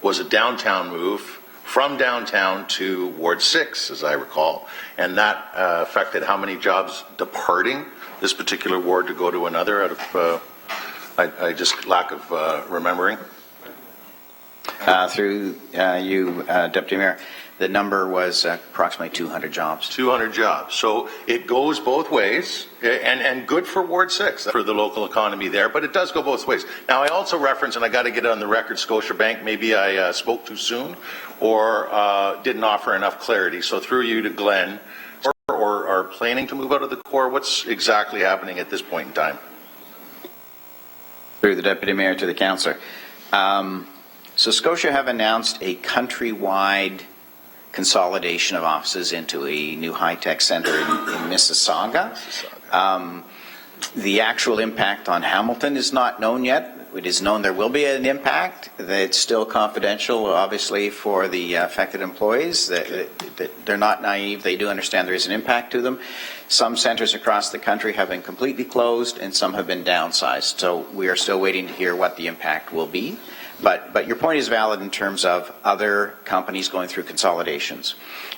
was a downtown move from downtown to Ward 6, as I recall. And that affected how many jobs departing this particular ward to go to another out of, I just lack of remembering. Through you, Deputy Mayor. The number was approximately 200 jobs. 200 jobs. So it goes both ways, and good for Ward 6, for the local economy there, but it does go both ways. Now, I also reference, and I got to get it on the record, Scotiabank, maybe I spoke too soon or didn't offer enough clarity. So through you to Glenn, or are planning to move out of the core, what's exactly happening at this point in time? Through the Deputy Mayor to the Councillor. So Scotia have announced a countrywide consolidation of offices into a new high-tech center in Mississauga. The actual impact on Hamilton is not known yet. It is known there will be an impact. It's still confidential, obviously, for the affected employees. They're not naive. They do understand there is an impact to them. Some centers across the country have been completely closed, and some have been downsized. So we are still waiting to hear what the impact will be. But your point is valid in terms of other companies going through consolidations.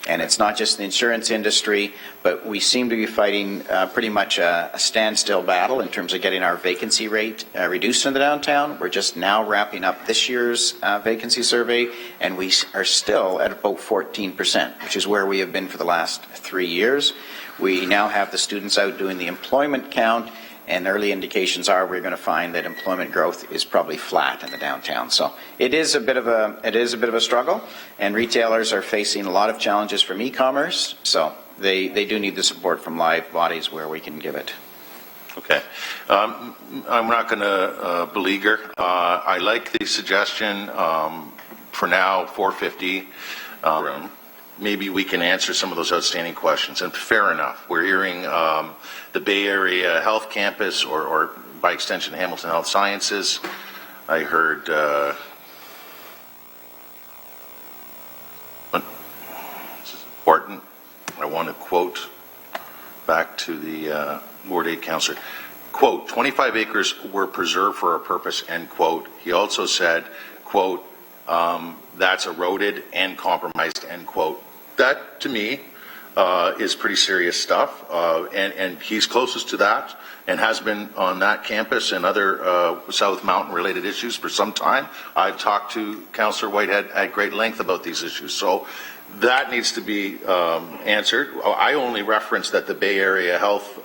And it's not just the insurance industry, but we seem to be fighting pretty much a standstill battle in terms of getting our vacancy rate reduced in the downtown. We're just now wrapping up this year's vacancy survey, and we are still at about 14%, which is where we have been for the last 3 years. We now have the students out doing the employment count, and early indications are we're going to find that employment growth is probably flat in the downtown. So it is a bit of a struggle, and retailers are facing a lot of challenges from e-commerce. So they do need the support from live bodies where we can give it. Okay. I'm not going to beleaguer. I like the suggestion for now, 450 room. Maybe we can answer some of those outstanding questions. And fair enough. We're hearing the Bay Area Health Campus, or by extension, Hamilton Health Sciences. I heard this is important. I want to quote back to the Ward 8 councillor. Quote, 25 acres were preserved for a purpose, end quote. He also said, quote, that's eroded and compromised, end quote. That, to me, is pretty serious stuff, and he's closest to that and has been on that campus and other South Mountain-related issues for some time. I've talked to Councillor Whitehead at great length about these issues, so that needs to be answered. I only referenced that the Bay Area Health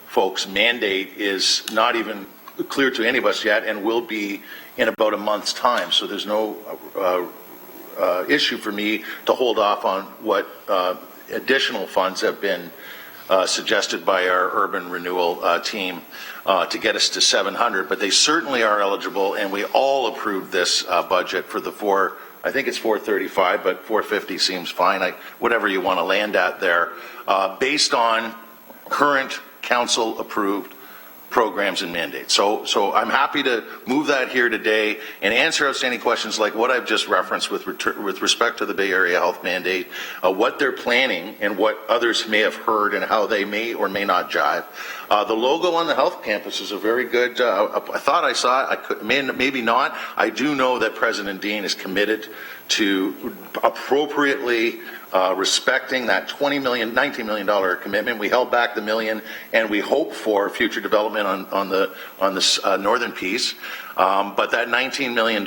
folks' mandate is not even clear to any of us yet and will be in about a month's time, so there's no issue for me to hold off on what additional funds have been suggested by our urban renewal team to get us to 700, but they certainly are eligible, and we all approved this budget for the I think it's 435, but 450 seems fine. Whatever you want to land at there, based on current council approved programs and mandates. So I'm happy to move that here today and answer outstanding questions like what I've just referenced with respect to the Bay Area Health mandate, what they're planning and what others may have heard and how they may or may not jive. The logo on the health campus is a very good, I thought I saw it, maybe not. I do know that President Dean is committed to appropriately respecting that $19 million commitment. We held back the million, and we hope for future development on the northern piece. But that $19 million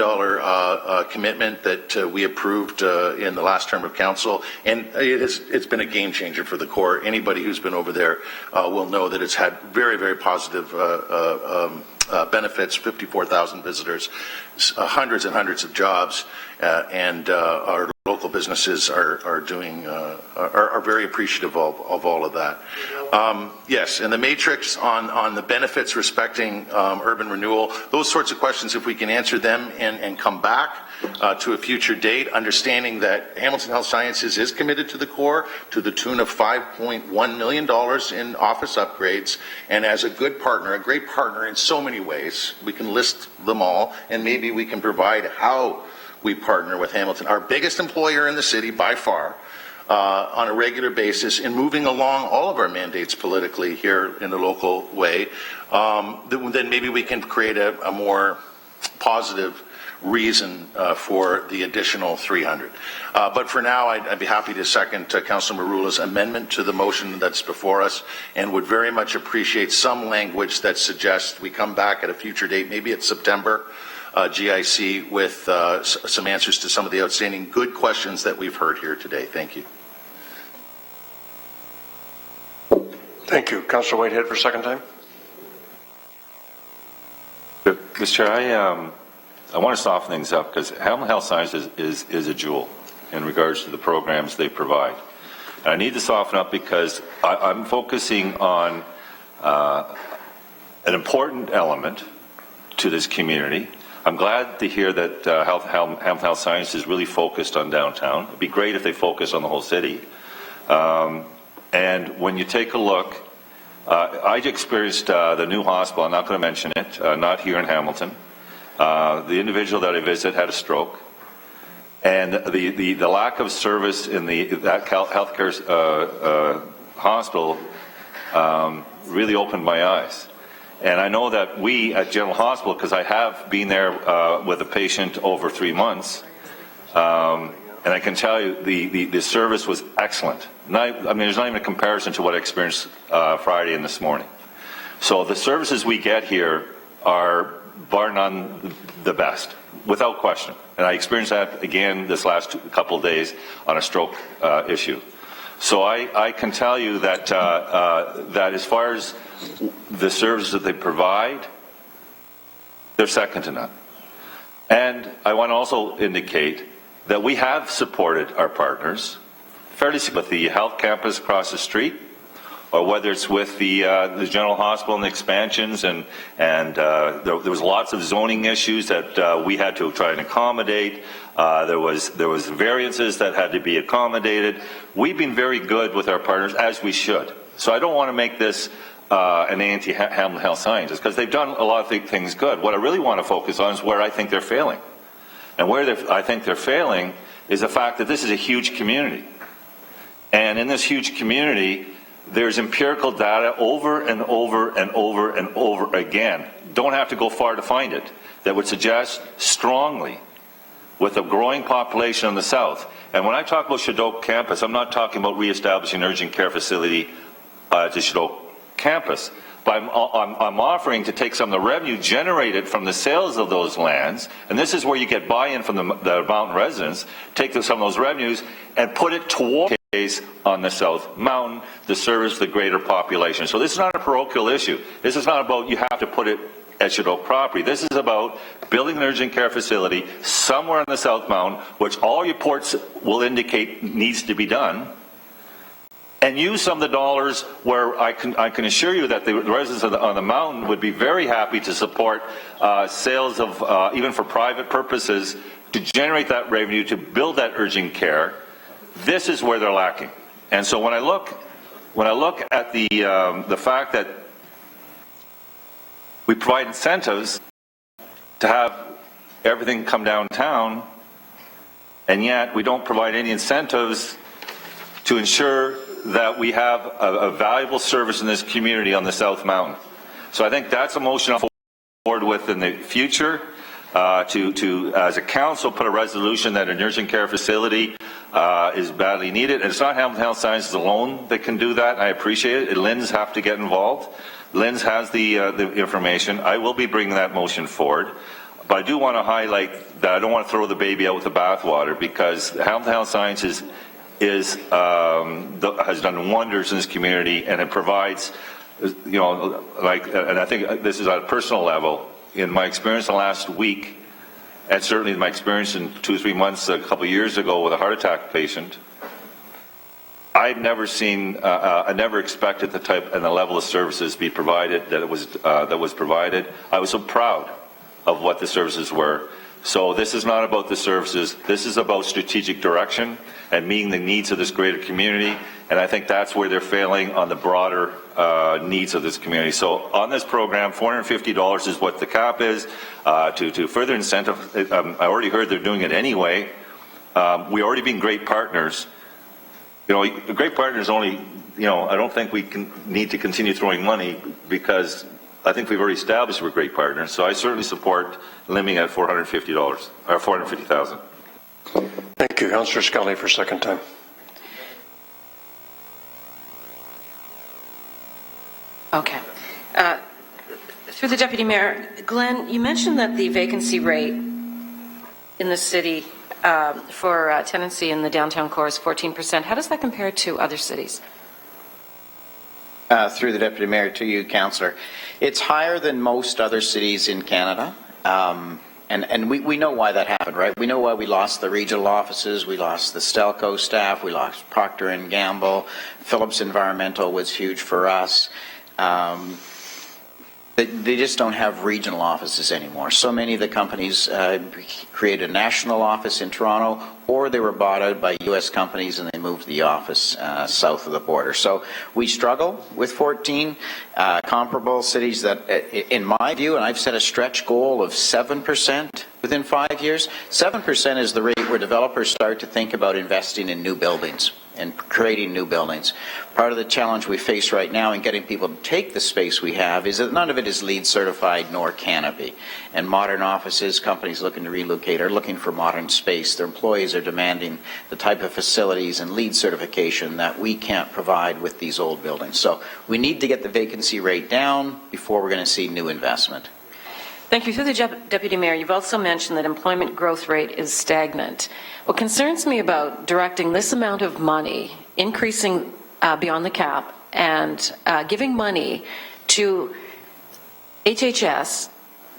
commitment that we approved in the last term of council, and it's been a game changer for the Corps. Anybody who's been over there will know that it's had very, very positive benefits, 54,000 visitors, hundreds and hundreds of jobs, and our local businesses are very appreciative of all of that. Yes, and the matrix on the benefits respecting urban renewal, those sorts of questions, if we can answer them and come back to a future date, understanding that Hamilton Health Sciences is committed to the Corps to the tune of $5.1 million in office upgrades, and as a good partner, a great partner in so many ways, we can list them all, and maybe we can provide how we partner with Hamilton, our biggest employer in the city by far, on a regular basis in moving along all of our mandates politically here in a local way. Then maybe we can create a more positive reason for the additional 300. But for now, I'd be happy to second Councilor Marula's amendment to the motion that's before us, and would very much appreciate some language that suggests we come back at a future date, maybe it's September, GIC, with some answers to some of the outstanding good questions that we've heard here today. Thank you. Thank you. Councillor Whitehead for a second time. Mr. Chair, I want to soften things up because Hamilton Health Sciences is a jewel in regards to the programs they provide. And I need to soften up because I'm focusing on an important element to this community. I'm glad to hear that Hamilton Health Sciences is really focused on downtown. It'd be great if they focus on the whole city. And when you take a look, I experienced the new hospital, I'm not going to mention it, not here in Hamilton. The individual that I visited had a stroke, and the lack of service in that healthcare hospital really opened my eyes. And I know that we at General Hospital, because I have been there with a patient over 3 months, and I can tell you the service was excellent. I mean, there's not even a comparison to what I experienced Friday and this morning. So the services we get here are bar none the best, without question. And I experienced that again this last couple of days on a stroke issue. So I can tell you that that as far as the services that they provide, they're second to none. And I want to also indicate that we have supported our partners fairly with the health campus across the street, or whether it's with the General Hospital and the expansions, and there was lots of zoning issues that we had to try and accommodate. There was variances that had to be accommodated. We've been very good with our partners, as we should. So I don't want to make this an anti-Hamilton Health Sciences, because they've done a lot of things good. What I really want to focus on is where I think they're failing. And where I think they're failing is the fact that this is a huge community. And in this huge community, there's empirical data over and over and over and over again. Don't have to go far to find it. That would suggest strongly, with a growing population in the south. And when I talk about Shadok campus, I'm not talking about reestablishing an urgent care facility to Shadok campus. But I'm offering to take some of the revenue generated from the sales of those lands, and this is where you get buy-in from the mountain residents, take some of those revenues and put it toward on the South Mountain to service the greater population. So this is not a parochial issue. This is not about you have to put it at Shadok property. This is about building an urgent care facility somewhere on the South Mountain, which all reports will indicate needs to be done, and use some of the dollars where I can assure you that the residents on the mountain would be very happy to support sales of, even for private purposes, to generate that revenue, to build that urgent care. This is where they're lacking. And so when I look at the fact that we provide incentives to have everything come downtown, and yet we don't provide any incentives to ensure that we have a valuable service in this community on the South Mountain. So I think that's a motion I'll forward with in the future, to as a council, put a resolution that an urgent care facility is badly needed. And it's not Hamilton Health Sciences alone that can do that. I appreciate it. LHINs have to get involved. LHINs has the information. I will be bringing that motion forward. But I do want to highlight that I don't want to throw the baby out with the bathwater, because Hamilton Health Sciences has done wonders in this community, and it provides, and I think this is at a personal level. In my experience the last week, and certainly in my experience in 2 or 3 months a couple of years ago with a heart attack patient, I've never seen, I never expected the type and the level of services be provided that was provided. I was so proud of what the services were. So this is not about the services. This is about strategic direction and meeting the needs of this greater community. And I think that's where they're failing on the broader needs of this community. So on this program, $450 is what the cap is. To further incentive, I already heard they're doing it anyway. We already been great partners. Great partners only, I don't think we need to continue throwing money, because I think we've already established we're great partners. So I certainly support limiting at $450 or $450,000. Thank you, Councillor Scully, for a second time. Okay. Through the Deputy Mayor, Glenn, you mentioned that the vacancy rate in the city for tenancy in the downtown core is 14%. How does that compare to other cities? Through the Deputy Mayor to you, Councillor. It's higher than most other cities in Canada. And we know why that happened, right? We know why we lost the regional offices, we lost the Stelco staff, we lost Procter & Gamble, Phillips Environmental was huge for us. They just don't have regional offices anymore. So many of the companies created a national office in Toronto, or they were bought out by U.S. companies and they moved the office south of the border. So we struggle with 14 comparable cities that, in my view, and I've set a stretch goal of 7% within 5 years. 7% is the rate where developers start to think about investing in new buildings and creating new buildings. Part of the challenge we face right now in getting people to take the space we have is that none of it is LEED certified nor can it be. And modern offices, companies looking to relocate are looking for modern space. Their employees are demanding the type of facilities and LEED certification that we can't provide with these old buildings. So we need to get the vacancy rate down before we're going to see new investment. Thank you. Through the Deputy Mayor, you've also mentioned that employment growth rate is stagnant. What concerns me about directing this amount of money, increasing beyond the cap, and giving money to HHS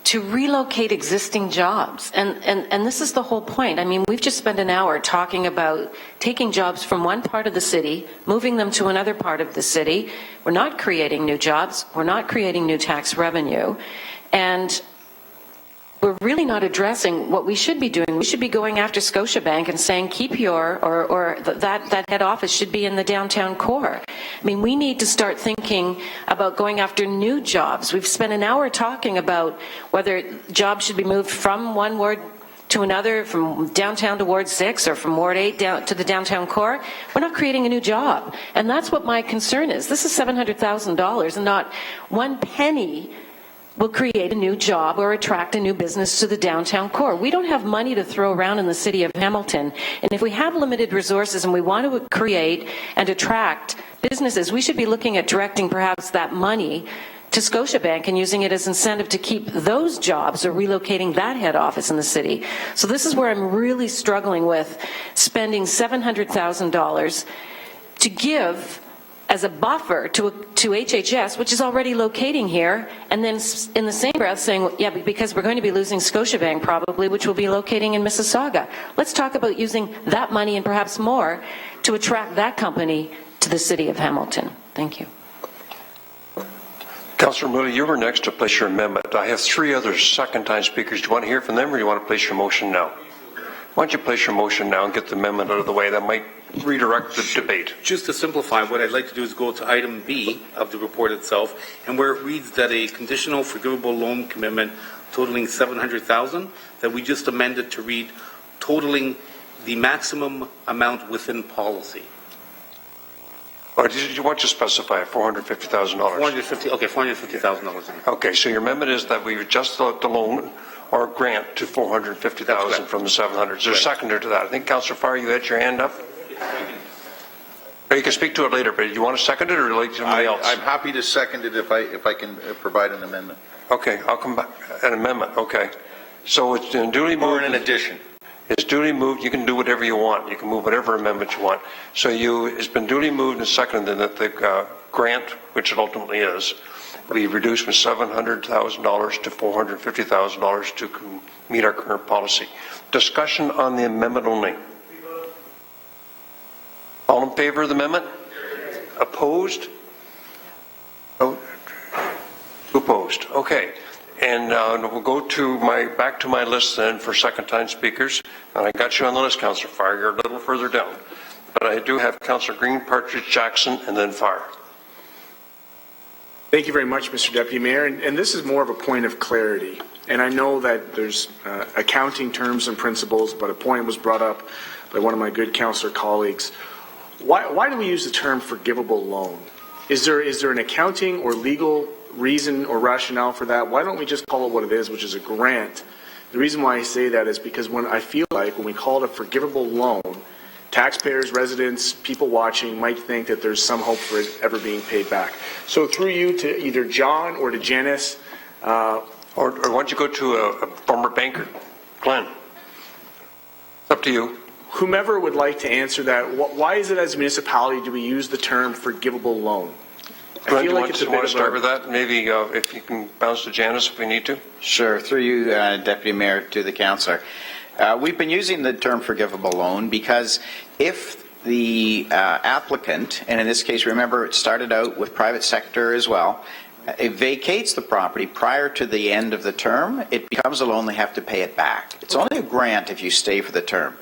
to relocate existing jobs. And this is the whole point. I mean, we've just spent an hour talking about taking jobs from one part of the city, moving them to another part of the city. We're not creating new jobs. We're not creating new tax revenue. And we're really not addressing what we should be doing. We should be going after Scotiabank and saying, keep your, or that head office should be in the downtown core. I mean, we need to start thinking about going after new jobs. We've spent an hour talking about whether jobs should be moved from one ward to another, from downtown to Ward 6 or from Ward 8 down to the downtown core. We're not creating a new job. And that's what my concern is. This is $700,000 and not one penny will create a new job or attract a new business to the downtown core. We don't have money to throw around in the city of Hamilton. And if we have limited resources and we want to create and attract businesses, we should be looking at directing perhaps that money to Scotiabank and using it as incentive to keep those jobs or relocating that head office in the city. So this is where I'm really struggling with spending $700,000 to give as a buffer to HHS, which is already locating here, and then in the same breath saying, yeah, because we're going to be losing Scotiabank probably, which will be locating in Mississauga. Let's talk about using that money and perhaps more to attract that company to the city of Hamilton. Thank you. Councillor Moody, you were next to place your amendment. I have three other second-time speakers. Do you want to hear from them, or do you want to place your motion now? Why don't you place your motion now and get the amendment out of the way? That might redirect the debate. Just to simplify, what I'd like to do is go to item B of the report itself, and where it reads that a conditional forgivable loan commitment totaling $700,000, that we just amended to read totaling the maximum amount within policy. Or did you want to specify $450,000? $450,000. Okay, so your amendment is that we adjust the loan or grant to $450,000 from the 700. Is there a seconder to that? I think Councillor Farr, you had your hand up. Or you can speak to it later, but do you want to second it or like somebody else? I'm happy to second it if I can provide an amendment. Okay, I'll come back. An amendment, okay. So it's duly moved. Or an addition. It's duly moved. You can do whatever you want. You can move whatever amendment you want. So it's been duly moved and seconded that the grant, which it ultimately is, be reduced from $700,000 to $450,000 to meet our current policy. Discussion on the amendment only. All in favor of the amendment? Opposed? Oh, opposed. Okay. And we'll go to back to my list then for second-time speakers. And I got you on the list, Councillor Farr. You're a little further down. But I do have Councillor Green, Partridge, Jackson, and then Farr. Thank you very much, Mr. Deputy Mayor. And this is more of a point of clarity. And I know that there's accounting terms and principles, but a point was brought up by one of my good councillor colleagues. Why do we use the term forgivable loan? Is there an accounting or legal reason or rationale for that? Why don't we just call it what it is, which is a grant? The reason why I say that is because when we call it a forgivable loan, taxpayers, residents, people watching might think that there's some hope for it ever being paid back. So through you to either John or to Janice, or why don't you go to a former banker, Glenn? It's up to you. Whomever would like to answer that, why is it as a municipality do we use the term forgivable loan? Glenn, do you want to start with that? Maybe if you can bounce to Janice if we need to. Sure. Through you, Deputy Mayor, to the councillor. We've been using the term forgivable loan because if the applicant, and in this case, remember, it started out with private sector as well, it vacates the property prior to the end of the term, it becomes a loan, they have to pay it back. It's only a grant if you stay for the term.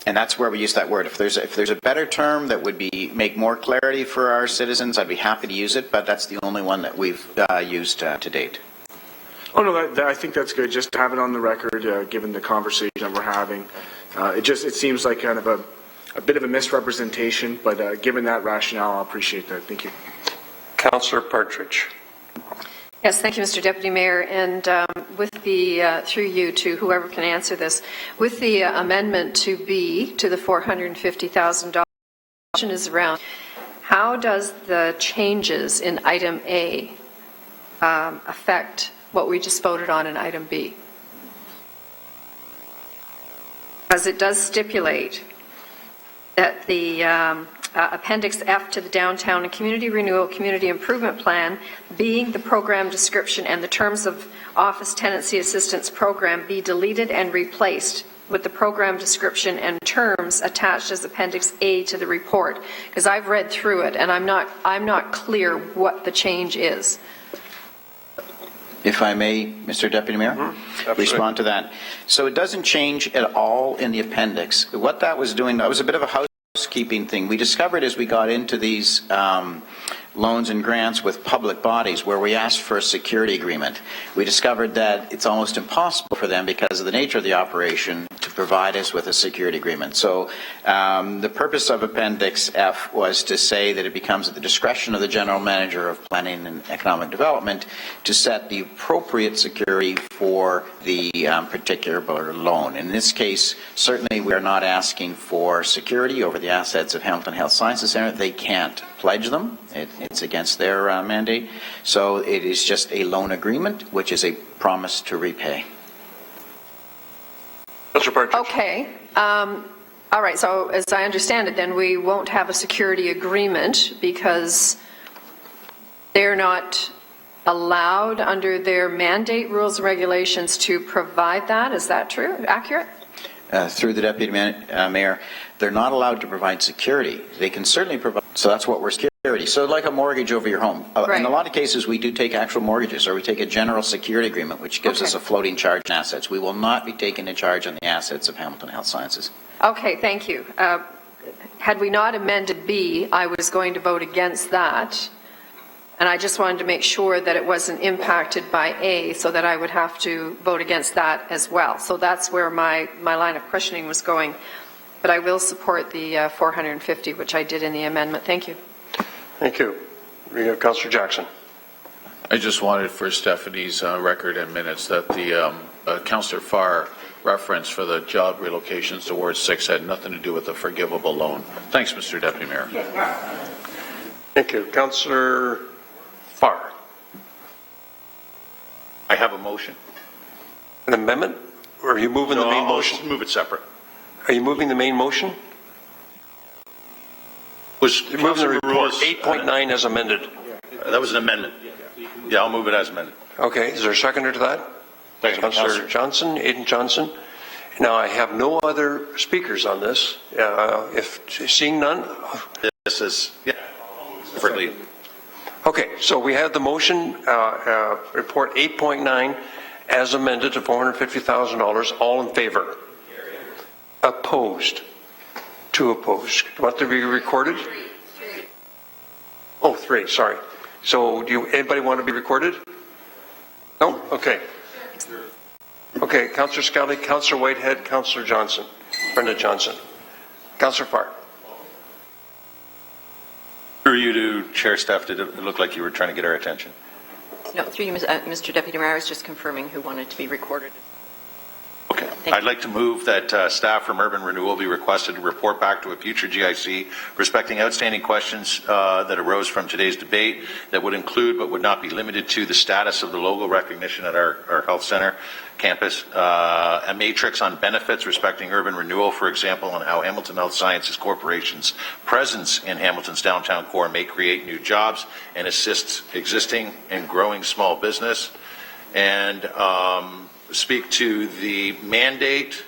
And that's where we use that word. If there's a better term that would make more clarity for our citizens, I'd be happy to use it, but that's the only one that we've used to date. Oh, no, I think that's good, just to have it on the record, given the conversation that we're having. It seems like kind of a bit of a misrepresentation, but given that rationale, I'll appreciate that. Thank you. Councillor Partridge. Yes, thank you, Mr. Deputy Mayor. And with the, through you to whoever can answer this, with the amendment to B to the $450,000 is around, how does the changes in item A affect what we just voted on in item B? As it does stipulate that the Appendix F to the Downtown and Community Renewal Community Improvement Plan, being the program description and the terms of Office Tenancy Assistance Program, be deleted and replaced with the program description and terms attached as Appendix A to the report. Because I've read through it and I'm not clear what the change is. If I may, Mr. Deputy Mayor, respond to that. So it doesn't change at all in the appendix. What that was doing, that was a bit of a housekeeping thing. We discovered as we got into these loans and grants with public bodies where we asked for a security agreement, we discovered that it's almost impossible for them because of the nature of the operation to provide us with a security agreement. So the purpose of Appendix F was to say that it becomes at the discretion of the General Manager of Planning and Economic Development to set the appropriate security for the particular loan. In this case, certainly we are not asking for security over the assets of Hamilton Health Sciences Center. They can't pledge them. It's against their mandate. So it is just a loan agreement, which is a promise to repay. Okay. All right. So as I understand it, then we won't have a security agreement because they're not allowed under their mandate rules and regulations to provide that. Is that true? Accurate? Through the Deputy Mayor, they're not allowed to provide security. They can certainly provide, so that's what we're security. So like a mortgage over your home. Right. In a lot of cases, we do take actual mortgages, or we take a general security agreement, which gives us a floating charge on assets. We will not be taking a charge on the assets of Hamilton Health Sciences. Okay, thank you. Had we not amended B, I was going to vote against that. And I just wanted to make sure that it wasn't impacted by A, so that I would have to vote against that as well. So that's where my line of questioning was going. But I will support the 450, which I did in the amendment. Thank you. Thank you. We have Councillor Jackson. I just wanted for Stephanie's record and minutes that the Councillor Farr reference for the job relocations to Ward 6 had nothing to do with the forgivable loan. Thanks, Mr. Deputy Mayor. Thank you. Councillor Farr. I have a motion. An amendment? Or are you moving the main motion? I'll move it separate. Are you moving the main motion? Was You're moving the report 8.9 as amended. That was an amendment. Yeah, I'll move it as amended. Okay. Is there a seconder to that? Councillor Johnson, Aidan Johnson. Now, I have no other speakers on this. If seeing none. This is, separately. Okay, so we have the motion, report 8.9 as amended to $450,000. All in favor? Opposed? 2 opposed. Do you want to be recorded? 3. Oh, 3, sorry. So anybody want to be recorded? No? Okay. Okay, Councillor Scally, Councillor Whitehead, Councillor Johnson, Brenda Johnson. Councillor Farr. Through you to Chair Staff, did it look like you were trying to get our attention? No, through you, Mr. Deputy Mayor, I was just confirming who wanted to be recorded. Okay. I'd like to move that staff from Urban Renewal be requested to report back to a future GIC respecting outstanding questions that arose from today's debate that would include but would not be limited to the status of the logo recognition at our health center campus, a matrix on benefits respecting urban renewal, for example, on how Hamilton Health Sciences Corporation's presence in Hamilton's downtown core may create new jobs and assist existing and growing small business, and speak to the mandate,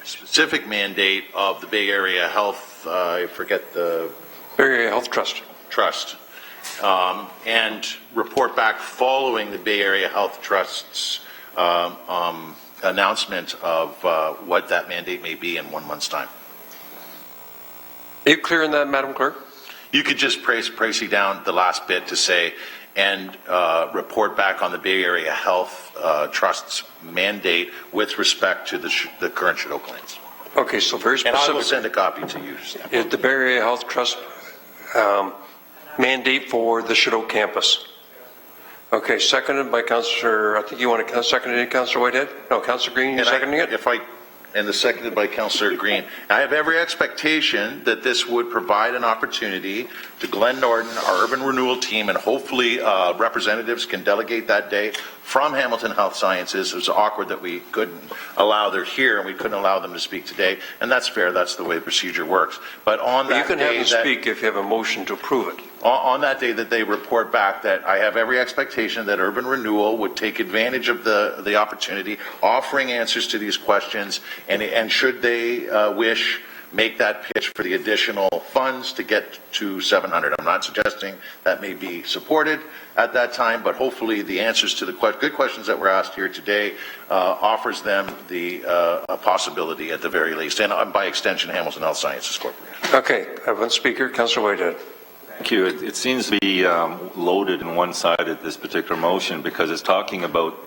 specific mandate of the Bay Area Health, I forget the... Bay Area Health Trust. And report back following the Bay Area Health Trust's announcement of what that mandate may be in 1 month's time. Are you clear on that, Madam Clerk? You could just praise down the last bit to say, and report back on the Bay Area Health Trust's mandate with respect to the current Chinook lands. Okay, so very specific. And I will send a copy to you. Is the Bay Area Health Trust mandate for the Chinook campus? Okay, seconded by Councillor, I think you want to second it, Councillor Whitehead? No, Councillor Green, you seconding it? And seconded by Councillor Green. I have every expectation that this would provide an opportunity to Glenn Norton, our urban renewal team, and hopefully representatives can delegate that day from Hamilton Health Sciences. It was awkward that we couldn't allow, they're here and we couldn't allow them to speak today, and that's fair, that's the way the procedure works. But on that you can day have them speak if you have a motion to approve it. On that day that they report back, that I have every expectation that urban renewal would take advantage of the opportunity, offering answers to these questions, and should they wish, make that pitch for the additional funds to get to 700. I'm not suggesting that may be supported at that time, but hopefully the answers to the good questions that were asked here today offers them the possibility at the very least, and by extension Hamilton Health Sciences Corporation. Okay, I have one speaker, Councillor Whitehead. Thank you. It seems to be loaded and one-sided, this particular motion, because it's talking about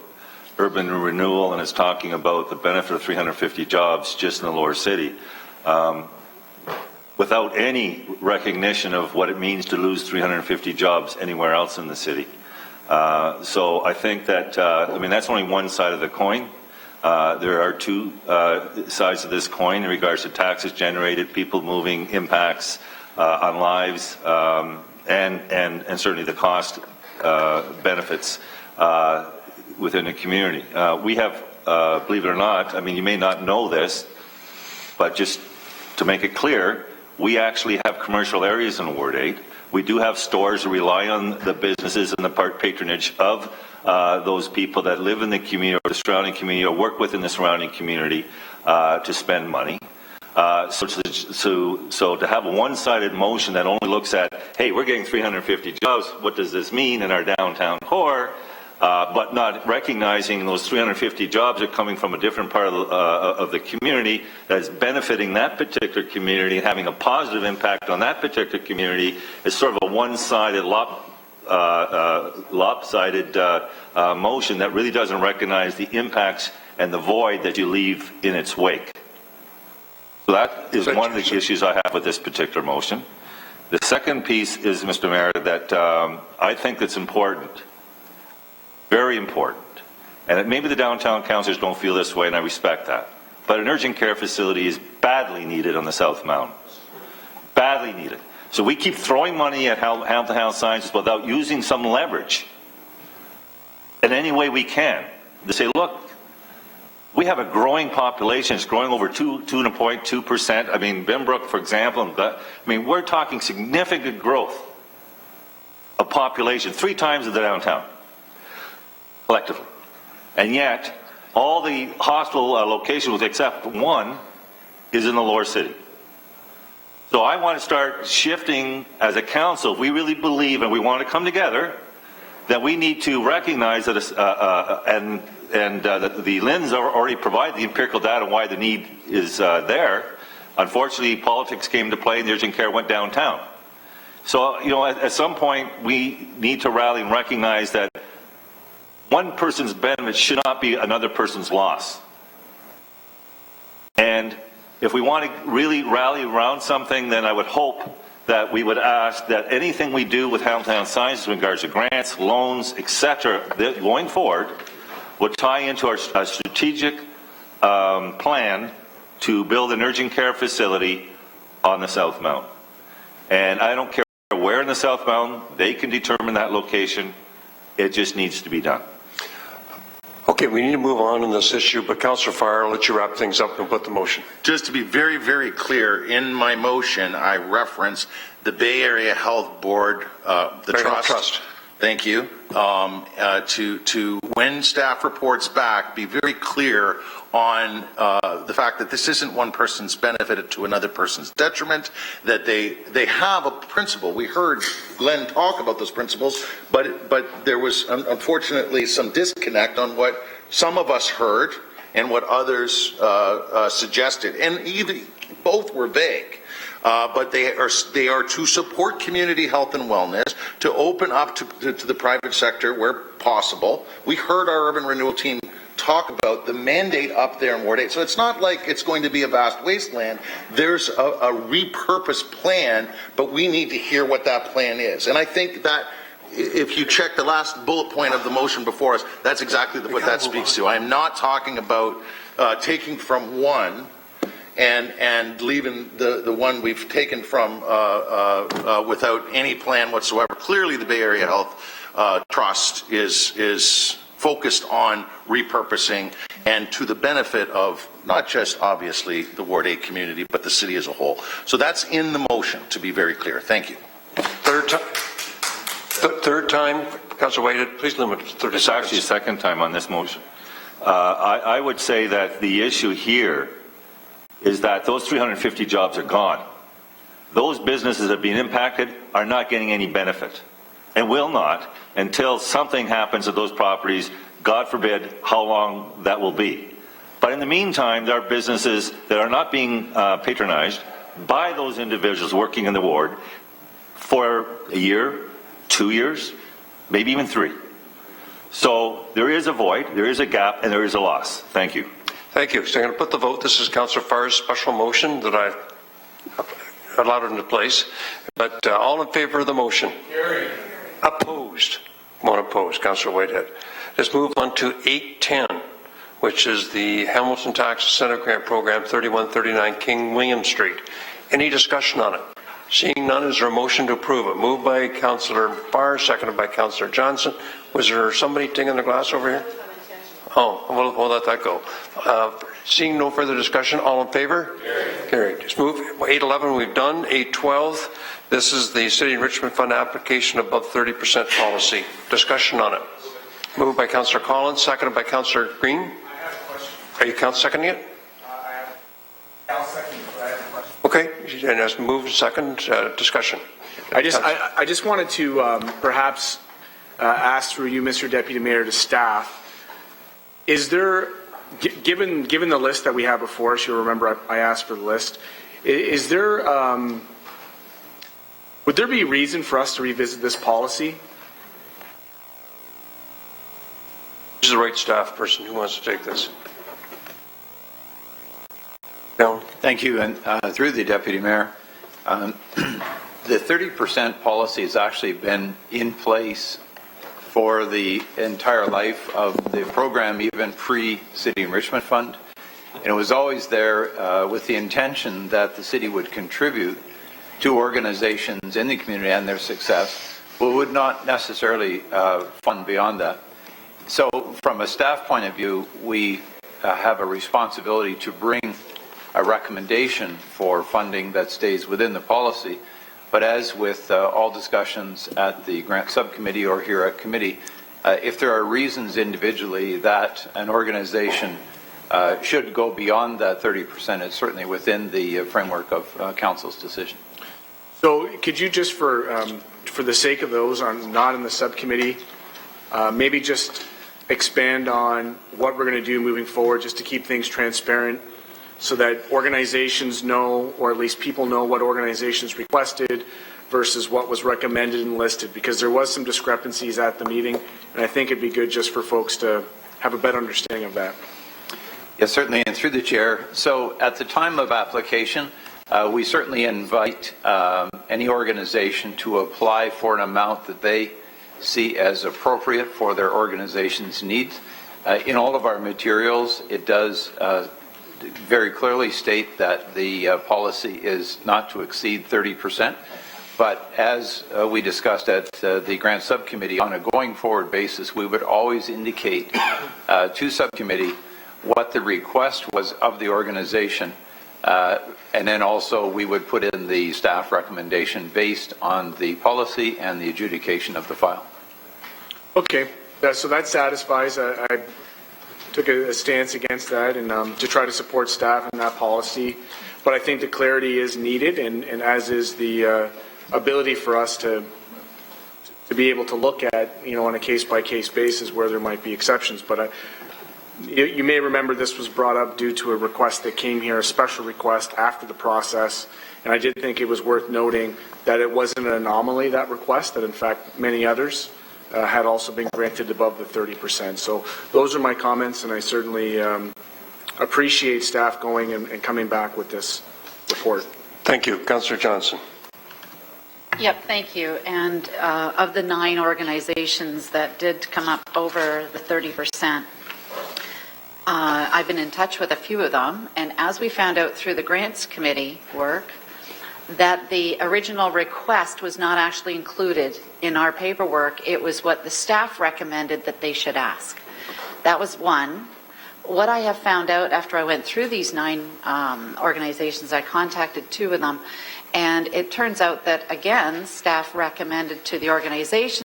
urban renewal and it's talking about the benefit of 350 jobs just in the lower city, without any recognition of what it means to lose 350 jobs anywhere else in the city. So I think that, that's only one side of the coin. There are two sides of this coin in regards to taxes generated, people moving, impacts on lives, and certainly the cost benefits within the community. We have, believe it or not, you may not know this, but just to make it clear, we actually have commercial areas in Ward 8. We do have stores that rely on the businesses and the patronage of those people that live in the community or the surrounding community or work within the surrounding community to spend money. So to have a one-sided motion that only looks at, hey, we're getting 350 jobs, what does this mean in our downtown core, but not recognizing those 350 jobs are coming from a different part of the community that is benefiting that particular community and having a positive impact on that particular community, is sort of a one-sided, lopsided motion that really doesn't recognize the impacts and the void that you leave in its wake. So that is one of the issues I have with this particular motion. The second piece is, Mr. Mayor, that I think it's important, very important, and maybe the downtown councillors don't feel this way, and I respect that, but an urgent care facility is badly needed on the South Mountain. Badly needed. So we keep throwing money at Hamilton Health Sciences without using some leverage in any way we can to say, look, we have a growing population. It's growing over 2.2%. Benbrook, for example, we're talking significant growth of population, 3 times of the downtown, collectively. And yet, all the hospital locations, except one, is in the lower city. So I want to start shifting as a council. If we really believe and we want to come together, that we need to recognize that, the LINs already provide the empirical data why the need is there. Unfortunately, politics came to play and the urgent care went downtown. So, at some point, we need to rally and recognize that one person's benefit should not be another person's loss. And if we want to really rally around something, then I would hope that we would ask that anything we do with Hamilton Health Sciences in regards to grants, loans, etc., going forward, will tie into our strategic plan to build an urgent care facility on the South Mountain. And I don't care where in the South Mountain, they can determine that location. It just needs to be done. Okay, we need to move on in this issue, but Councillor Farr, I'll let you wrap things up and put the motion. Just to be very, very clear, in my motion, I reference the Bay Area Health Board, the trust. Thank you. To when staff reports back, be very clear on the fact that this isn't one person's benefit to another person's detriment, that they have a principle. We heard Glenn talk about those principles, but there was unfortunately some disconnect on what some of us heard and what others suggested, and both were vague. but they are to support community health and wellness, to open up to the private sector where possible. We heard our urban renewal team talk about the mandate up there in Ward 8. So it's not like it's going to be a vast wasteland. There's a repurposed plan, but we need to hear what that plan is. And I think that if you check the last bullet point of the motion before us, that's exactly what that speaks to. I'm not talking about taking from one and leaving the one we've taken from without any plan whatsoever. Clearly, the Bay Area Health Trust is focused on repurposing and to the benefit of not just obviously the Ward 8 community, but the city as a whole. So that's in the motion, to be very clear. Thank you. Third time, Councillor Whitehead, please limit it to 30 seconds. It's actually the second time on this motion. I would say that the issue here is that those 350 jobs are gone. Those businesses that have been impacted are not getting any benefit and will not until something happens to those properties, God forbid how long that will be. But in the meantime, there are businesses that are not being patronized by those individuals working in the ward for a year, 2 years, maybe even 3. So there is a void, there is a gap, and there is a loss. Thank you. Thank you. So I'm going to put the vote. This is Councillor Farr's special motion that I've allowed into place. But all in favor of the motion? Carried. Opposed? One opposed. Councillor Whitehead. Let's move on to 810, which is the Hamilton Tax Incentive Grant Program, 3139 King William Street. Any discussion on it? Seeing none, is there a motion to approve it? Moved by Councillor Farr, seconded by Councillor Johnson. Was there somebody tinging the glass over here? Oh, we'll let that go. Seeing no further discussion, all in favor? Carried. Just move. 811 we've done. 812, this is the City Enrichment Fund application above 30% policy. Discussion on it. Moved by Councillor Collins, seconded by Councillor Green. I have a question. Are you seconding it? I'll second it, but I have a question. Okay, and as moved second, discussion. I just wanted to perhaps ask through you, Mr. Deputy Mayor, to staff, is there, given the list that we have before us, you'll remember I asked for the list, is there, would there be reason for us to revisit this policy? Who's the right staff person who wants to take this? Down. Thank you, and through the Deputy Mayor, the 30% policy has actually been in place for the entire life of the program, even pre-City Enrichment Fund. And it was always there with the intention that the city would contribute to organizations in the community and their success, but would not necessarily fund beyond that. So from a staff point of view, we have a responsibility to bring a recommendation for funding that stays within the policy. But as with all discussions at the grant subcommittee or here at committee, if there are reasons individually that an organization should go beyond that 30%, it's certainly within the framework of council's decision. So could you just, for the sake of those not in the subcommittee, maybe just expand on what we're going to do moving forward just to keep things transparent, so that organizations know, or at least people know, what organizations requested versus what was recommended and listed, because there was some discrepancies at the meeting, and I think it'd be good just for folks to have a better understanding of that. Yes, certainly, and through the chair. So at the time of application, we certainly invite any organization to apply for an amount that they see as appropriate for their organization's needs. In all of our materials, it does very clearly state that the policy is not to exceed 30%. But as we discussed at the grant subcommittee, on a going forward basis, we would always indicate to subcommittee what the request was of the organization. And then also we would put in the staff recommendation based on the policy and the adjudication of the file. Okay, so that satisfies. I took a stance against that and to try to support staff in that policy. But I think the clarity is needed, and as is the ability for us to be able to look at, on a case-by-case basis where there might be exceptions. But You may remember this was brought up due to a request that came here, a special request after the process, and I did think it was worth noting that it wasn't an anomaly, that request, that in fact many others had also been granted above the 30%. So those are my comments, and I certainly appreciate staff going and coming back with this report. Thank you. Councillor Johnson. Yep, thank you. And of the 9 organizations that did come up over the 30%, I've been in touch with a few of them, and as we found out through the grants committee work, that the original request was not actually included in our paperwork. It was what the staff recommended that they should ask. That was one. What I have found out after I went through these 9 organizations, I contacted 2 of them, and it turns out that, again, staff recommended to the organization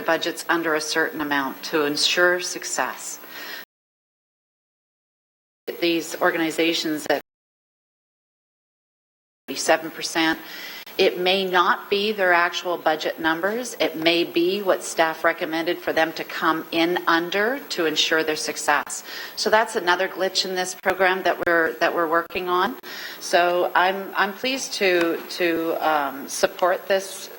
budgets under a certain amount to ensure success. These organizations at 7%, it may not be their actual budget numbers. It may be what staff recommended for them to come in under to ensure their success. So that's another glitch in this program that we're working on. So I'm pleased to support this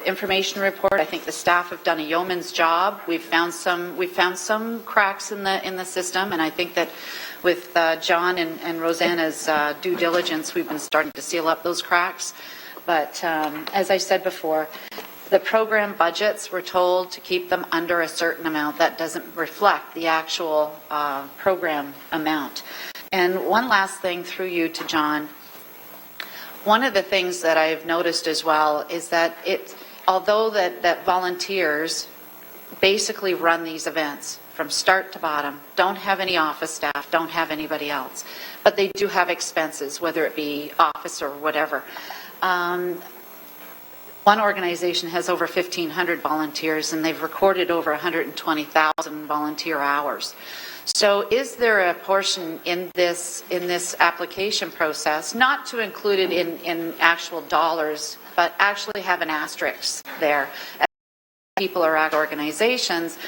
information report. I think the staff have done a yeoman's job. We've found some cracks in the system, and I think that with John and Rosanna's due diligence, we've been starting to seal up those cracks. But as I said before, the program budgets, we're told to keep them under a certain amount. That doesn't reflect the actual program amount. And one last thing through you to John. One of the things that I've noticed as well is that although that volunteers basically run these events from start to bottom, don't have any office staff, don't have anybody else, but they do have expenses, whether it be office or whatever. One organization has over 1,500 volunteers, and they've recorded over 120,000 volunteer hours. So is there a portion in this application process, not to include it in actual dollars, but actually have an asterisk there? People are at organizations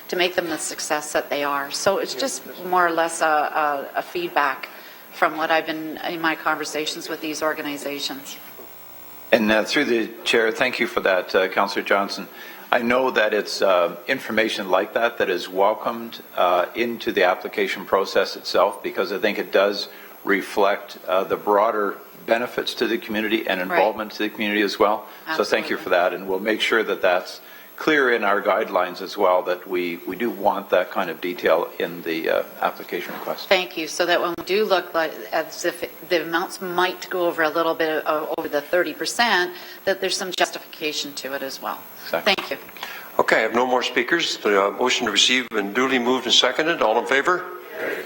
to make them the success that they are. So it's just more or less a feedback from what I've been in my conversations with these organizations. And through the chair, thank you for that, Councillor Johnson. I know that it's information like that that is welcomed into the application process itself, because I think it does reflect the broader benefits to the community and involvement to the community as well. Absolutely. So thank you for that, and we'll make sure that that's clear in our guidelines as well, that we do want that kind of detail in the application request. Thank you. So that when we do look like as if the amounts might go over a little bit over the 30%, that there's some justification to it as well. Exactly. Thank you. Okay, I have no more speakers. The motion to receive and duly moved and seconded. All in favor?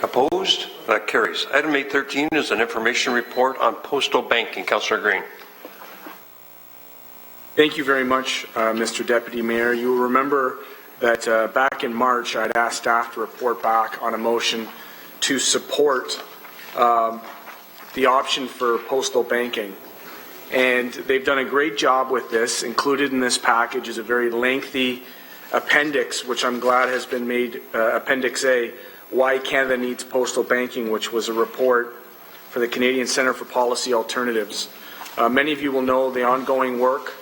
Opposed? That carries. Item 813 is an information report on postal banking. Councillor Green. Thank you very much, Mr. Deputy Mayor. You will remember that back in March, I'd asked staff to report back on a motion to support the option for postal banking. And they've done a great job with this. Included in this package is a very lengthy appendix, which I'm glad has been made Appendix A, Why Canada Needs Postal Banking, which was a report for the Canadian Centre for Policy Alternatives. Many of you will know the ongoing work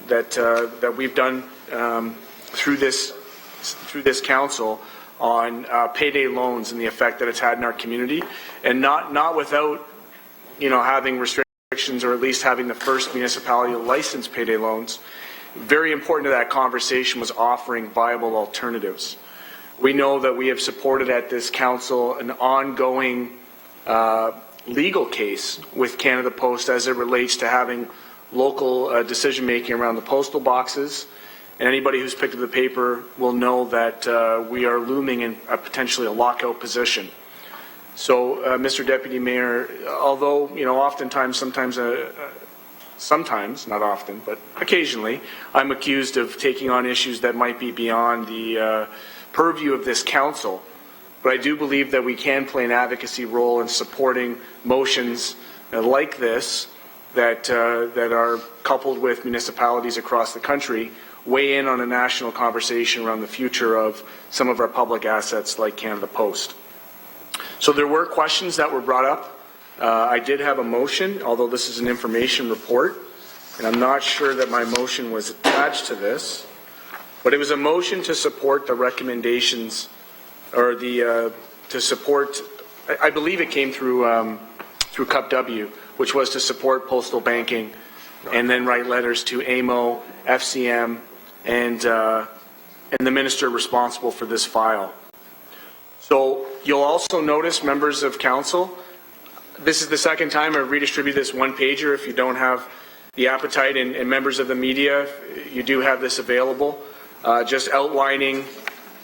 that we've done through this council on payday loans and the effect that it's had in our community, and not without having restrictions, or at least having the first municipality to license payday loans. Very important to that conversation was offering viable alternatives. We know that we have supported at this council an ongoing legal case with Canada Post as it relates to having local decision-making around the postal boxes. And anybody who's picked up the paper will know that we are looming in potentially a lockout position. So, Mr. Deputy Mayor, although, oftentimes, sometimes, not often, but occasionally, I'm accused of taking on issues that might be beyond the purview of this council, but I do believe that we can play an advocacy role in supporting motions like this that are coupled with municipalities across the country weigh in on a national conversation around the future of some of our public assets like Canada Post. So there were questions that were brought up. I did have a motion, although this is an information report, and I'm not sure that my motion was attached to this, but it was a motion to support the recommendations, or to support, I believe it came through Cup W, which was to support postal banking, and then write letters to AMO, FCM, and the minister responsible for this file. So you'll also notice, members of council, this is the second time I've redistributed this one-pager. If you don't have the appetite, and members of the media, you do have this available, just outlining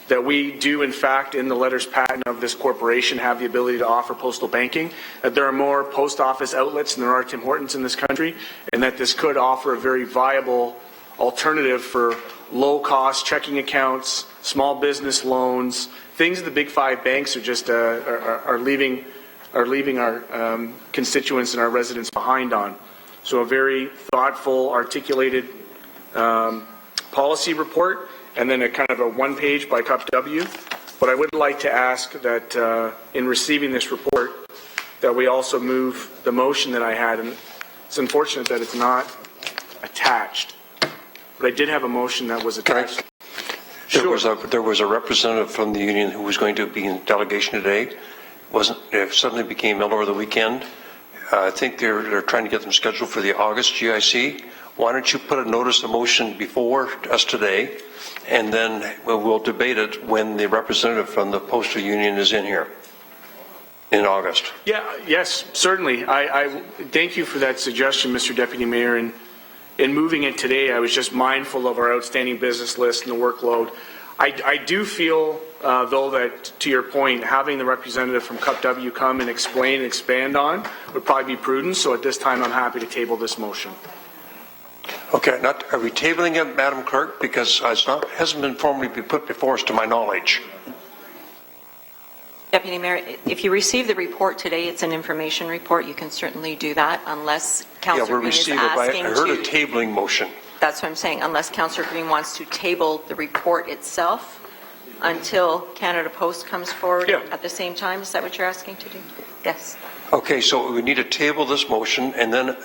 that we do, in fact, in the letters patent of this corporation, have the ability to offer postal banking, that there are more post office outlets than there are Tim Hortons in this country, and that this could offer a very viable alternative for low-cost checking accounts, small business loans, things that the big five banks are just are leaving our constituents and our residents behind on. So a very thoughtful, articulated policy report, and then a kind of a one-page by Cup W. But I would like to ask that in receiving this report, that we also move the motion that I had, and it's unfortunate that it's not attached, but I did have a motion that was attached. There was a representative from the union who was going to be in delegation today. It suddenly became ill over the weekend. I think they're trying to get them scheduled for the August GIC. Why don't you put a notice of motion before us today, and then we'll debate it when the representative from the postal union is in here in August. Yes, certainly. I thank you for that suggestion, Mr. Deputy Mayor. And in moving it today, I was just mindful of our outstanding business list and the workload. I do feel, though, that to your point, having the representative from Cup W come and explain and expand on would probably be prudent. So at this time, I'm happy to table this motion. Okay, are we tabling it, Madam Clerk? Because it hasn't been formally put before us to my knowledge. Deputy Mayor, if you receive the report today, it's an information report. You can certainly do that unless Councillor Green is asking I heard a tabling motion. That's what I'm saying, unless Councillor Green wants to table the report itself until Canada Post comes forward at the same time. Is that what you're asking to do? Yes. Okay, so we need to table this motion, and then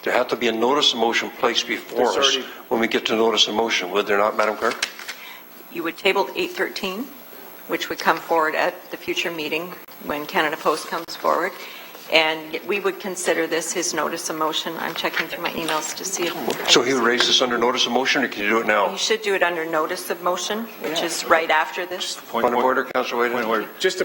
there has to be a notice of motion placed before us when we get to notice of motion. Would there not, Madam Clerk? You would table 813, which would come forward at the future meeting when Canada Post comes forward. And we would consider this his notice of motion. I'm checking through my emails to see if... So he would raise this under notice of motion, or can you do it now? You should do it under notice of motion, which is right after this. Point of order, Councillor Wade. Just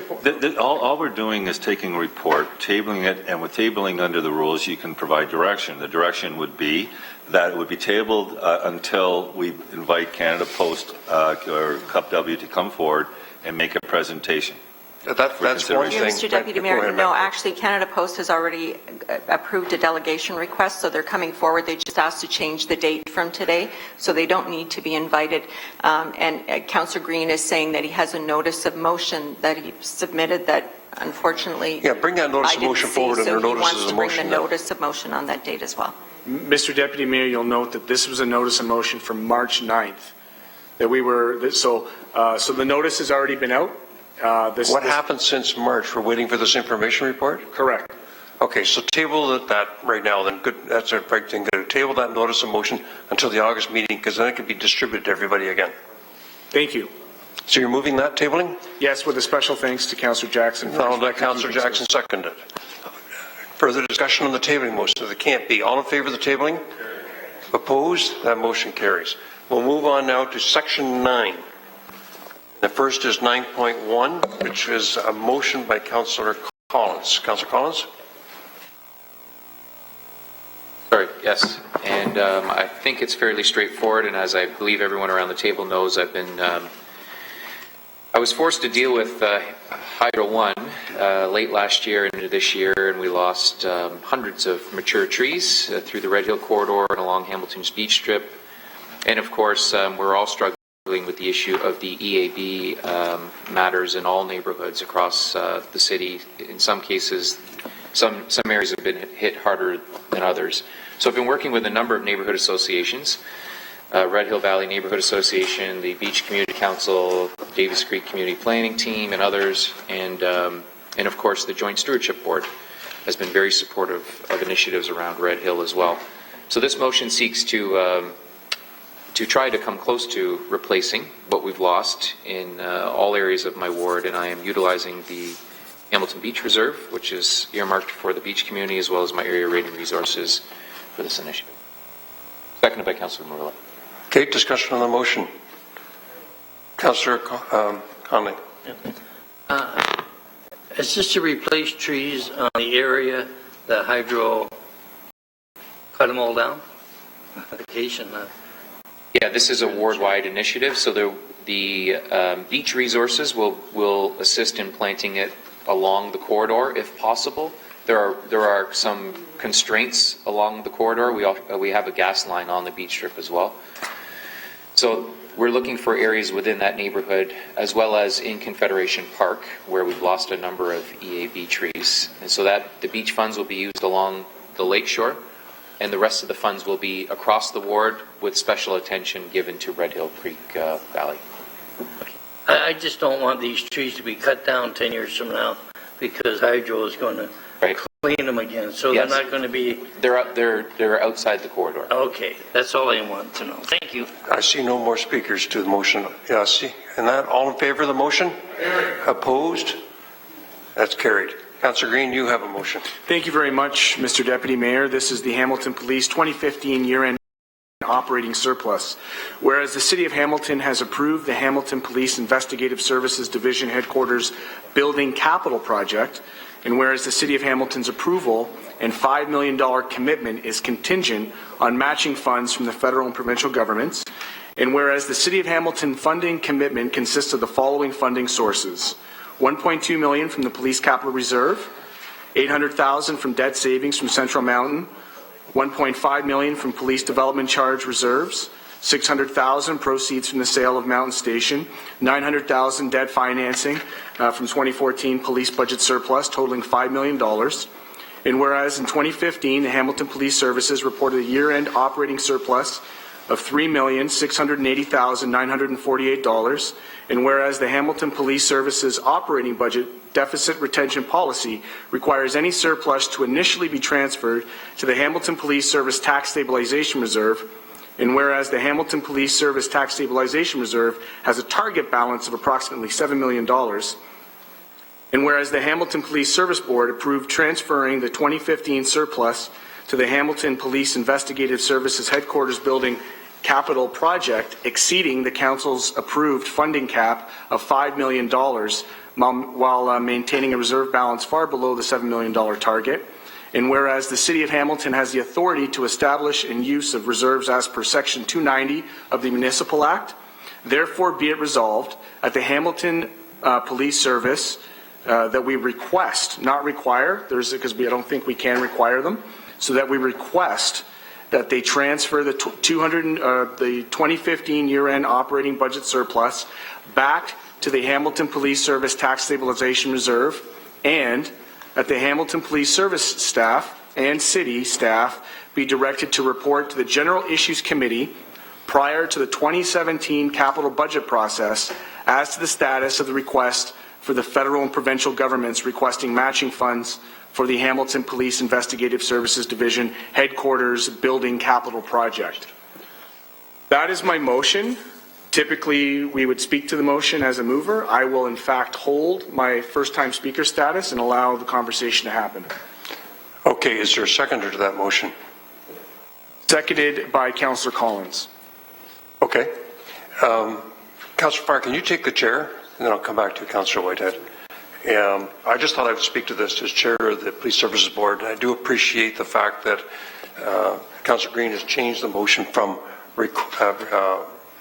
all we're doing is taking a report, tabling it, and with tabling under the rules, you can provide direction. The direction would be that it would be tabled until we invite Canada Post or Cup W to come forward and make a presentation. That's one thing. Mr. Deputy Mayor, no, actually, Canada Post has already approved a delegation request, so they're coming forward. They just asked to change the date from today, so they don't need to be invited. And Councillor Green is saying that he has a notice of motion that he submitted that, unfortunately, bring that notice of motion forward under notices of motion. So he wants to bring the notice of motion on that date as well. Mr. Deputy Mayor, you'll note that this was a notice of motion from March 9th. That we were so the notice has already been out. What happened since March? We're waiting for this information report? Correct. Okay, so table that right now then. Good, that's the right thing to do. Table that notice of motion until the August meeting, because then it can be distributed to everybody again. Thank you. So you're moving that tabling? Yes, with a special thanks to Councillor Jackson. I'll let Councillor Jackson second it. Further discussion on the tabling motion? There can't be. All in favor of the tabling? Opposed? That motion carries. We'll move on now to section 9. The first is 9.1, which is a motion by Councillor Collins. Councillor Collins? Sorry, yes. And I think it's fairly straightforward, and as I believe everyone around the table knows, I was forced to deal with Hydro 1 late last year and into this year, and we lost hundreds of mature trees through the Red Hill corridor and along Hamilton's beach strip. And of course, we're all struggling with the issue of the EAB matters in all neighborhoods across the city. In some cases, some areas have been hit harder than others. So I've been working with a number of neighborhood associations Red Hill Valley Neighborhood Association, the Beach Community Council, Davis Creek Community Planning Team, and others, and of course the Joint Stewardship Board has been very supportive of initiatives around Red Hill as well. So this motion seeks to try to come close to replacing what we've lost in all areas of my ward, and I am utilizing the Hamilton Beach Reserve, which is earmarked for the beach community, as well as my area rating resources for this initiative. Seconded by Councillor Murillo. Okay, discussion on the motion. Councillor Conley. It's just to replace trees on the area that hydro cut them all down? Yeah, this is a ward-wide initiative, so the beach resources will assist in planting it along the corridor if possible. There are some constraints along the corridor. We have a gas line on the beach strip as well. So we're looking for areas within that neighborhood, as well as in Confederation Park, where we've lost a number of EAB trees. And so that the beach funds will be used along the lakeshore, and the rest of the funds will be across the ward with special attention given to Red Hill Creek Valley. I just don't want these trees to be cut down 10 years from now because hydro is going to clean them again. So Yes. they're not going to be... They're outside the corridor. Okay, that's all I want to know. Thank you. I see no more speakers to the motion. Yeah, see, and that, all in favor of the motion? Opposed? That's carried. Councillor Green, you have a motion. Thank you very much, Mr. Deputy Mayor. This is the Hamilton Police 2015 year-end operating surplus. Whereas the City of Hamilton has approved the Hamilton Police Investigative Services Division Headquarters Building Capital Project, and whereas the City of Hamilton's approval and $5 million commitment is contingent on matching funds from the federal and provincial governments, and whereas the City of Hamilton funding commitment consists of the following funding sources: $1.2 million from the Police Capital Reserve, $800,000 from debt savings from Central Mountain, $1.5 million from Police Development Charge Reserves, $600,000 proceeds from the sale of Mountain Station, $900,000 debt financing from 2014 police budget surplus totaling $5 million. And whereas in 2015, the Hamilton Police Services reported a year-end operating surplus of $3,680,948, and whereas the Hamilton Police Services operating budget deficit retention policy requires any surplus to initially be transferred to the Hamilton Police Service Tax Stabilization Reserve, and whereas the Hamilton Police Service Tax Stabilization Reserve has a target balance of approximately $7 million, and whereas the Hamilton Police Service Board approved transferring the 2015 surplus to the Hamilton Police Investigative Services Headquarters Building Capital Project exceeding the Council's approved funding cap of $5 million while maintaining a reserve balance far below the $7 million target. And whereas the City of Hamilton has the authority to establish and use of reserves as per Section 290 of the Municipal Act, therefore be it resolved at the Hamilton Police Service that we request, not require, because I don't think we can require them, so that we request that they transfer the 2015 year-end operating budget surplus back to the Hamilton Police Service Tax Stabilization Reserve, and that the Hamilton Police Service staff and city staff be directed to report to the General Issues Committee prior to the 2017 capital budget process as to the status of the request for the federal and provincial governments requesting matching funds for the Hamilton Police Investigative Services Division Headquarters Building Capital Project. That is my motion. Typically, we would speak to the motion as a mover. I will, in fact, hold my first-time speaker status and allow the conversation to happen. Okay, is there a seconder to that motion? Seconded by Councillor Collins. Okay. Councillor Farr, can you take the chair? And then I'll come back to Councillor Whitehead. I just thought I would speak to this as chair of the Police Services Board, and I do appreciate the fact that Councillor Green has changed the motion from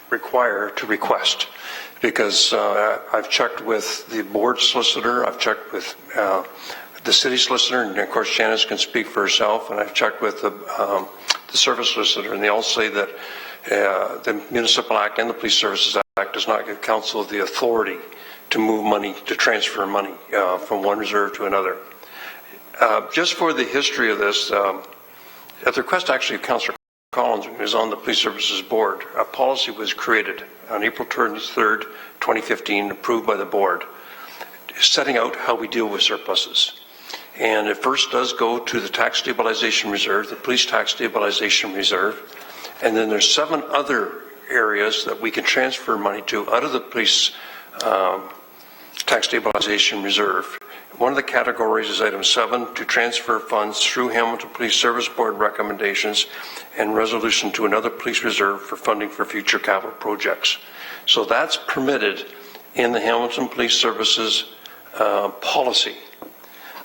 require to request, because I've checked with the board solicitor, I've checked with the city solicitor, and of course Janice can speak for herself, and I've checked with the service solicitor, and they all say that the Municipal Act and the Police Services Act does not give council the authority to move money, to transfer money from one reserve to another. Just for the history of this, at the request actually of Councillor Collins, when he was on the Police Services Board, a policy was created on April 23rd, 2015, approved by the board, setting out how we deal with surpluses. And it first does go to the tax stabilization reserve, the police tax stabilization reserve, and then there's 7 other areas that we can transfer money to out of the police tax stabilization reserve. One of the categories is item 7, to transfer funds through Hamilton Police Service Board recommendations and resolution to another police reserve for funding for future capital projects. So that's permitted in the Hamilton Police Services policy.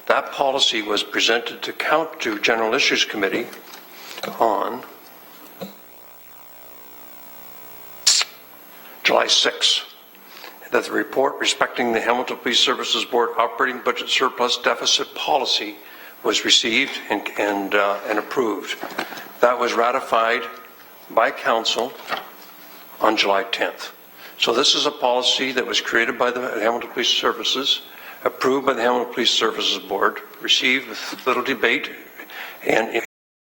That policy was presented to General Issues Committee on July 6th. That the report respecting the Hamilton Police Services Board operating budget surplus deficit policy was received and approved. That was ratified by Council on July 10th. So this is a policy that was created by the Hamilton Police Services, approved by the Hamilton Police Services Board, received with little debate, and if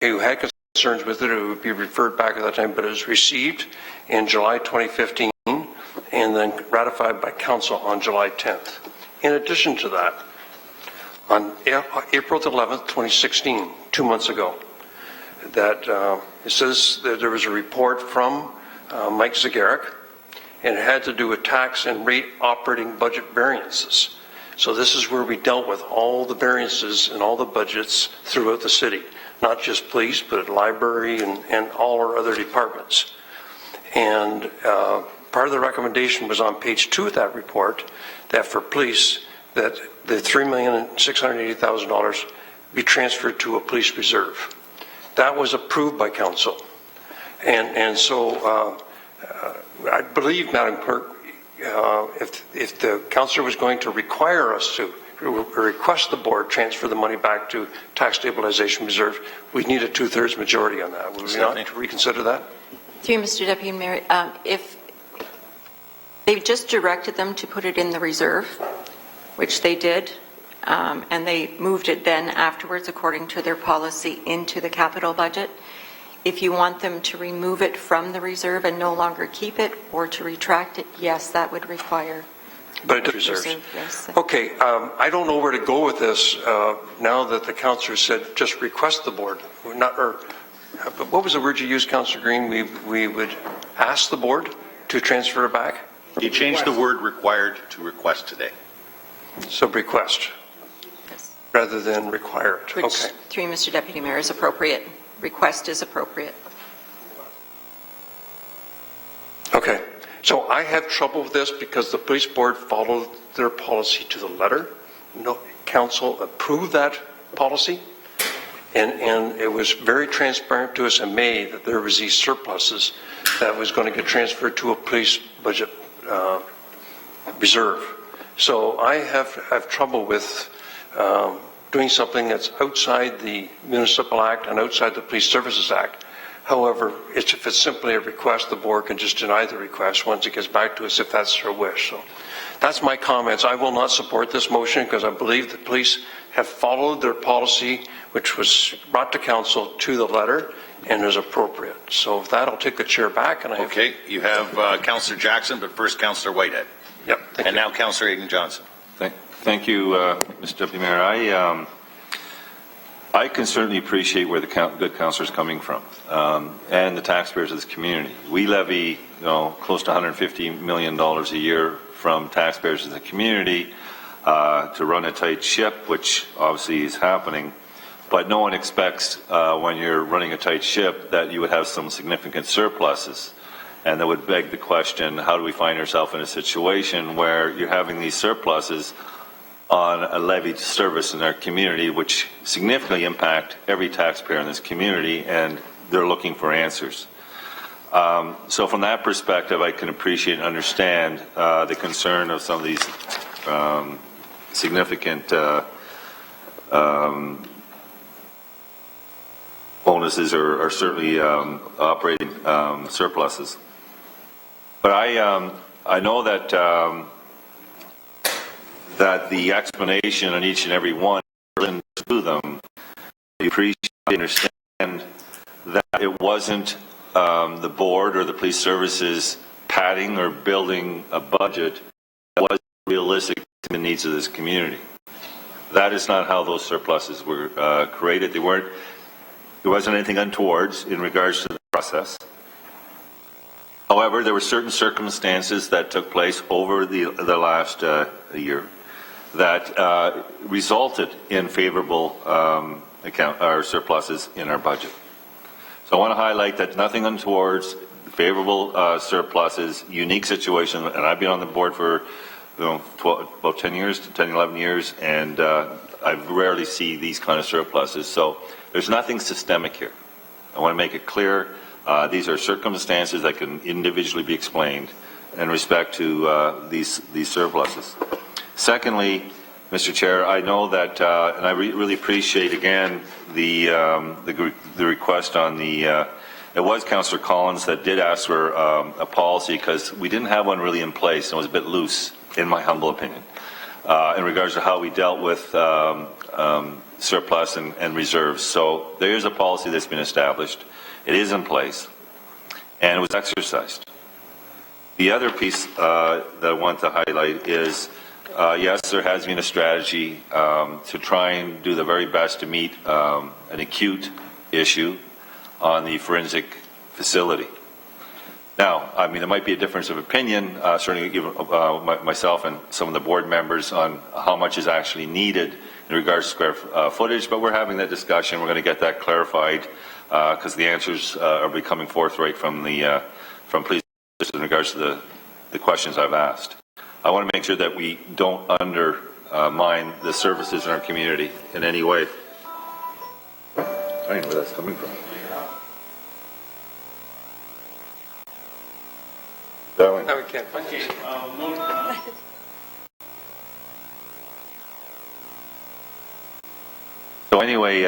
you had concerns with it, it would be referred back at that time, but it was received in July 2015 and then ratified by Council on July 10th. In addition to that, on April 11th, 2016, 2 months ago, that it says that there was a report from Mike Zagaric, and it had to do with tax and rate operating budget variances. So this is where we dealt with all the variances and all the budgets throughout the city, not just police, but library and all our other departments. And part of the recommendation was on page 2 of that report, that for police, that the $3,680,000 be transferred to a police reserve. That was approved by Council. And so I believe, Madam Clerk, if the Councillor was going to require us to request the board transfer the money back to tax stabilization reserve, we'd need a 2/3 majority on that. Would we not to reconsider that? Through you, Mr. Deputy Mayor, if they've just directed them to put it in the reserve, which they did, and they moved it then afterwards, according to their policy, into the capital budget. If you want them to remove it from the reserve and no longer keep it, or to retract it, yes, that would require. But it reserves. Yes. Okay, I don't know where to go with this now that the councillor said just request the board. But what was the word you used, Councillor Green? We would ask the board to transfer it back? You changed the word required to request today. So request, Yes. rather than require it. Which, Okay. through you, Mr. Deputy Mayor, is appropriate. Request is appropriate. Okay. So I have trouble with this because the police board followed their policy to the letter. No, Council approved that policy. And it was very transparent to us in May that there was these surpluses that was going to get transferred to a police budget reserve. So I have trouble with doing something that's outside the Municipal Act and outside the Police Services Act. However, if it's simply a request, the board can just deny the request once it gets back to us if that's their wish. So that's my comments. I will not support this motion because I believe the police have followed their policy, which was brought to Council to the letter and is appropriate. So with that, I'll take the chair back. And Okay, you have Councillor Jackson, but first Councillor Whitehead. Yep. And now Councillor Aidan Johnson. Thank you, Mr. Deputy Mayor. I can certainly appreciate where the good councillor is coming from, and the taxpayers of this community. We levy, close to $150 million a year from taxpayers of the community to run a tight ship, which obviously is happening. But no one expects when you're running a tight ship that you would have some significant surpluses. And that would beg the question, how do we find ourselves in a situation where you're having these surpluses on a levied service in our community, which significantly impact every taxpayer in this community, and they're looking for answers. So from that perspective, I can appreciate and understand the concern of some of these significant bonuses or certainly operating surpluses. But I know that that the explanation on each and every one to them, you appreciate, understand that it wasn't the board or the police services padding or building a budget that was realistic to the needs of this community. That is not how those surpluses were created. There wasn't anything untowards in regards to the process. However, there were certain circumstances that took place over the last year that resulted in favorable surpluses in our budget. So I want to highlight that nothing untowards, favorable surpluses, unique situation, and I've been on the board for about 10 years, 10, 11 years, and I rarely see these kind of surpluses. So there's nothing systemic here. I want to make it clear. These are circumstances that can individually be explained in respect to these surpluses. Secondly, Mr. Chair, I know that, and I really appreciate again the request on the. It was Councillor Collins that did ask for a policy because we didn't have one really in place and it was a bit loose, in my humble opinion, in regards to how we dealt with surplus and reserves. So there is a policy that's been established. It is in place, and it was exercised. The other piece that I want to highlight is, yes, there has been a strategy to try and do the very best to meet an acute issue on the forensic facility. Now, I mean, there might be a difference of opinion, certainly given myself and some of the board members on how much is actually needed in regards to square footage, but we're having that discussion. We're going to get that clarified because the answers are becoming forthright from police in regards to the questions I've asked. I want to make sure that we don't undermine the services in our community in any way. I don't know where that's coming from. No, we can't find it. So anyway,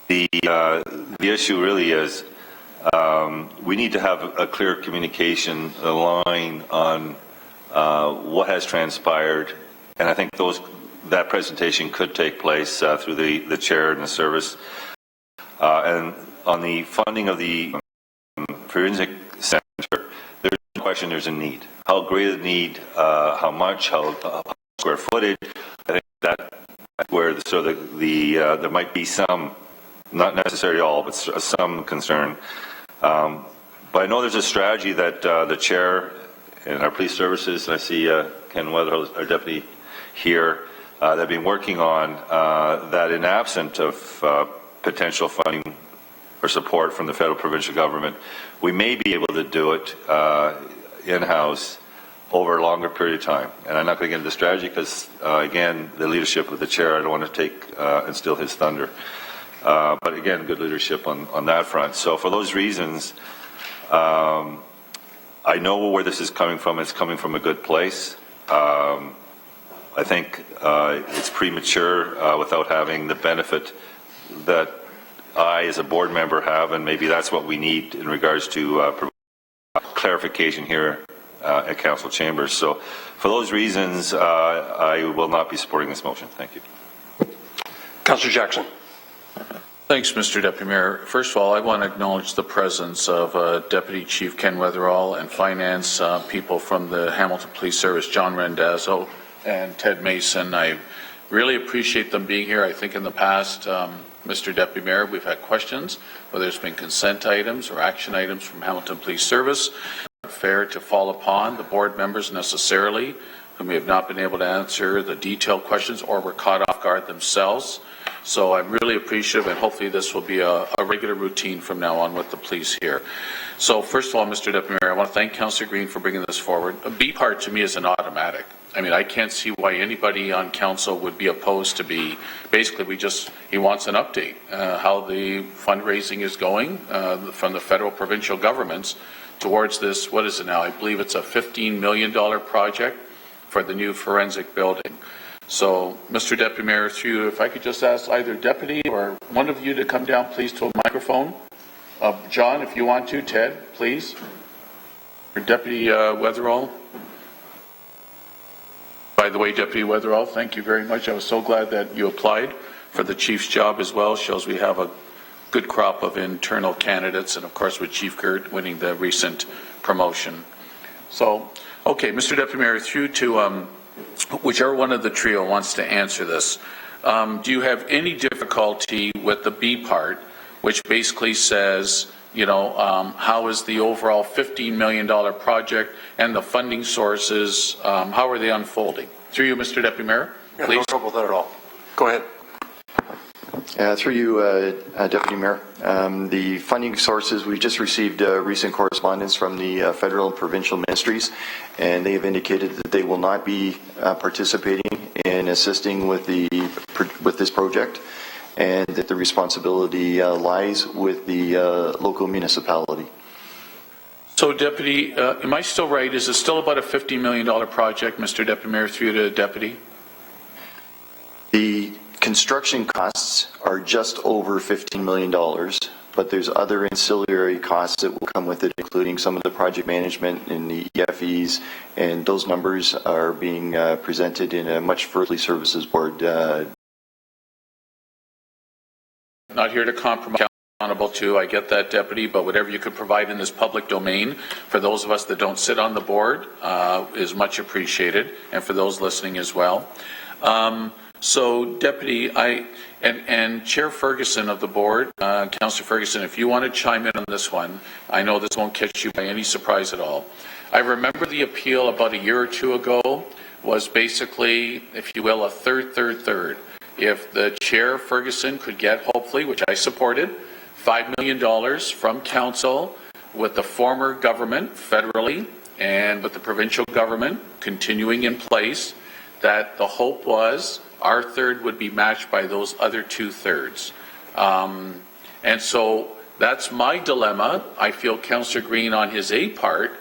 the issue really is we need to have a clear communication line on what has transpired, and I think that presentation could take place through the chair and the service, and on the funding of the forensic center. There's no question there's a need. How great a need, how much, how square footage. I think that's where there might be some, not necessarily all, but some concern. But I know there's a strategy that the chair and our police services, and I see Ken Weatherall, our deputy here, they've been working on that in absent of potential funding or support from the federal provincial government, we may be able to do it in-house over a longer period of time. And I'm not going to get into the strategy because, again, the leadership of the chair, I don't want to take and steal his thunder. But again, good leadership on that front. So for those reasons, I know where this is coming from. It's coming from a good place. I think it's premature without having the benefit that I, as a board member, have, and maybe that's what we need in regards to clarification here at Council Chambers. So for those reasons, I will not be supporting this motion. Thank you. Councillor Jackson. Thanks, Mr. Deputy Mayor. First of all, I want to acknowledge the presence of Deputy Chief Ken Weatherall and finance people from the Hamilton Police Service, John Rendazzo and Ted Mason. I really appreciate them being here. I think in the past, Mr. Deputy Mayor, we've had questions, whether it's been consent items or action items from Hamilton Police Service. Fair to fall upon the board members necessarily, who may have not been able to answer the detailed questions or were caught off guard themselves. So I'm really appreciative, and hopefully this will be a regular routine from now on with the police here. So first of all, Mr. Deputy Mayor, I want to thank Councillor Green for bringing this forward. A B part to me is an automatic. I mean, I can't see why anybody on council would be opposed to be, basically he wants an update, how the fundraising is going from the federal provincial governments towards this, what is it now? I believe it's a $15 million project for the new forensic building. So, Mr. Deputy Mayor, through you, if I could just ask either Deputy or one of you to come down, please, to a microphone. John, if you want to. Ted, please. Or Deputy Weatherall. By the way, Deputy Weatherall, thank you very much. I was so glad that you applied for the chief's job as well. Shows we have a good crop of internal candidates, and of course with Chief Gert winning the recent promotion. So, okay, Mr. Deputy Mayor, through to whichever one of the trio wants to answer this. Do you have any difficulty with the B part, which basically says, you know, how is the overall $15 million project and the funding sources, how are they unfolding? Through you, Mr. Deputy Mayor, please. Yeah, no trouble with that at all. Go ahead. Through you, Deputy Mayor. The funding sources, we just received recent correspondence from the federal and provincial ministries, and they have indicated that they will not be participating in assisting with this project, and that the responsibility lies with the local municipality. So, Deputy, am I still right? Is it still about a $50 million project, Mr. Deputy Mayor, through to Deputy? The construction costs are just over $15 million, but there's other ancillary costs that will come with it, including some of the project management and the EFEs, and those numbers are being presented in a much further services board. Not here to compromise. Accountable to, I get that, Deputy, but whatever you could provide in this public domain for those of us that don't sit on the board is much appreciated, and for those listening as well. So, Deputy, and Chair Ferguson of the board, Councillor Ferguson, if you want to chime in on this one, I know this won't catch you by any surprise at all. I remember the appeal about a year or two ago was basically, if you will, a third. If the Chair Ferguson could get, hopefully, which I supported, $5 million from Council with the former government federally and with the provincial government continuing in place, that the hope was our third would be matched by those other 2/3. And so that's my dilemma. I feel Councillor Green on his A part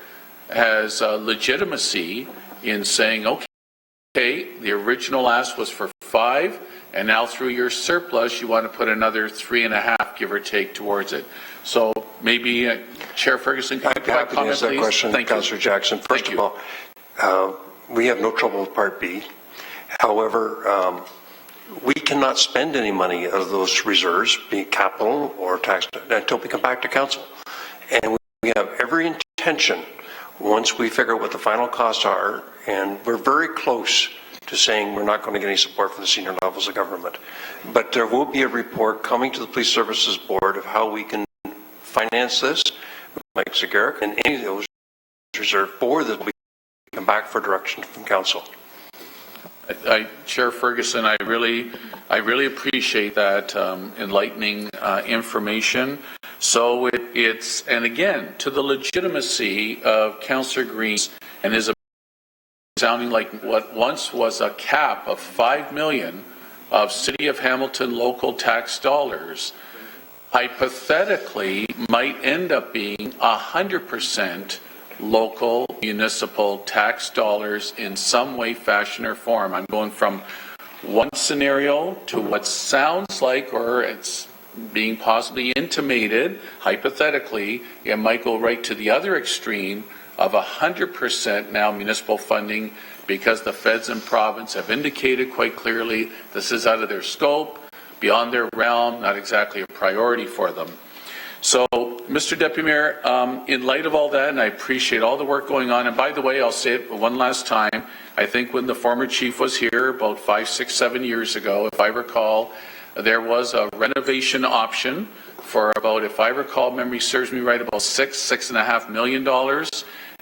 has legitimacy in saying, okay, the original ask was for 5, and now through your surplus you want to put another 3.5, give or take, towards it. So maybe Chair Ferguson, can you provide comment, please? Question, Thank you. Councillor Jackson. First of all, we have no trouble with Part B. However, we cannot spend any money out of those reserves, be it capital or tax, until we come back to Council. And we have every intention, once we figure out what the final costs are, and we're very close to saying we're not going to get any support from the senior levels of government. But there will be a report coming to the Police Services Board of how we can finance this, Mike Zagarek, and any of those reserved for that will come back for direction from Council. Chair Ferguson, I really appreciate that enlightening information. So it's, and again, to the legitimacy of Councillor Green and his sounding like what once was a cap of $5 million of City of Hamilton local tax dollars, hypothetically might end up being 100% local municipal tax dollars in some way, fashion, or form. I'm going from one scenario to what sounds like, or it's being possibly intimated, hypothetically, it might go right to the other extreme of 100% now municipal funding, because the feds and province have indicated quite clearly this is out of their scope, beyond their realm, not exactly a priority for them. So, Mr. Deputy Mayor, in light of all that, and I appreciate all the work going on, and by the way, I'll say it one last time, I think when the former chief was here about 5, 6, 7 years ago, if I recall, there was a renovation option for about, if I recall, memory serves me right, about $6.5 million.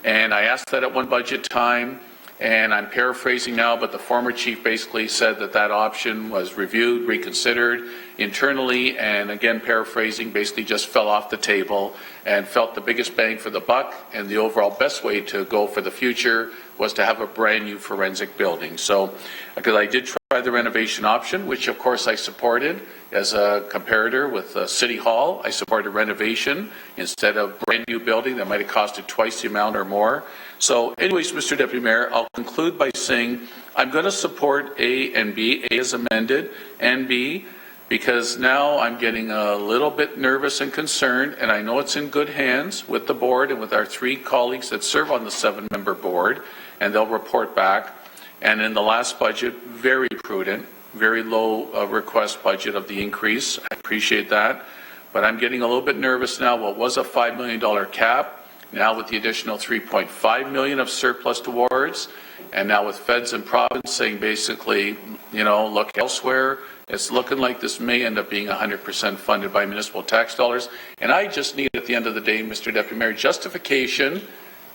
And I asked that at one budget time, and I'm paraphrasing now, but the former chief basically said that that option was reviewed, reconsidered internally, and again, paraphrasing, basically just fell off the table, and felt the biggest bang for the buck and the overall best way to go for the future was to have a brand new forensic building. So, because I did try the renovation option, which of course I supported as a comparator with City Hall. I supported renovation instead of brand new building that might have costed twice the amount or more. So anyways, Mr. Deputy Mayor, I'll conclude by saying I'm going to support A and B, A as amended, and B, because now I'm getting a little bit nervous and concerned, and I know it's in good hands with the board and with our 3 colleagues that serve on the 7-member board, and they'll report back. And in the last budget, very prudent, very low request budget of the increase. I appreciate that. but I'm getting a little bit nervous now. What was a $5 million cap, now with the additional $3.5 million of surplus to wards, and now with feds and province saying basically, you know, look elsewhere, it's looking like this may end up being 100% funded by municipal tax dollars. And I just need, at the end of the day, Mr. Deputy Mayor, justification.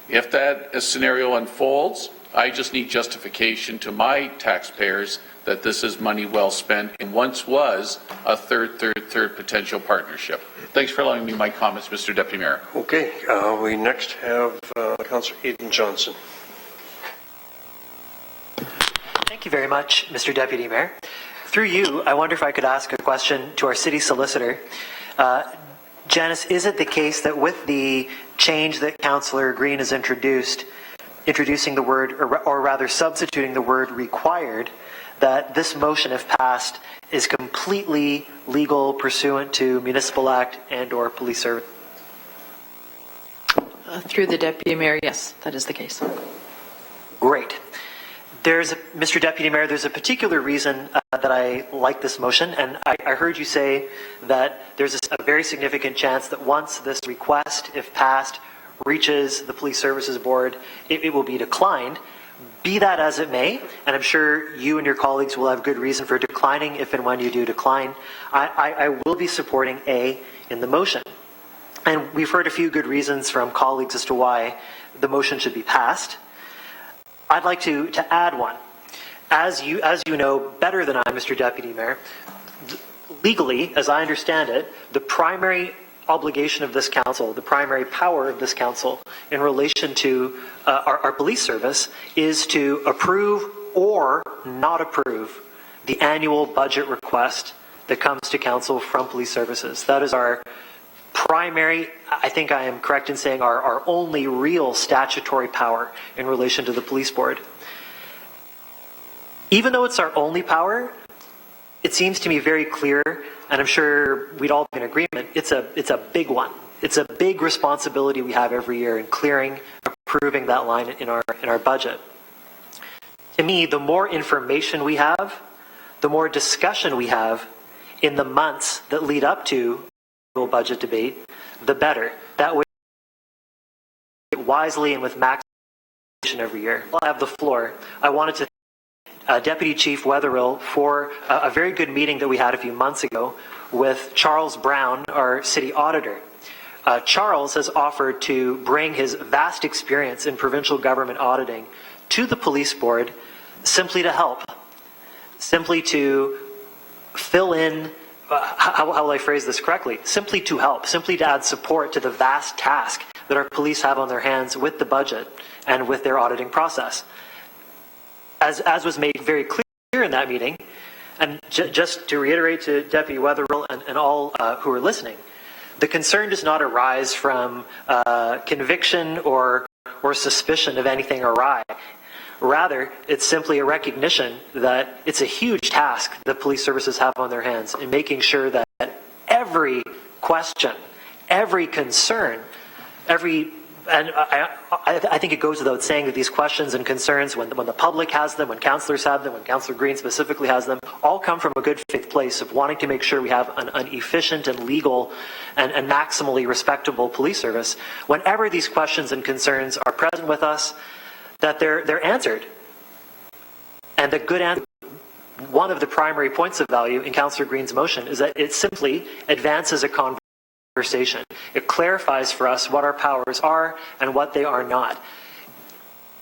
If that scenario unfolds, I just need justification to my taxpayers that this is money well spent and once was a third potential partnership. Thanks for allowing me my comments, Mr. Deputy Mayor. Okay, we next have Councillor Aidan Johnson. Thank you very much, Mr. Deputy Mayor. Through you, I wonder if I could ask a question to our city solicitor. Janice, is it the case that with the change that Councillor Green has introducing the word, or rather substituting the word required, that this motion, if passed, is completely legal pursuant to Municipal Act and or Police Service? Through the Deputy Mayor, yes, that is the case. Great. Mr. Deputy Mayor, there's a particular reason that I like this motion, and I heard you say that there's a very significant chance that once this request, if passed, reaches the Police Services Board, it will be declined. Be that as it may, and I'm sure you and your colleagues will have good reason for declining if and when you do decline, I will be supporting A in the motion. And we've heard a few good reasons from colleagues as to why the motion should be passed. I'd like to add one. As you know better than I, Mr. Deputy Mayor, legally, as I understand it, the primary obligation of this council, the primary power of this council in relation to our police service is to approve or not approve the annual budget request that comes to council from police services. That is our primary, I think I am correct in saying, our only real statutory power in relation to the police board. Even though it's our only power, it seems to me very clear, and I'm sure we'd all be in agreement, it's a big one. It's a big responsibility we have every year in clearing, approving that line in our budget. To me, the more information we have, the more discussion we have in the months that lead up to budget debate, the better. That way, wisely and with maximization every year. While I have the floor, I wanted to thank Deputy Chief Wetherill for a very good meeting that we had a few months ago with Charles Brown, our city auditor. Charles has offered to bring his vast experience in provincial government auditing to the police board simply to help, simply to fill in how will I phrase this correctly? Simply to help, simply to add support to the vast task that our police have on their hands with the budget and with their auditing process. As was made very clear in that meeting, and just to reiterate to Deputy Wetherill and all who are listening, the concern does not arise from conviction or suspicion of anything awry. Rather, it's simply a recognition that it's a huge task that police services have on their hands in making sure that every question, every concern, and I think it goes without saying that these questions and concerns, when the public has them, when councillors have them, when Councillor Green specifically has them, all come from a good faith place of wanting to make sure we have an efficient and legal and maximally respectable police service. Whenever these questions and concerns are present with us, that they're answered. And the good answer, one of the primary points of value in Councillor Green's motion is that it simply advances a conversation. It clarifies for us what our powers are and what they are not.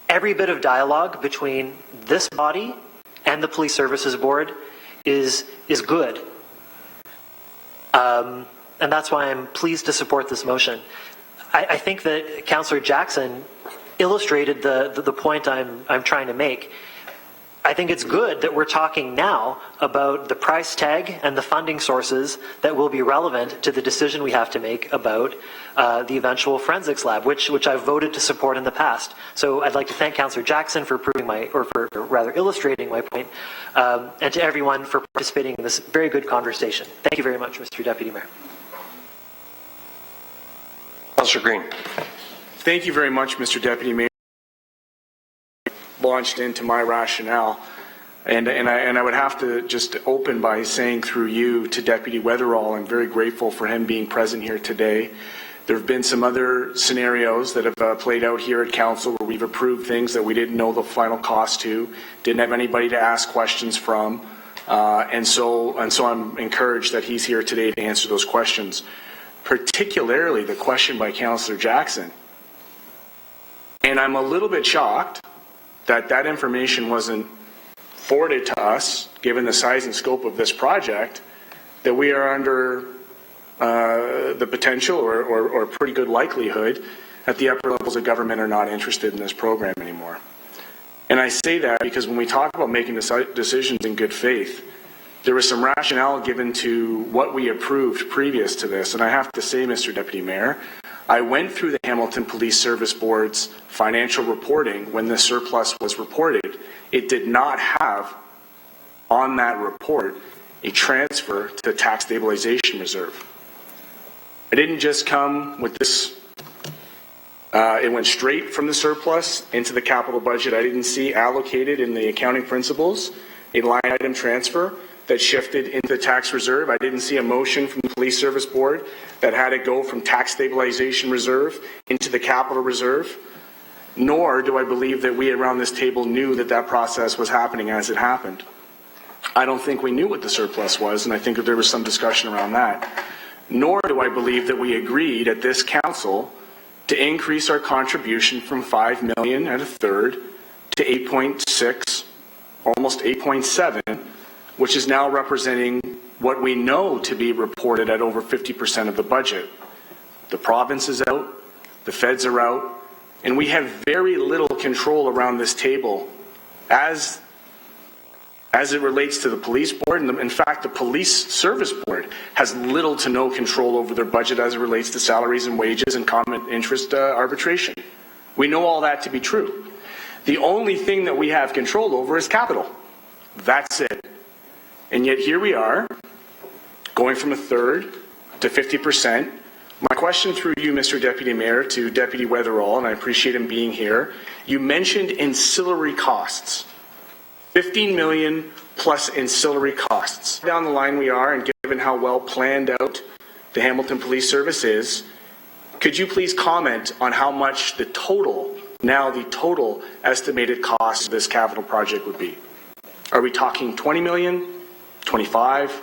Every bit of dialogue between this body and the Police Services Board is good. And that's why I'm pleased to support this motion. I think that Councillor Jackson illustrated the point I'm trying to make. I think it's good that we're talking now about the price tag and the funding sources that will be relevant to the decision we have to make about the eventual forensics lab, which I've voted to support in the past. So I'd like to thank Councillor Jackson for illustrating my point, and to everyone for participating in this very good conversation. Thank you very much, Mr. Deputy Mayor. Councillor Green. Thank you very much, Mr. Deputy Mayor. Launched into my rationale. And I would have to just open by saying through you to Deputy Weatherall, I'm very grateful for him being present here today. There have been some other scenarios that have played out here at Council where we've approved things that we didn't know the final cost to, didn't have anybody to ask questions from, and so I'm encouraged that he's here today to answer those questions, particularly the question by Councillor Jackson. And I'm a little bit shocked that that information wasn't forwarded to us, given the size and scope of this project, that we are under the potential or pretty good likelihood that the upper levels of government are not interested in this program anymore. And I say that because when we talk about making decisions in good faith, there was some rationale given to what we approved previous to this. And I have to say, Mr. Deputy Mayor, I went through the Hamilton Police Service Board's financial reporting when the surplus was reported. It did not have on that report a transfer to the tax stabilization reserve. It didn't just come with this, it went straight from the surplus into the capital budget. I didn't see allocated in the accounting principles a line item transfer that shifted into the tax reserve. I didn't see a motion from the Police Service Board that had it go from tax stabilization reserve into the capital reserve, nor do I believe that we around this table knew that that process was happening as it happened. I don't think we knew what the surplus was, and I think that there was some discussion around that. Nor do I believe that we agreed at this council to increase our contribution from $5 million at a third to 8.6, almost 8.7, which is now representing what we know to be reported at over 50% of the budget. The province is out, the feds are out, and we have very little control around this table as it relates to the police board. And in fact, the police service board has little to no control over their budget as it relates to salaries and wages and common interest arbitration. We know all that to be true. The only thing that we have control over is capital. That's it. And yet here we are, going from a third to 50%. My question through you, Mr. Deputy Mayor, to Deputy Weatherall, and I appreciate him being here, you mentioned ancillary costs. 15 million plus ancillary costs. Down the line we are, and given how well planned out the Hamilton Police Service is, could you please comment on how much the total estimated cost of this capital project would be? Are we talking 20 million, 25?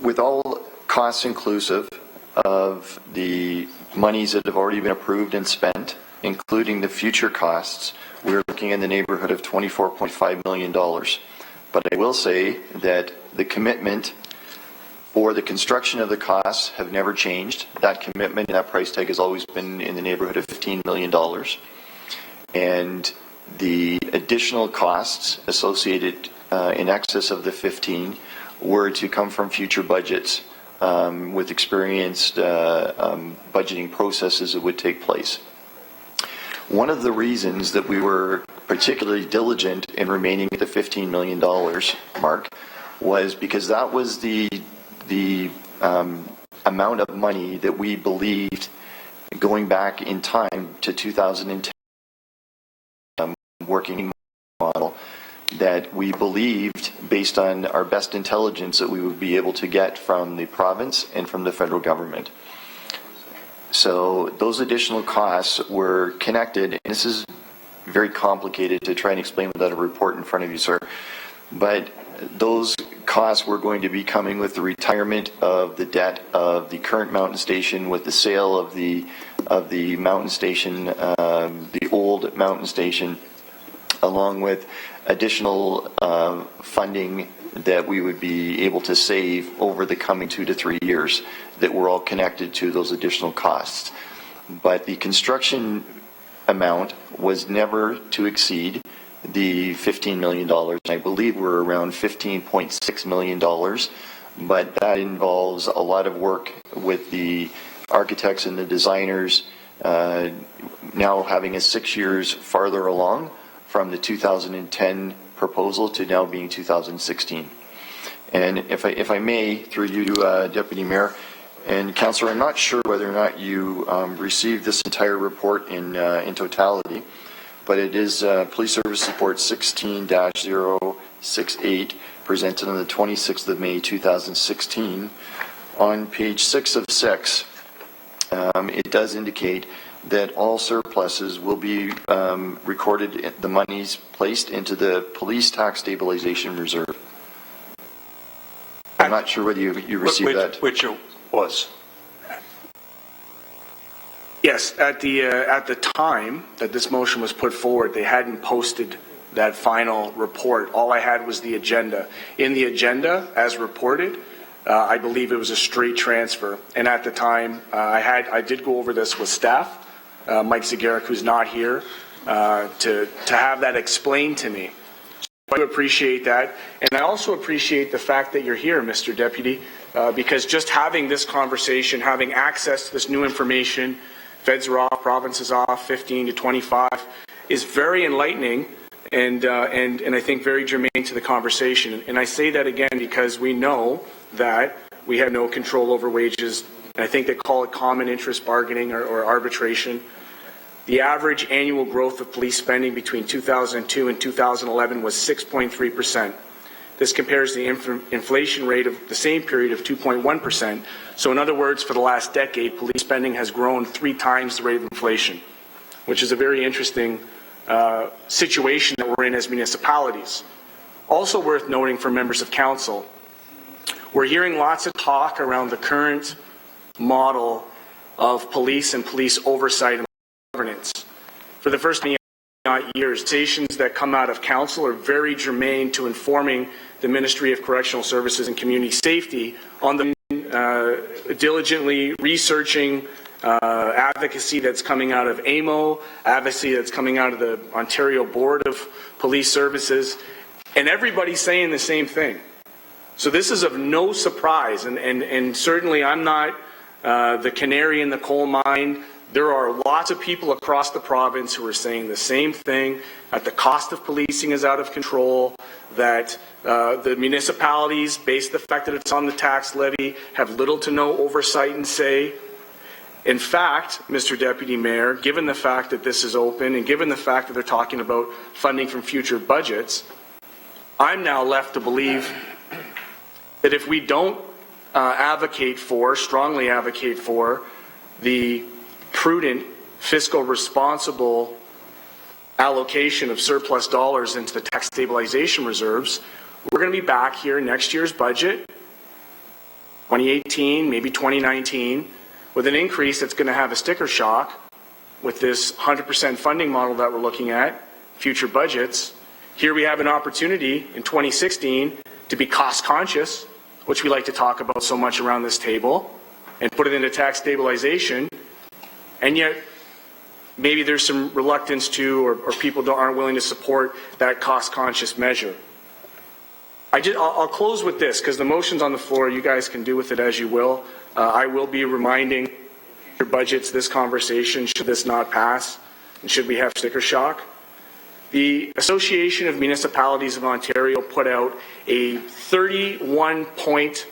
With all costs inclusive of the monies that have already been approved and spent, including the future costs, we're looking in the neighborhood of $24.5 million. But I will say that the commitment for the construction of the costs have never changed. That commitment, that price tag has always been in the neighborhood of $15 million. And the additional costs associated in excess of the 15 were to come from future budgets with experienced budgeting processes that would take place. One of the reasons that we were particularly diligent in remaining at the $15 million mark was because that was the amount of money that we believed, going back in time to 2010 working model, that we believed, based on our best intelligence, that we would be able to get from the province and from the federal government. So those additional costs were connected, and this is very complicated to try and explain without a report in front of you, sir, but those costs were going to be coming with the retirement of the debt of the current mountain station, with the sale of the mountain station, the old mountain station, along with additional funding that we would be able to save over the coming 2 to 3 years that were all connected to those additional costs. But the construction amount was never to exceed the $15 million. I believe we're around $15.6 million, but that involves a lot of work with the architects and the designers now having us 6 years farther along from the 2010 proposal to now being 2016. And if I may, through you, Deputy Mayor, And Councillor, I'm not sure whether or not you received this entire report in totality, but it is Police Service Report 16-068, presented on the 26th of May 2016. On page 6 of 6, it does indicate that all surpluses will be recorded, the monies placed into the Police Tax Stabilization Reserve. I'm not sure whether you received that. Which it was. Yes, at the time that this motion was put forward, they hadn't posted that final report. All I had was the agenda. In the agenda, as reported, I believe it was a straight transfer. And at the time, I did go over this with staff, Mike Zagaric, who's not here, to have that explained to me. So I do appreciate that. And I also appreciate the fact that you're here, Mr. Deputy, because just having this conversation, having access to this new information, feds are off, provinces off, 15 to 25, is very enlightening and I think very germane to the conversation. And I say that again because we know that we have no control over wages. And I think they call it common interest bargaining or arbitration. The average annual growth of police spending between 2002 and 2011 was 6.3%. This compares the inflation rate of the same period of 2.1%. So in other words, for the last decade, police spending has grown 3 times the rate of inflation, which is a very interesting situation that we're in as municipalities. Also worth noting for members of council, we're hearing lots of talk around the current model of police and police oversight and governance. For the first years, stations that come out of council are very germane to informing the Ministry of Correctional Services and Community Safety on the diligently researching advocacy that's coming out of AMO, advocacy that's coming out of the Ontario Board of Police Services, and everybody's saying the same thing. So this is of no surprise, and certainly I'm not the canary in the coal mine. There are lots of people across the province who are saying the same thing, that the cost of policing is out of control, that the municipalities, based on the fact that it's on the tax levy, have little to no oversight and say. In fact, Mr. Deputy Mayor, given the fact that this is open and given the fact that they're talking about funding from future budgets, I'm now left to believe that if we don't strongly advocate for the prudent, fiscal responsible allocation of surplus dollars into the tax stabilization reserves, we're going to be back here next year's budget, 2018, maybe 2019, with an increase that's going to have a sticker shock with this 100% funding model that we're looking at, future budgets. Here we have an opportunity in 2016 to be cost conscious, which we like to talk about so much around this table, and put it into tax stabilization. And yet, maybe there's some reluctance to, or people aren't willing to support that cost-conscious measure. I'll close with this, because the motion's on the floor. You guys can do with it as you will. I will be reminding your budgets this conversation, should this not pass, and should we have sticker shock. The Association of Municipalities of Ontario put out a 31-point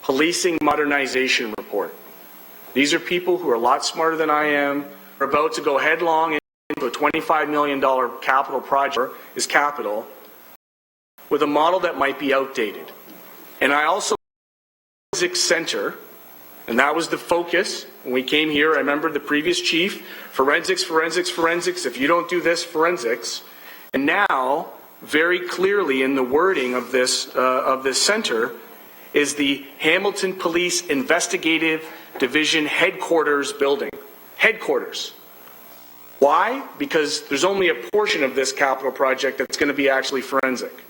policing modernization report. These are people who are a lot smarter than I am. We're about to go headlong into a $25 million capital project, is capital, with a model that might be outdated. And I also forensics center, and that was the focus when we came here. I remember the previous chief, forensics, forensics, forensics. If you don't do this, forensics. And now, very clearly in the wording of this center, is the Hamilton Police Investigative Division Headquarters building. Headquarters. Why? Because there's only a portion of this capital project that's going to be actually forensic.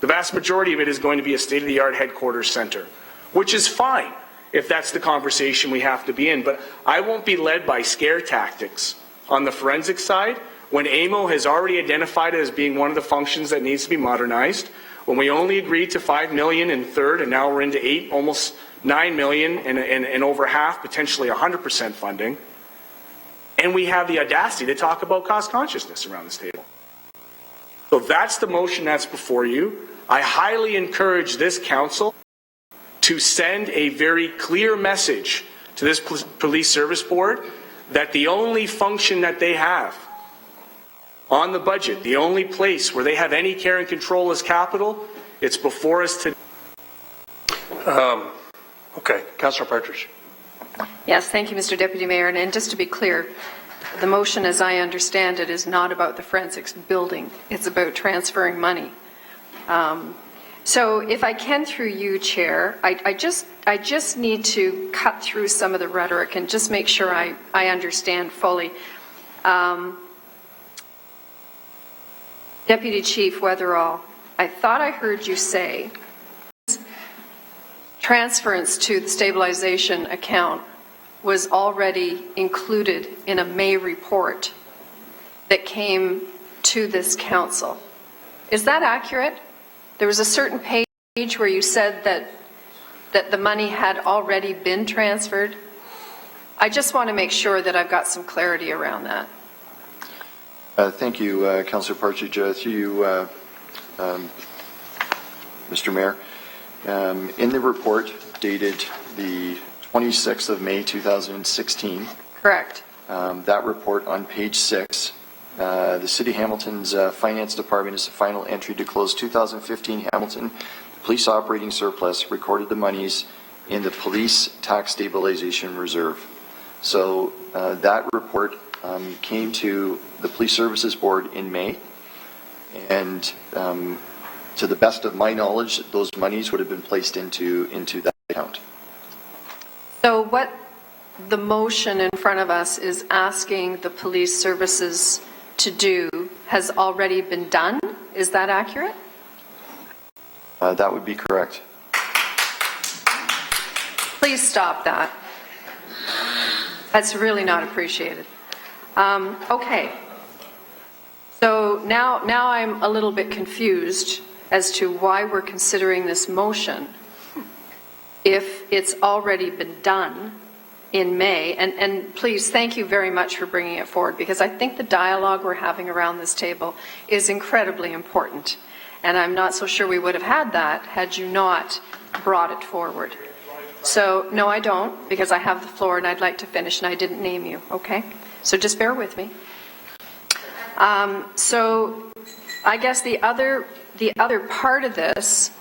The vast majority of it is going to be a state-of-the-art headquarters center, which is fine if that's the conversation we have to be in. But I won't be led by scare tactics on the forensic side when AMO has already identified it as being one of the functions that needs to be modernized, when we only agreed to $5 million in third, and now we're into $8, almost $9 million, and over half, potentially 100% funding. And we have the audacity to talk about cost consciousness around this table. So that's the motion that's before you. I highly encourage this council to send a very clear message to this police service board that the only function that they have on the budget, the only place where they have any care and control is capital, it's before us today. Okay, Councillor Partridge. Yes, thank you, Mr. Deputy Mayor. And just to be clear, the motion, as I understand it, is not about the forensics building. It's about transferring money. So if I can, through you, Chair, I just need to cut through some of the rhetoric and just make sure I understand fully. Deputy Chief Weatherall, I thought I heard you say transference to the stabilization account was already included in a May report that came to this council. Is that accurate? There was a certain page where you said that the money had already been transferred. I just want to make sure that I've got some clarity around that. Thank you, Councillor Partridge. Through you, Mr. Mayor. In the report dated the 26th of May 2016, correct. That report on page 6, the City of Hamilton's Finance Department is the final entry to close 2015 Hamilton Police Operating Surplus, recorded the monies in the Police Tax Stabilization Reserve. So that report came to the Police Services Board in May, and to the best of my knowledge, those monies would have been placed into that account. So what the motion in front of us is asking the police services to do has already been done? Is that accurate? That would be correct. Please stop that. That's really not appreciated. Okay. So now I'm a little bit confused as to why we're considering this motion if it's already been done in May. And please, thank you very much for bringing it forward, because I think the dialogue we're having around this table is incredibly important. And I'm not so sure we would have had that had you not brought it forward. So, no, I don't, because I have the floor and I'd like to finish, and I didn't name you, okay? So just bear with me. So I guess the other part of this,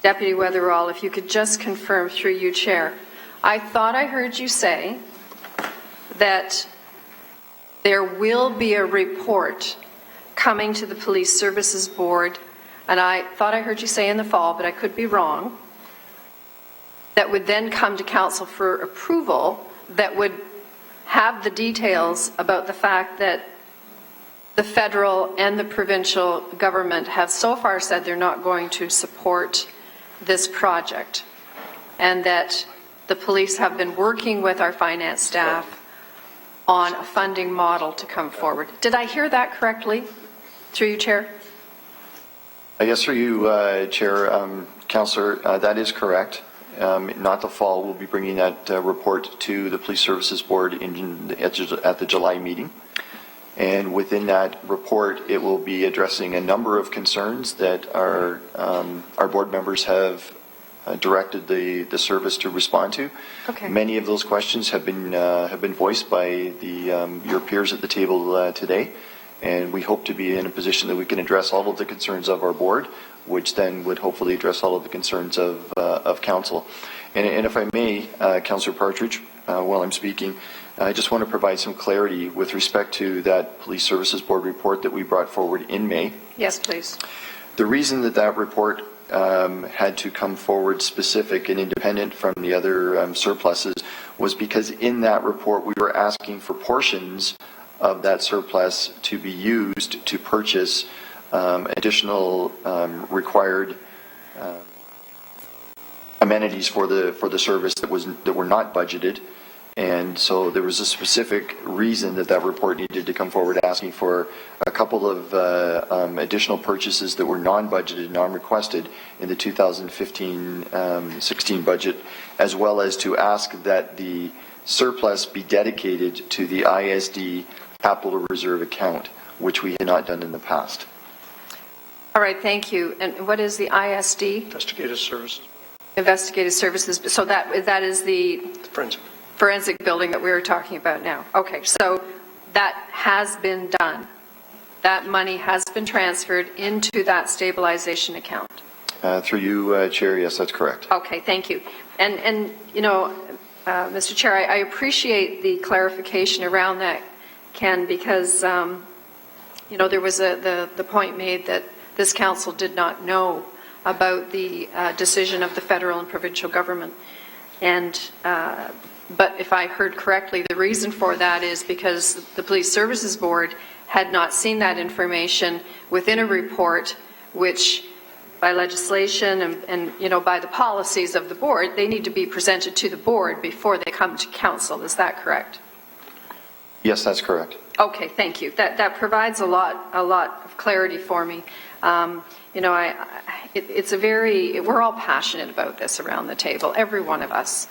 Deputy Weatherall, if you could just confirm through you, Chair, I thought I heard you say that there will be a report coming to the Police Services Board, and I thought I heard you say in the fall, but I could be wrong, that would then come to Council for approval, that would have the details about the fact that the federal and the provincial government have so far said they're not going to support this project, and that the police have been working with our finance staff on a funding model to come forward. Did I hear that correctly? Through you, Chair? I guess through you, Chair, Councillor, that is correct. Not the fall, we'll be bringing that report to the Police Services Board at the July meeting. And within that report, it will be addressing a number of concerns that our board members have directed the service to respond to. Okay. Many of those questions have been voiced by your peers at the table today, and we hope to be in a position that we can address all of the concerns of our board, which then would hopefully address all of the concerns of council. And if I may, Councillor Partridge, while I'm speaking, I just want to provide some clarity with respect to that Police Services Board report that we brought forward in May. Yes, please. The reason that report had to come forward specific and independent from the other surpluses was because in that report we were asking for portions of that surplus to be used to purchase additional required amenities for the service that were not budgeted. And so there was a specific reason that report needed to come forward asking for a couple of additional purchases that were non-budgeted, non-requested in the 2015-16 budget, as well as to ask that the surplus be dedicated to the ISD capital reserve account, which we had not done in the past. All right, thank you. And what is the ISD? Investigative Services. Investigative services, so that is the forensic building that we were talking about now. Okay, so that has been done. That money has been transferred into that stabilization account. Through you, Chair, yes, that's correct. Okay, thank you. And you know, Mr. Chair, I appreciate the clarification around that, Ken, because, you know, there was the point made that this council did not know about the decision of the federal and provincial government. And, but if I heard correctly, the reason for that is because the Police Services Board had not seen that information within a report, which by legislation and you know, by the policies of the board, they need to be presented to the board before they come to council. Is that correct? Yes, that's correct. Okay, thank you. That provides a lot of clarity for me. You know, it's a very, we're all passionate about this around the table, every one of us.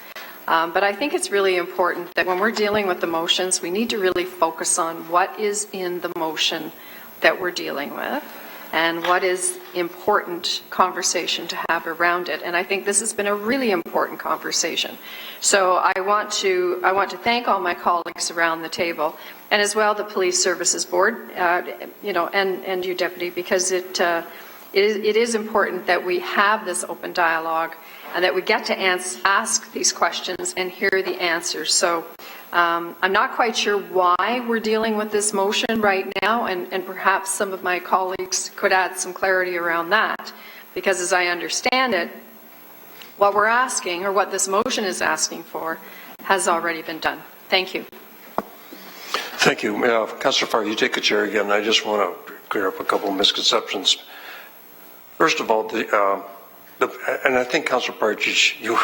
But I think it's really important that when we're dealing with the motions, we need to really focus on what is in the motion that we're dealing with and what is important conversation to have around it. And I think this has been a really important conversation. So I want to thank all my colleagues around the table, and as well the Police Services Board, you know, and you, Deputy, because it is important that we have this open dialogue and that we get to ask these questions and hear the answers. So I'm not quite sure why we're dealing with this motion right now, and perhaps some of my colleagues could add some clarity around that, because as I understand it, what we're asking, or what this motion is asking for, has already been done. Thank you. Thank you. Councillor Farr, you take the chair again. I just want to clear up a couple of misconceptions. First of all, and I think Councillor Partridge, you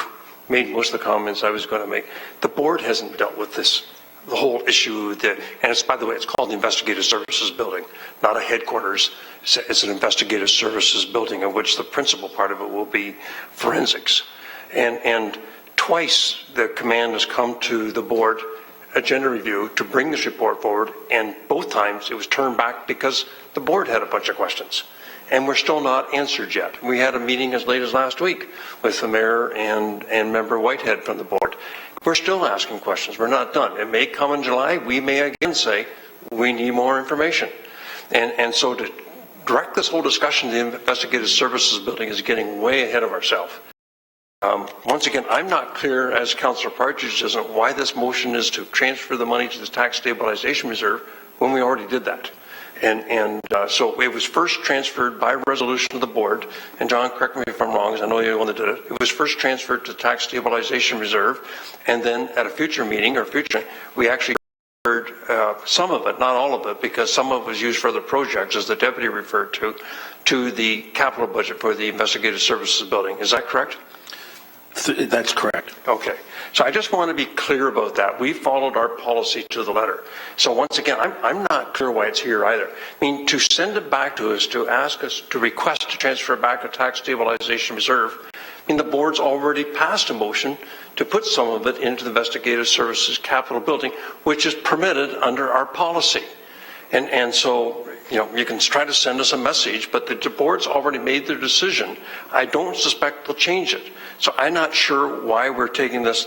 made most of the comments I was going to make. The board hasn't dealt with this, the whole issue that, and it's, by the way, it's called the Investigative Services Building, not a headquarters. It's an investigative services building, in which the principal part of it will be forensics. And twice the command has come to the board agenda review to bring this report forward, and both times it was turned back because the board had a bunch of questions. And we're still not answered yet. We had a meeting as late as last week with the mayor and Member Whitehead from the board. We're still asking questions. We're not done. It may come in July. We may again say we need more information. And so to direct this whole discussion to the Investigative Services Building is getting way ahead of ourselves. Once again, I'm not clear, as Councillor Partridge isn't, why this motion is to transfer the money to the Tax Stabilization Reserve when we already did that. So it was first transferred by resolution of the board, and John, correct me if I'm wrong, because I know you're the one that did it. It was first transferred to Tax Stabilization Reserve, and then at a future meeting, we actually heard some of it, not all of it, because some of it was used for other projects, as the deputy referred to the capital budget for the Investigative Services Building. Is that correct? That's correct. Okay. So I just want to be clear about that. We followed our policy to the letter. So once again, I'm not clear why it's here either. I mean, to send it back to us, to ask us to request to transfer back to Tax Stabilization Reserve, I mean, the board's already passed a motion to put some of it into the Investigative Services Capital Building, which is permitted under our policy. And so, you know, you can try to send us a message, but the board's already made their decision. I don't suspect they'll change it. So I'm not sure why we're taking this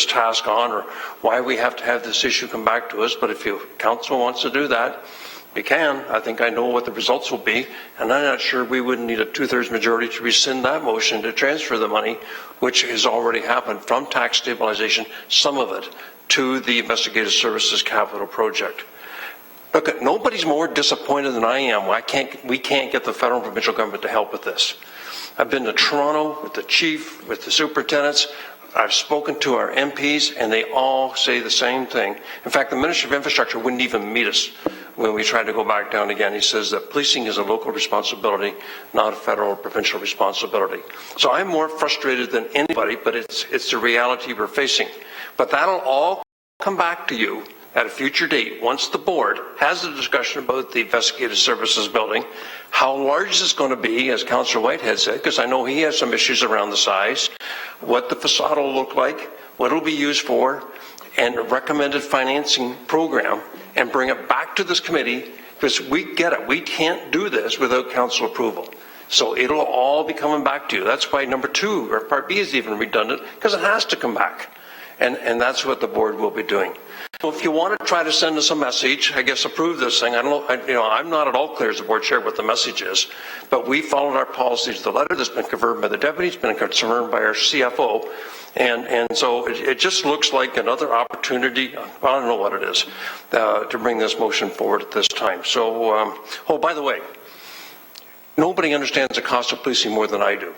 task on, or why we have to have this issue come back to us. But if council wants to do that, we can. I think I know what the results will be, and I'm not sure we wouldn't need a 2/3 majority to rescind that motion to transfer the money, which has already happened from tax stabilization, some of it, to the Investigative Services Capital Project. Look, nobody's more disappointed than I am. We can't get the federal and provincial government to help with this. I've been to Toronto with the chief, with the superintendents. I've spoken to our MPs, and they all say the same thing. In fact, the Minister of Infrastructure wouldn't even meet us when we tried to go back down again. He says that policing is a local responsibility, not a federal or provincial responsibility. So I'm more frustrated than anybody, but it's the reality we're facing. But that'll all come back to you at a future date, once the board has a discussion about the Investigative Services Building, how large is this going to be, as Councillor Whitehead said, because I know he has some issues around the size, what the facade will look like, what it will be used for, and a recommended financing program, and bring it back to this committee, because we get it. We can't do this without council approval. So it'll all be coming back to you. That's why number 2, or Part B, is even redundant, because it has to come back. And that's what the board will be doing. So if you want to try to send us a message, I guess approve this thing. I don't know, I'm not at all clear as the board chair what the message is, but we followed our policies. The letter that's been confirmed by the deputy, it's been confirmed by our CFO, and so it just looks like another opportunity. Well, I don't know what it is to bring this motion forward at this time. So, oh, by the way, nobody understands the cost of policing more than I do.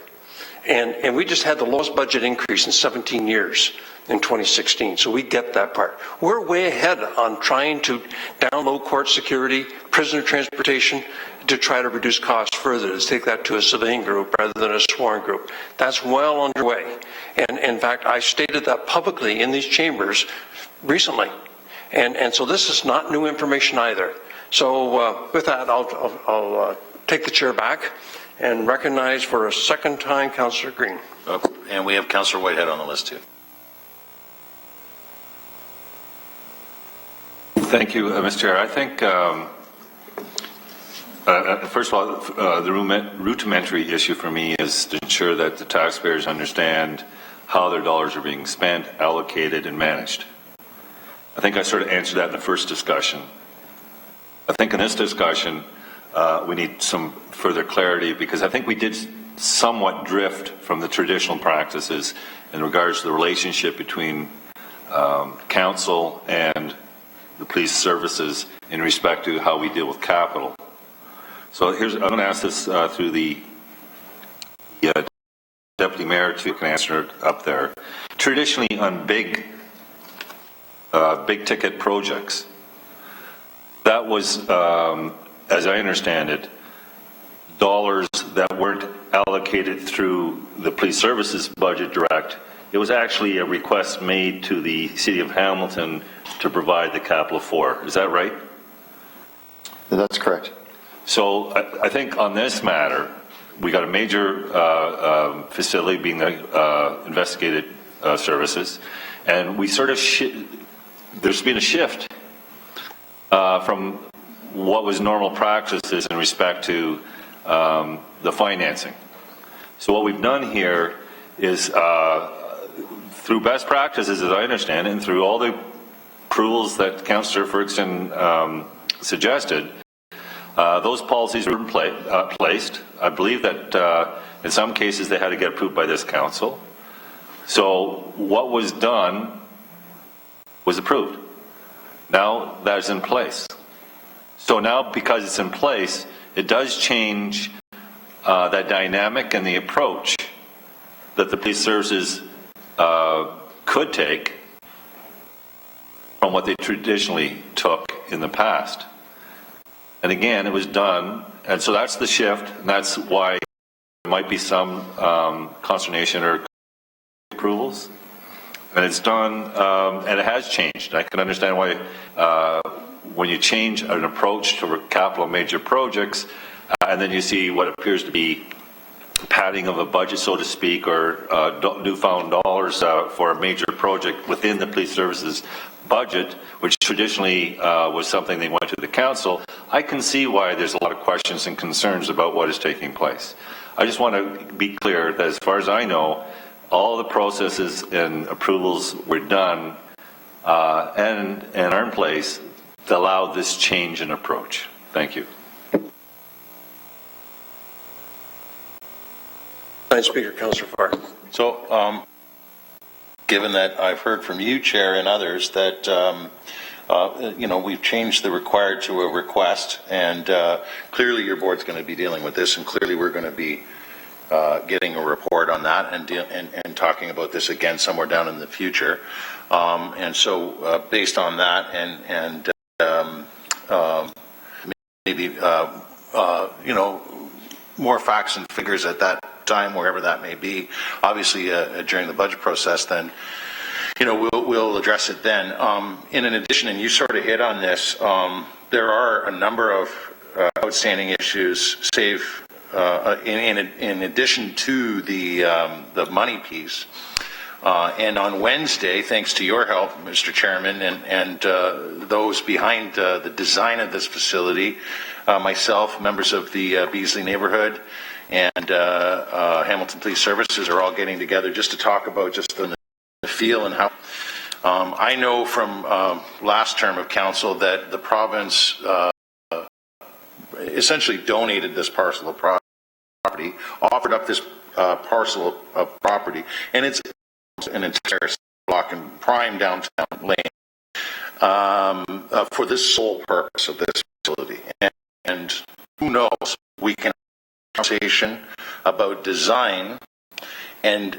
And we just had the lowest budget increase in 17 years in 2016, so we get that part. We're way ahead on trying to download court security, prisoner transportation, to try to reduce costs further, to take that to a civilian group rather than a sworn group. That's well underway. And in fact, I stated that publicly in these chambers recently. And so this is not new information either. So with that, I'll take the chair back and recognize for a second time Councillor Green. And we have Councillor Whitehead on the list too. Thank you, Mr. Chair. I think, first of all, the rudimentary issue for me is to ensure that the taxpayers understand how their dollars are being spent, allocated, and managed. I think I sort of answered that in the first discussion. I think in this discussion, we need some further clarity, because I think we did somewhat drift from the traditional practices in regards to the relationship between council and the police services in respect to how we deal with capital. So I'm going to ask this through the Deputy Mayor to answer it up there. Traditionally on big ticket projects, that was, as I understand it, dollars that weren't allocated through the police services budget direct. It was actually a request made to the City of Hamilton to provide the capital for. Is that right? That's correct. So I think on this matter, we got a major facility being investigated services, and we sort of there's been a shift from what was normal practices in respect to the financing. So what we've done here is through best practices, as I understand it, and through all the approvals that Councillor Ferguson suggested, those policies were placed. I believe that in some cases they had to get approved by this council. So what was done was approved. Now that is in place. So now, because it's in place, it does change that dynamic and the approach that the police services could take from what they traditionally took in the past. And again, it was done, and so that's the shift, and that's why there might be some consternation or approvals. And it's done, and it has changed. I can understand why when you change an approach to capital major projects, and then you see what appears to be padding of a budget, so to speak, or newfound dollars for a major project within the police services budget, which traditionally was something they went to the council, I can see why there's a lot of questions and concerns about what is taking place. I just want to be clear that as far as I know, all the processes and approvals were done and are in place to allow this change in approach. Thank you. Speaker, Councillor Farr. So, given that I've heard from you, Chair, and others that, we've changed the required to a request, and clearly your board's going to be dealing with this, and clearly we're going to be getting a report on that and talking about this again somewhere down in the future. And so, based on that, and maybe more facts and figures at that time, wherever that may be, obviously during the budget process, then we'll address it then. In addition, and you sort of hit on this, there are a number of outstanding issues, in addition to the money piece. And on Wednesday, thanks to your help, Mr. Chairman, and those behind the design of this facility, myself, members of the Beasley neighborhood, and Hamilton Police Services are all getting together just to talk about just the feel and how. I know from last term of council that the province essentially donated this parcel of property, offered up this parcel of property, and it's an entire block in prime downtown lane for this sole purpose of this facility. And who knows, we can have a conversation about design and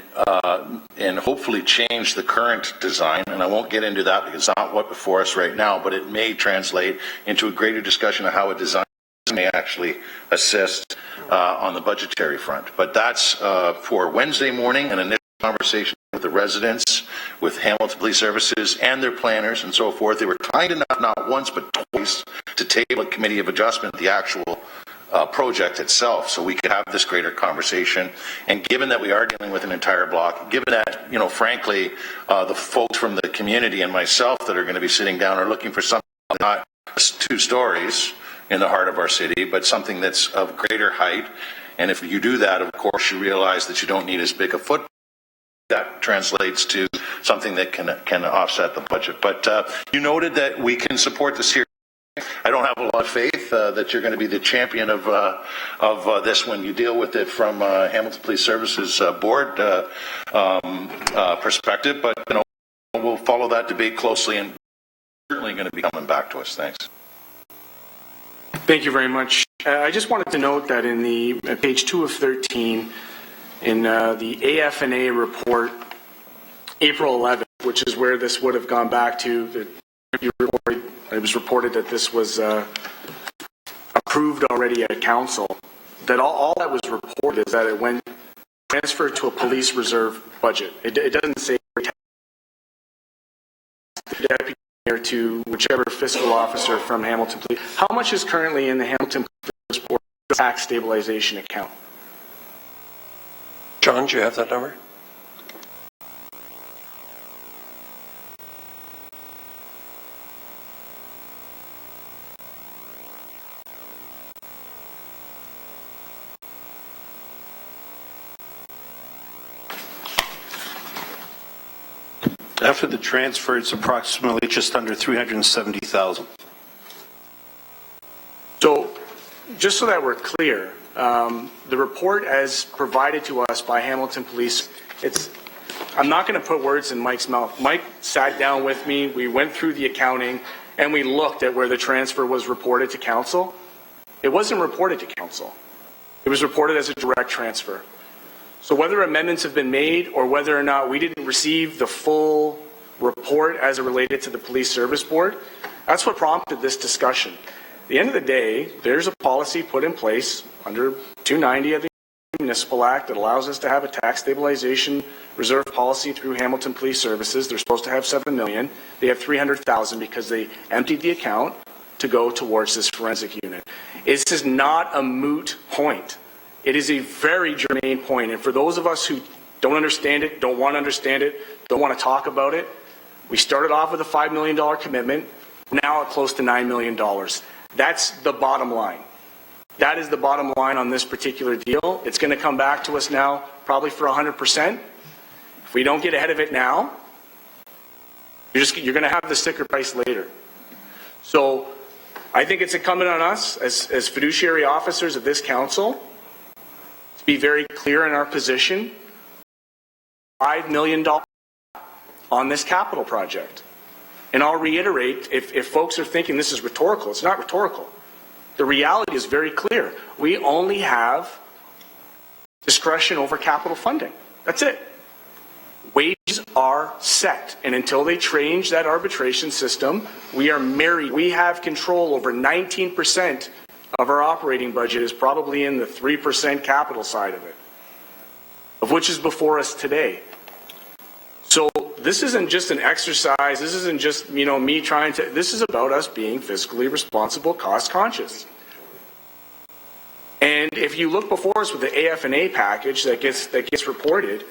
hopefully change the current design. And I won't get into that because it's not what before us right now, but it may translate into a greater discussion of how a design may actually assist on the budgetary front. But that's for Wednesday morning, an initial conversation with the residents, with Hamilton Police Services and their planners and so forth. They were kind enough not once but twice to table a committee of adjustment, the actual project itself, so we could have this greater conversation. And given that we are dealing with an entire block, given that, you know, frankly, the folks from the community and myself that are going to be sitting down are looking for something not 2 stories in the heart of our city, but something that's of greater height. And if you do that, of course, you realize that you don't need as big a footprint. That translates to something that can offset the budget. But you noted that we can support this here. I don't have a lot of faith that you're going to be the champion of this when you deal with it from Hamilton Police Services board perspective, but you know, we'll follow that debate closely and certainly going to be coming back to us. Thanks. Thank you very much. I just wanted to note that in the page 2 of 13, in the AF&A report, April 11th, which is where this would have gone back to, it was reported that this was approved already at council, that all that was reported is that it went transferred to a police reserve budget. It doesn't say the deputy mayor to whichever fiscal officer from Hamilton Police. How much is currently in the Hamilton Police Board tax stabilization account? John, do you have that number? After the transfer, it's approximately just under $370,000. So, just so that we're clear, the report as provided to us by Hamilton Police, I'm not going to put words in Mike's mouth. Mike sat down with me, we went through the accounting, and we looked at where the transfer was reported to council. It wasn't reported to council. It was reported as a direct transfer. So whether amendments have been made or whether or not we didn't receive the full report as it related to the Police Service Board, that's what prompted this discussion. At the end of the day, there's a policy put in place under 290 of the Municipal Act that allows us to have a tax stabilization reserve policy through Hamilton Police Services. They're supposed to have $7 million. They have $300,000 because they emptied the account to go towards this forensic unit. This is not a moot point. It is a very germane point, and for those of us who don't understand it, don't want to understand it, don't want to talk about it, we started off with a $5 million commitment, now at close to $9 million. That's the bottom line. That is the bottom line on this particular deal. It's going to come back to us now probably for 100%. If we don't get ahead of it now, you're going to have the sticker price later. So I think it's incumbent on us as fiduciary officers of this council to be very clear in our position. $5 million on this capital project. And I'll reiterate, if folks are thinking this is rhetorical, it's not rhetorical. The reality is very clear. We only have discretion over capital funding. That's it. Wages are set, and until they change that arbitration system, we are married. We have control over 19% of our operating budget is probably in the 3% capital side of it, of which is before us today. So this isn't just an exercise. This isn't just, me trying to, this is about us being fiscally responsible, cost conscious. And if you look before us with the AF&A package that gets reported,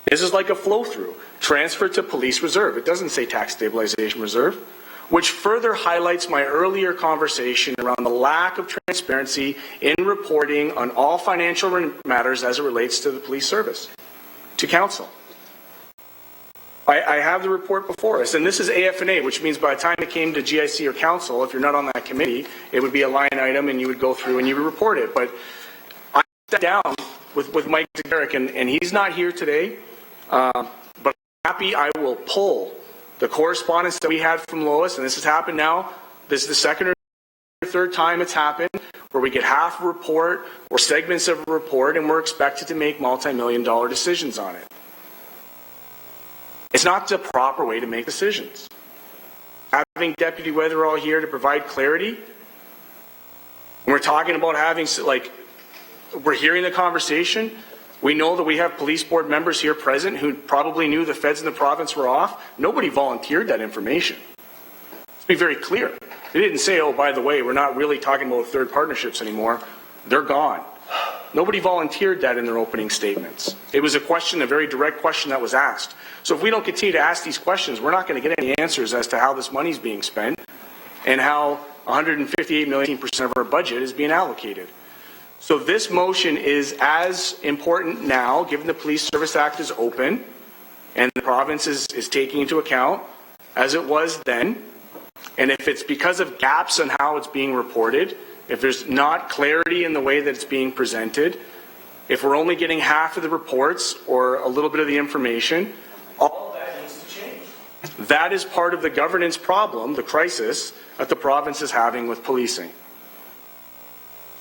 This is like a flow-through. Transfer to police reserve. It doesn't say tax stabilization reserve, which further highlights my earlier conversation around the lack of transparency in reporting on all financial matters as it relates to the police service, to council. I have the report before us, and this is AF&A, which means by the time it came to GIC or council, if you're not on that committee, it would be a line item and you would go through and you would report it. But I sat down with Mike Derrick, and he's not here today, but I'm happy. I will pull the correspondence that we had from Lois, and this has happened now. This is the second or third time it's happened, where we get half a report or segments of a report, and we're expected to make multi-million-dollar decisions on it. It's not the proper way to make decisions. Having Deputy Weatherall here to provide clarity, and we're talking about having, like, we're hearing the conversation. We know that we have police board members here present who probably knew the feds in the province were off. Nobody volunteered that information. Let's be very clear. They didn't say, oh, by the way, we're not really talking about third partnerships anymore. They're gone. Nobody volunteered that in their opening statements. It was a question, a very direct question that was asked. So if we don't continue to ask these questions, we're not going to get any answers as to how this money is being spent and how 158 million, 18% of our budget is being allocated. So this motion is as important now, given the Police Service Act is open and the province is taking into account, as it was then. And if it's because of gaps in how it's being reported, if there's not clarity in the way that it's being presented, if we're only getting half of the reports or a little bit of the information, all of that needs to change. That is part of the governance problem, the crisis that the province is having with policing.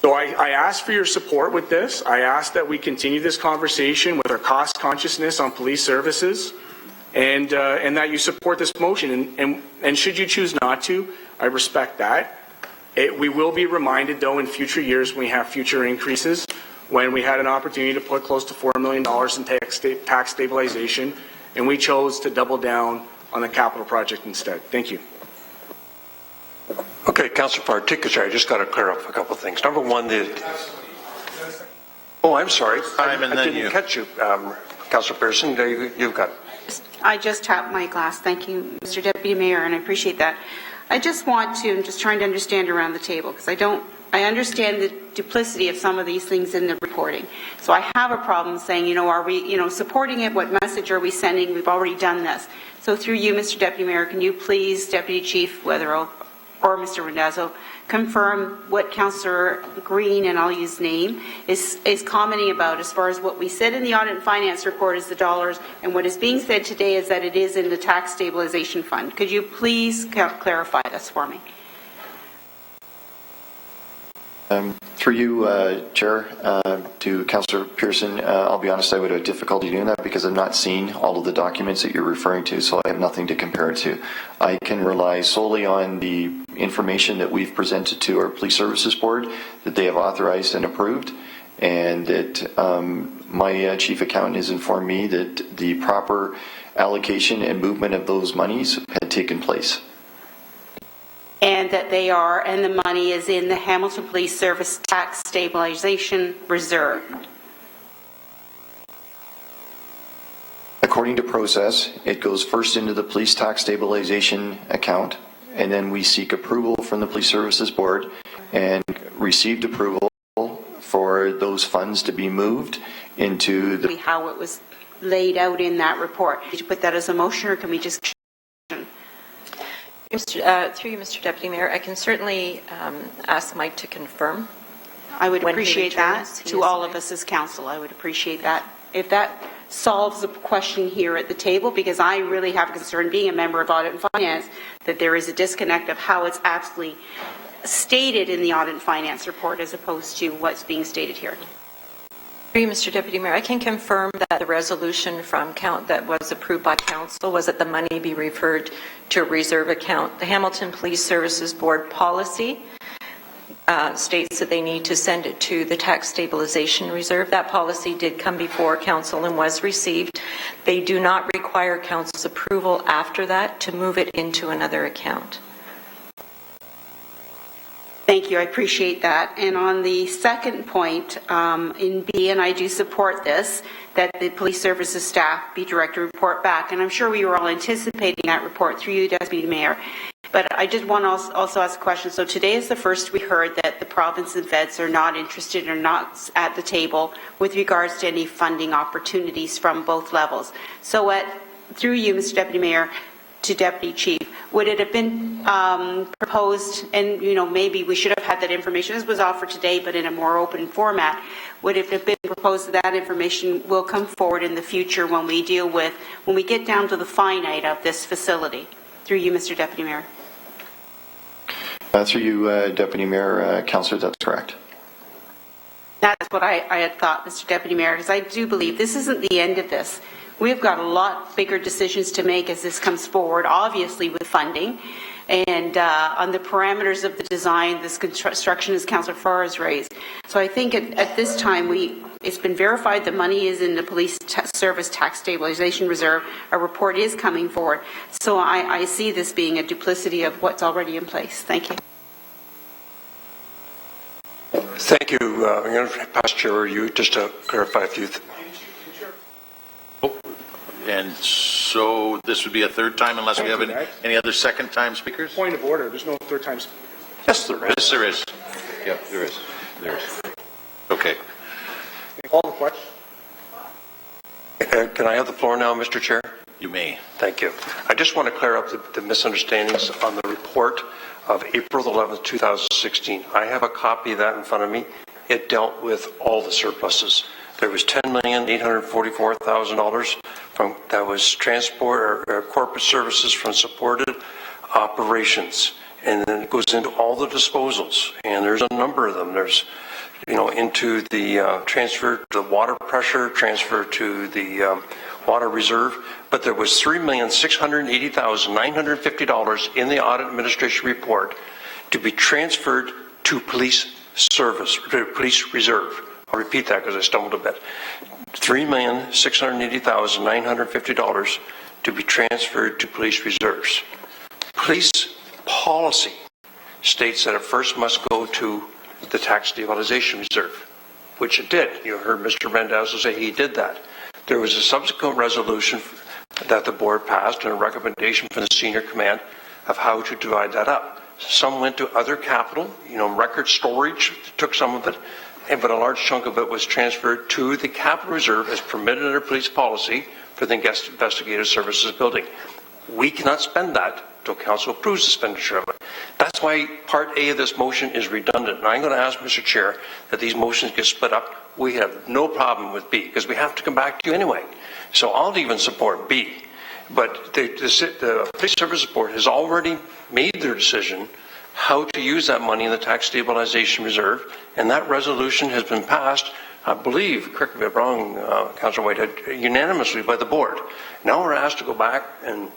So I ask for your support with this. I ask that we continue this conversation with our cost consciousness on police services, and that you support this motion. And should you choose not to, I respect that. We will be reminded, though, in future years when we have future increases, when we had an opportunity to put close to $4 million in tax stabilization, and we chose to double down on the capital project instead. Thank you. Okay, Councillor Particular, I just got to clear up a couple of things. Number one, oh, I'm sorry. I didn't catch you, Councillor Pearson. You've got it. I just tapped my glass. Thank you, Mr. Deputy Mayor, and I appreciate that. I just want to, I'm just trying to understand around the table, because I understand the duplicity of some of these things in the reporting. So I have a problem saying, are we, supporting it? What message are we sending? We've already done this. So through you, Mr. Deputy Mayor, can you please, Deputy Chief Weatherall or Mr. Randazzo, confirm what Councillor Green, and I'll use name, is commenting about as far as what we said in the Audit and Finance report is the dollars, and what is being said today is that it is in the Tax Stabilization Fund. Could you please clarify this for me? Through you, Chair, to Councillor Pearson, I'll be honest, I would have difficulty doing that because I've not seen all of the documents that you're referring to, so I have nothing to compare it to. I can rely solely on the information that we've presented to our Police Services Board that they have authorized and approved, and that my chief accountant has informed me that the proper allocation and movement of those monies had taken place. And that they are, and the money is in the Hamilton Police Service Tax Stabilization Reserve. According to process, it goes first into the Police Tax Stabilization account, and then we seek approval from the Police Services Board and received approval for those funds to be moved into the... How it was laid out in that report. Did you put that as a motion, or can we just... Through you, Mr. Deputy Mayor, I can certainly ask Mike to confirm. I would appreciate that to all of us as council. I would appreciate that. If that solves the question here at the table, because I really have a concern, being a member of Audit and Finance, that there is a disconnect of how it's actually stated in the Audit and Finance report as opposed to what's being stated here. Mr. Deputy Mayor, I can confirm that the resolution from that was approved by Council was that the money be referred to a reserve account. The Hamilton Police Services Board policy states that they need to send it to the Tax Stabilization Reserve. That policy did come before Council and was received. They do not require Council's approval after that to move it into another account. Thank you, I appreciate that. And on the second point, in B, and I do support this, that the police services staff be directed to report back. And I'm sure we were all anticipating that report through you, Deputy Mayor. But I did want to also ask a question. So today is the first we heard that the province and feds are not interested or not at the table with regards to any funding opportunities from both levels. So through you, Mr. Deputy Mayor, to Deputy Chief, would it have been proposed, and maybe we should have had that information, this was offered today but in a more open format, would it have been proposed that information will come forward in the future when we get down to the finite of this facility? Through you, Mr. Deputy Mayor. Through you, Deputy Mayor, Councillor, that's correct. That's what I had thought, Mr. Deputy Mayor, because I do believe this isn't the end of this. We've got a lot bigger decisions to make as this comes forward, obviously with funding, and on the parameters of the design, this construction, as Councillor Farr has raised. So I think at this time, it's been verified that money is in the police service tax stabilization reserve. A report is coming forward. So I see this being a duplicity of what's already in place. Thank you. Thank you. I'm going to pass Chair you just to clarify a few things. And so this would be a third time unless we have any other second time speakers? Point of order, there's no third time. Yes, there is. Yes, there is. Yep, there is. There is. Okay. Call the question. Can I have the floor now, Mr. Chair? You may. Thank you. I just want to clear up the misunderstandings on the report of April 11th, 2016. I have a copy of that in front of me. It dealt with all the surpluses. There was $10,844,000 that was transport or corporate services from supported operations, and then it goes into all the disposals, and there's a number of them. There's, into the transfer to the water pressure, transfer to the water reserve, but there was $3,680,950 in the audit administration report to be transferred to police service, to police reserve. I'll repeat that because I stumbled a bit. $3,680,950 to be transferred to police reserves. Police policy states that it first must go to the tax stabilization reserve, which it did. You heard Mr. Randazzo say he did that. There was a subsequent resolution that the board passed and a recommendation from the senior command of how to divide that up. Some went to other capital, record storage, took some of it, but a large chunk of it was transferred to the capital reserve as permitted under police policy for the investigative services building. We cannot spend that until council approves the expenditure of it. That's why part A of this motion is redundant. And I'm going to ask Mr. Chair that these motions get split up. We have no problem with B because we have to come back to you anyway. So I'll even support B. But the Police Services Board has already made their decision how to use that money in the tax stabilization reserve, and that resolution has been passed, I believe, correct me if I'm wrong, Councillor Whitehead, unanimously by the board. Now we're asked to go back and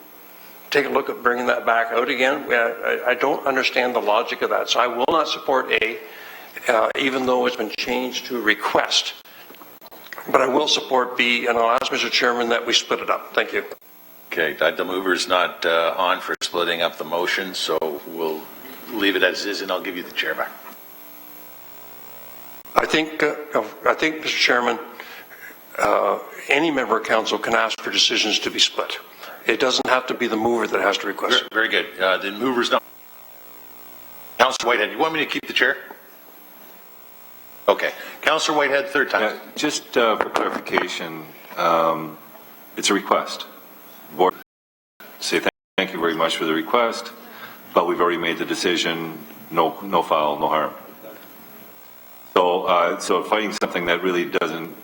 take a look at bringing that back out again. I don't understand the logic of that, so I will not support A, even though it's been changed to request. But I will support B, and I'll ask Mr. Chairman that we split it up. Thank you. Okay, the mover's not on for splitting up the motion, so we'll leave it as is, and I'll give you the chair back. I think, Mr. Chairman, any member of council can ask for decisions to be split. It doesn't have to be the mover that has to request. Very good. The mover's not. Councillor Whitehead, you want me to keep the chair? Okay. Councillor Whitehead, third time. Just for clarification, it's a request. Board say thank you very much for the request, but we've already made the decision. No foul, no harm. So fighting something that really doesn't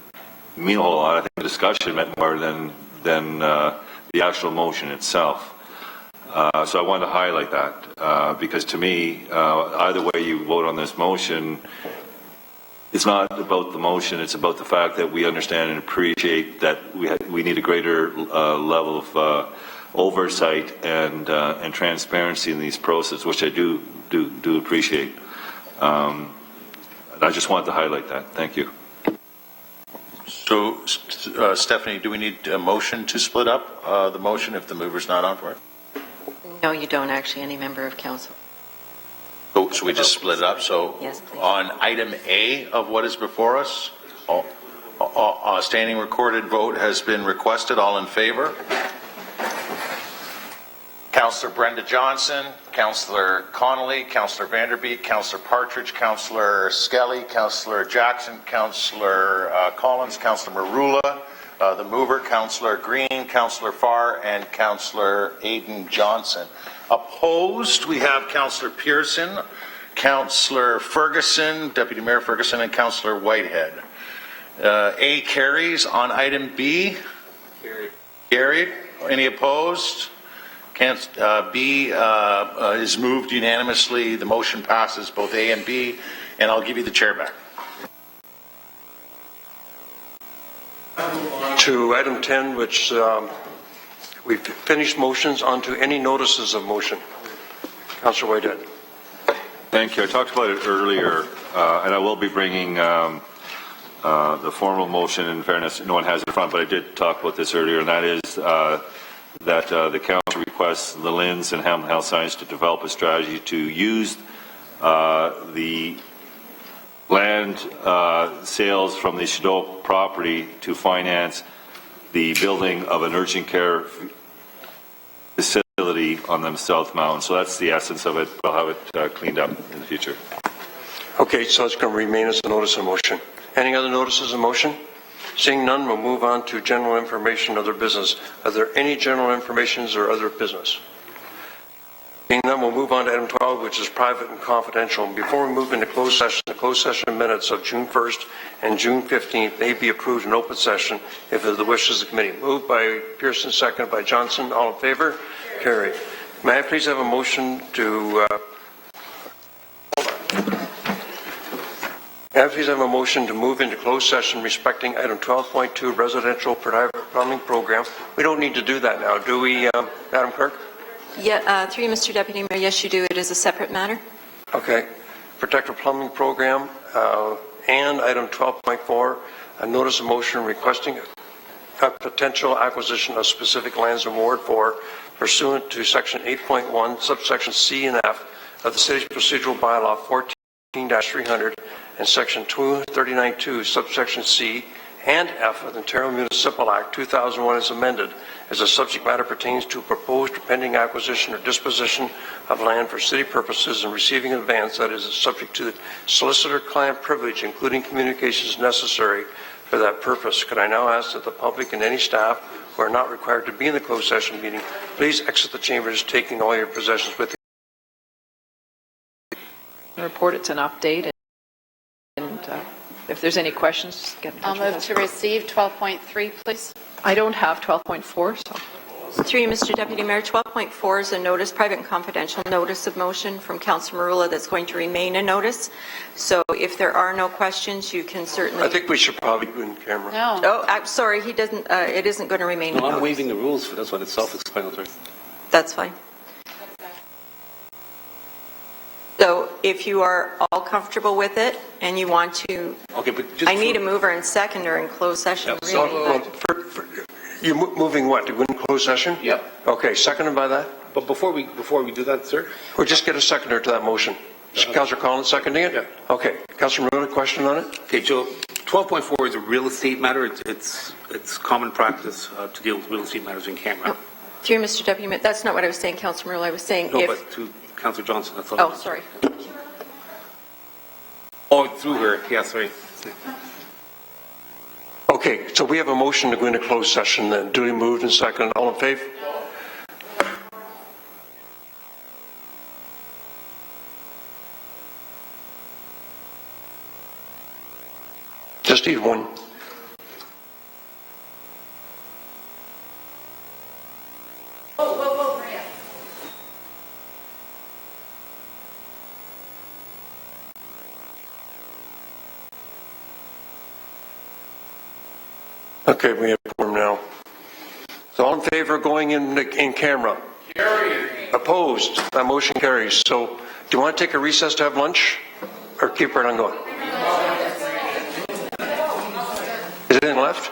mean a whole lot. I think the discussion meant more than the actual motion itself. So I wanted to highlight that because to me, either way you vote on this motion, it's not about the motion. It's about the fact that we understand and appreciate that we need a greater level of oversight and transparency in these processes, which I do appreciate. I just wanted to highlight that. Thank you. So, Stephanie, do we need a motion to split up the motion if the mover's not on for it? No, you don't actually, any member of council. So should we just split it up? So Yes, please. on item A of what is before us, a standing recorded vote has been requested. All in favor? Councillor Brenda Johnson, Councillor Connolly, Councillor Vanderbeek, Councillor Partridge, Councillor Skelly, Councillor Jackson, Councillor Collins, Councillor Marula, the mover, Councillor Green, Councillor Farr, and Councillor Aidan Johnson. Opposed, we have Councillor Pearson, Councillor Ferguson, Deputy Mayor Ferguson, and Councillor Whitehead. A carries on item B. Carried. Any opposed? B is moved unanimously. The motion passes both A and B, and I'll give you the chair back. To item 10, which we've finished motions, on to any notices of motion. Councillor Whitehead. Thank you. I talked about it earlier, and I will be bringing the formal motion. In fairness, no one has it in front, but I did talk about this earlier, and that is that the council requests the LINS and Hamilton Health Science to develop a strategy to use the land sales from the Shadow property to finance the building of an urgent care facility on the South Mountain. So that's the essence of it. I'll have it cleaned up in the future. Okay, so it's going to remain as a notice of motion. Any other notices of motion? Seeing none, we'll move on to general information, other business. Are there any general informations or other business? Seeing none, we'll move on to item 12, which is private and confidential. And before we move into closed session, the closed session minutes of June 1st and June 15th may be approved in open session if it is the wishes of the committee. Moved by Pearson, seconded by Johnson. All in favor? Carried. May I please have a motion to move into closed session respecting item 12.2, residential private plumbing program. We don't need to do that now, do we, Madam Clerk? Yeah, through you, Mr. Deputy Mayor, yes, you do. It is a separate matter. Okay. Protective plumbing program and item 12.4, a notice of motion requesting a potential acquisition of specific lands in Ward 4 pursuant to section 8.1, subsection C and F of the city's procedural bylaw 14-300 and section 239.2, subsection C and F of the Ontario Municipal Act 2001 as amended, as the subject matter pertains to a proposed or pending acquisition or disposition of land for city purposes and receiving an advance that is subject to solicitor-client privilege, including communications necessary for that purpose. Could I now ask that the public and any staff who are not required to be in the closed session meeting, please exit the chambers, taking all your possessions with you. Report it's an update, and if there's any questions, just get in touch with us. I'll move to receive 12.3, please. I don't have 12.4, so. Through you, Mr. Deputy Mayor, 12.4 is a notice, private and confidential notice of motion from Councillor Marula that's going to remain a notice. So if there are no questions, you can certainly... I think we should probably go in camera. No. Oh, I'm sorry, he doesn't, it isn't going to remain a No, I'm notice. waiving the rules for this one. It's self-explanatory. That's fine. So if you are all comfortable with it and you want to, Okay, but just I need a mover and seconder in closed session, So, really. you're moving what, to go in closed session? Yep. Okay, seconded by that? But before we do that, sir, Or just get a seconder to that motion. Councillor Collins seconding it? Yeah. Okay. Councillor Marula, question on it? okay, Joe, 12.4 is a real estate matter. It's common practice to deal with real estate matters in camera. Through you, Mr. Deputy Mayor, that's not what I was saying, Councillor Marula. I was saying No, if... but to Councillor Johnson, that's all. Oh, sorry. Oh, through her, yeah, sorry. Okay, so we have a motion to go into closed session then. Duly moved and seconded. All in favor? Just need one. Okay, we have quorum now. So all in favor of going in camera? Carried. Opposed? That motion carries. So do you want to take a recess to have lunch or keep right on going? Is there anything left?